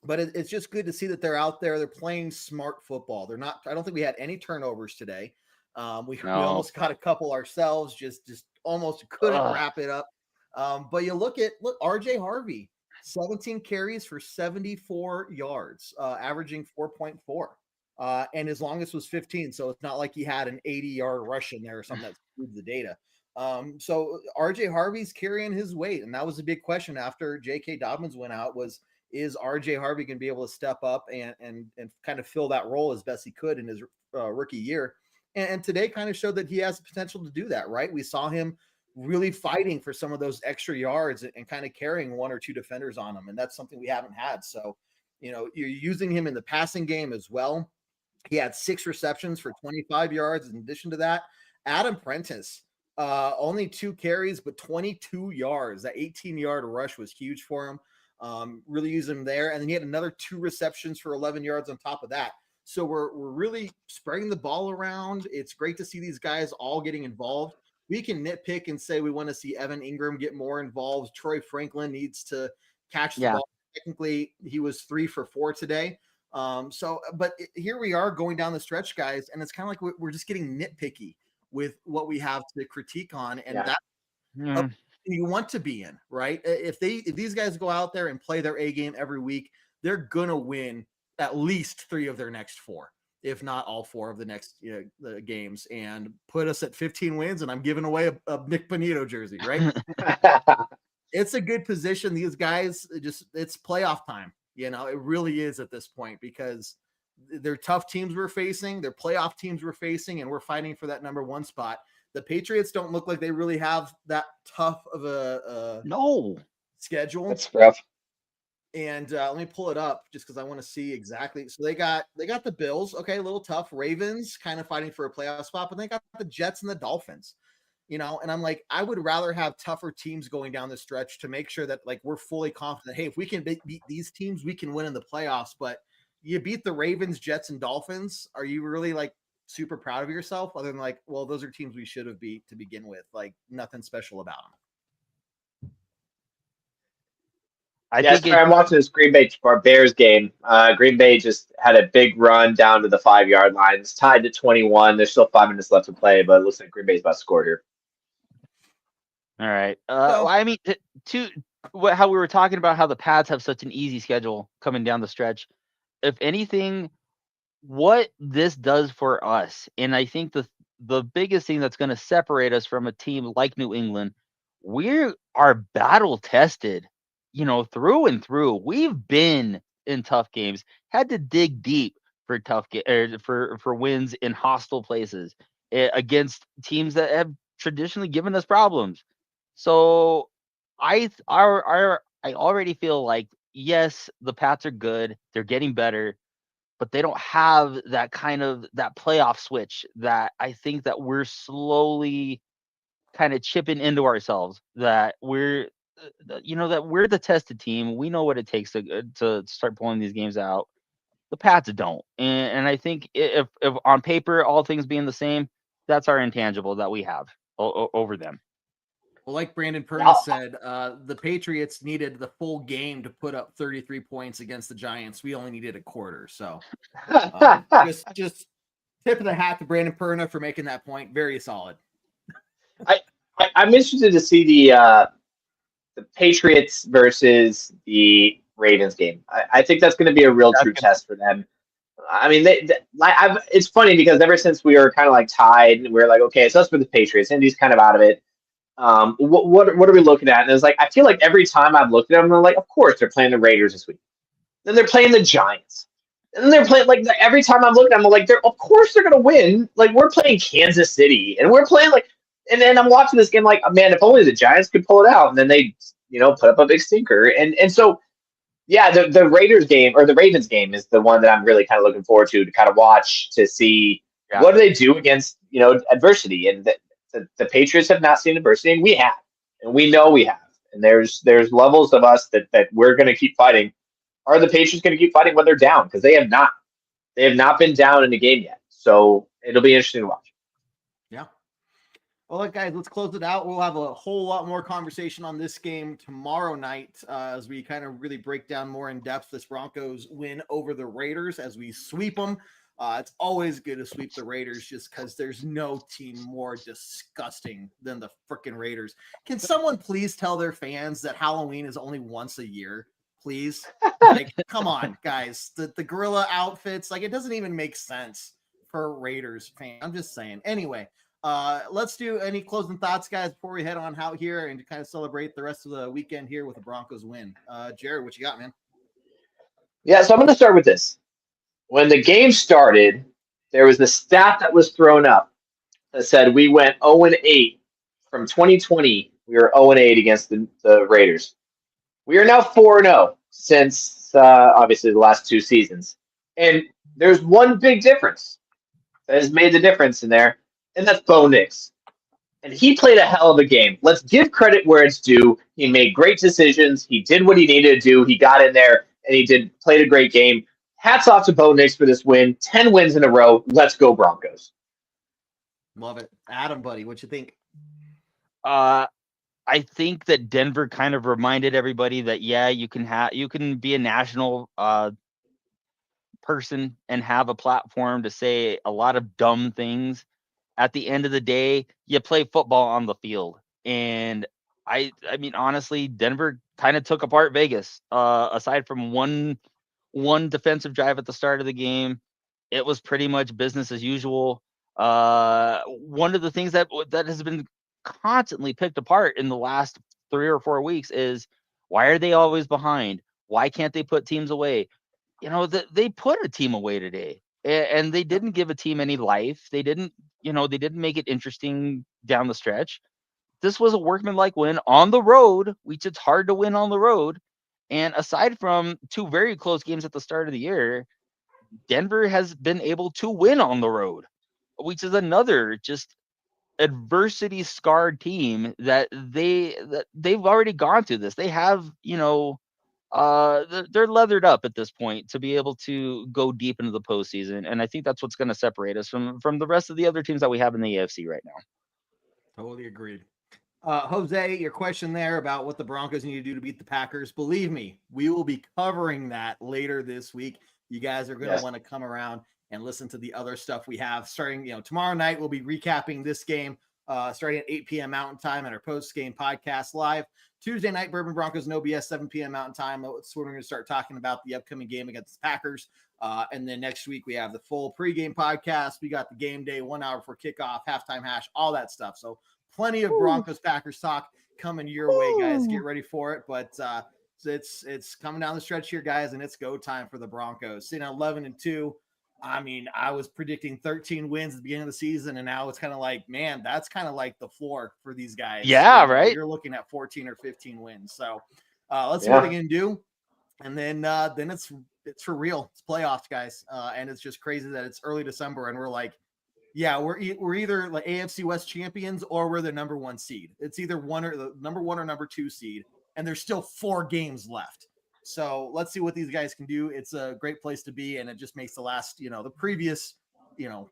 But it's just good to see that they're out there. They're playing smart football. They're not, I don't think we had any turnovers today. We almost got a couple ourselves, just almost couldn't wrap it up. But you look RJ Harvey, 17 carries for 74 yards, averaging 4.4. And his longest was 15. So it's not like he had an 80-yard rush in there or something that screwed the data. So RJ Harvey's carrying his weight. And that was a big question after J.K. Dobbins went out is RJ Harvey going to be able to step up and kind of fill that role as best he could in his rookie year. And today kind of showed that he has the potential to do that, right? We saw him really fighting for some of those extra yards and kind of carrying 1 or 2 defenders on him. And that's something we haven't had. So, you're using him in the passing game as well. He had 6 receptions for 25 yards. In addition to that, Adam Prentice, only 2 carries, but 22 yards. That 18-yard rush was huge for him. Really use him there. And then he had another 2 receptions for 11 yards on top of that. So we're really spreading the ball around. It's great to see these guys all getting involved. We can nitpick and say we want to see Evan Ingram get more involved. Troy Franklin needs to catch the ball. Technically, he was 3 for 4 today. But here we are going down the stretch, guys, and it's kind of like we're just getting nitpicky with what we have to critique on, and that's you want to be in, right? If these guys go out there and play their A game every week, they're gonna win at least 3 of their next 4. If not all 4 of the next the games, and put us at 15 wins. And I'm giving away a Nick Bonito jersey, right? It's a good position. These guys, it's playoff time. It really is at this point, because they're tough teams we're facing. They're playoff teams we're facing, and we're fighting for that number 1 spot. The Patriots don't look like they really have that tough of a no schedule. That's rough. And let me pull it up just because I want to see exactly. So they got the Bills, okay, a little tough. Ravens kind of fighting for a playoff spot, but they got the Jets and the Dolphins, you know. And I'm like, I would rather have tougher teams going down the stretch to make sure that like we're fully confident. Hey, if we can beat these teams, we can win in the playoffs. But you beat the Ravens, Jets, and Dolphins. Are you really like super proud of yourself? Other than like, well, those are teams we should have beat to begin with. Like nothing special about them. I'm watching this Green Bay Bears game. Green Bay just had a big run down to the 5-yard line. It's tied to 21. There's still 5 minutes left to play, but it looks like Green Bay's about to score here. All right. I mean, how we were talking about how the Pats have such an easy schedule coming down the stretch. If anything, what this does for us, and I think the biggest thing that's going to separate us from a team like New England, we are battle tested. You know, through and through. We've been in tough games, had to dig deep for for wins in hostile places against teams that have traditionally given us problems. So I already feel like, yes, the Pats are good, they're getting better, but they don't have that that playoff switch that I think that we're slowly kind of chipping into ourselves, that we're that we're the tested team. We know what it takes to start pulling these games out. The Pats don't, and I think if on paper all things being the same, that's our intangible that we have over them. Well, like Brandon Perna said, the Patriots needed the full game to put up 33 points against the Giants. We only needed a quarter. So just tip of the hat to Brandon Perna for making that point. Very solid. I'm interested to see the Patriots versus the Ravens game. I think that's going to be a real true test for them. I mean, it's funny because ever since we were kind of like tied, and we were like, okay, so that's for the Patriots. Indy's kind of out of it. What are we looking at? And it's like, I feel like every time I've looked at them, I'm like, of course they're playing the Raiders this week. Then they're playing the Giants. And then they're playing, like, every time I'm looking at them, I'm like, of course they're going to win. Like, we're playing Kansas City. And we're playing, like, and then I'm watching this game like, man, if only the Giants could pull it out. And then they, put up a big stinker. And so, yeah, the Raiders game or the Ravens game is the one that I'm really kind of looking forward to kind of watch to see what do they do against, adversity. And the Patriots have not seen adversity, and we have. And we know we have. And there's levels of us that we're going to keep fighting. Are the Patriots going to keep fighting when they're down? Because they have not. They have not been down in the game yet. So it'll be interesting to watch. Yeah. Well, guys, let's close it out. We'll have a whole lot more conversation on this game tomorrow night as we kind of really break down more in depth this Broncos win over the Raiders as we sweep them. It's always good to sweep the Raiders just because there's no team more disgusting than the freaking Raiders. Can someone please tell their fans that Halloween is only once a year? Please. Like, come on, guys. The gorilla outfits, like, it doesn't even make sense for Raiders fans. I'm just saying. Anyway, let's do any closing thoughts, guys, before we head on out here and to kind of celebrate the rest of the weekend here with the Broncos win. Jared, what you got, man? Yeah, so I'm going to start with this. When the game started, there was the stat that was thrown up that said we went 0-8 from 2020. We were 0-8 against the Raiders. We are now 4-0 since obviously the last 2 seasons. And there's one big difference that has made the difference in there, and that's Bo Nix. And he played a hell of a game. Let's give credit where it's due. He made great decisions. He did what he needed to do. He got in there, and he played a great game. Hats off to Bo Nix for this win. 10 wins in a row. Let's go Broncos. Love it. Adam, buddy, what you think? I think that Denver kind of reminded everybody that, yeah, you can be a national person and have a platform to say a lot of dumb things. At the end of the day, you play football on the field. And I mean, honestly, Denver kind of took apart Vegas. Aside from one defensive drive at the start of the game, it was pretty much business as usual. One of the things that has been constantly picked apart in the last 3 or 4 weeks is, why are they always behind? Why can't they put teams away? They put a team away today, and they didn't give a team any life. They didn't make it interesting down the stretch. This was a workmanlike win on the road, which it's hard to win on the road. And aside from 2 very close games at the start of the year, Denver has been able to win on the road, which is another just adversity scarred team that they've already gone through this. They have, they're leathered up at this point to be able to go deep into the postseason, and I think that's what's going to separate us from the rest of the other teams that we have in the AFC right now. Totally agreed. Jose, your question there about what the Broncos need to do to beat the Packers. Believe me, we will be covering that later this week. You guys are going to want to come around and listen to the other stuff we have starting, tomorrow night. We'll be recapping this game starting at 8 p.m. Mountain Time at our post-game podcast live. Tuesday night, Bourbon Broncos, no BS, 7 p.m. Mountain Time. That's when we're going to start talking about the upcoming game against the Packers. And then next week, we have the full pregame podcast. We got the game day, 1 hour before kickoff, halftime hash, all that stuff. So plenty of Broncos Packers talk coming your way, guys. Get ready for it. But it's coming down the stretch here, guys, and it's go time for the Broncos. Sitting at 11-2. I mean, I was predicting 13 wins at the beginning of the season, and now it's kind of like, man, that's kind of like the floor for these guys. Yeah, right. You're looking at 14 or 15 wins. So let's see what they can do, and then it's for real. It's playoffs, guys, and it's just crazy that it's early December, and we're like, yeah, we're either like AFC West champions or we're the number 1 seed. It's either the number 1 or number 2 seed, and there's still 4 games left. So let's see what these guys can do. It's a great place to be, and it just makes the last, the previous,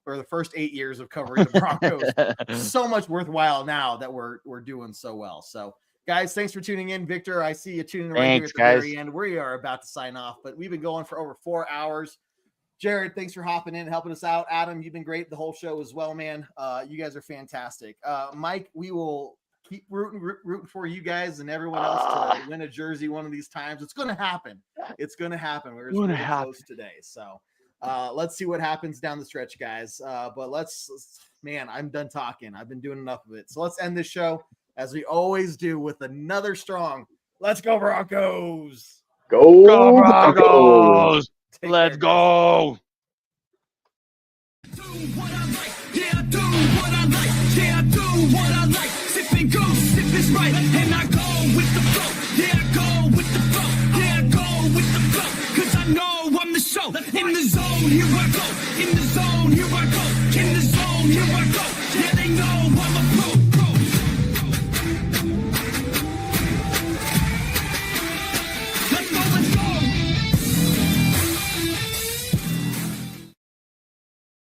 or the first 8 years of covering the Broncos so much worthwhile now that we're doing so well. So, guys, thanks for tuning in. Victor, I see you tuning in right here at the very end. We are about to sign off, but we've been going for over 4 hours. Jared, thanks for hopping in and helping us out. Adam, you've been great the whole show as well, man. You guys are fantastic. Mike, we will keep rooting for you guys and everyone else to win a jersey one of these times. It's going to happen. It's going to happen. We're really close today. So let's see what happens down the stretch, guys. But man, I'm done talking. I've been doing enough of it. So let's end this show as we always do with another strong "Let's go Broncos." Go Broncos. Let's go. Do what I like, yeah, I do what I like, yeah, I do what I like. Sip and go, sip is right, and I go with the flow, yeah, I go with the flow, yeah, I go with the flow, cause I know I'm the show. In the zone, here I go, in the zone, here I go, in the zone, here I go, yeah, they know I'm a pro.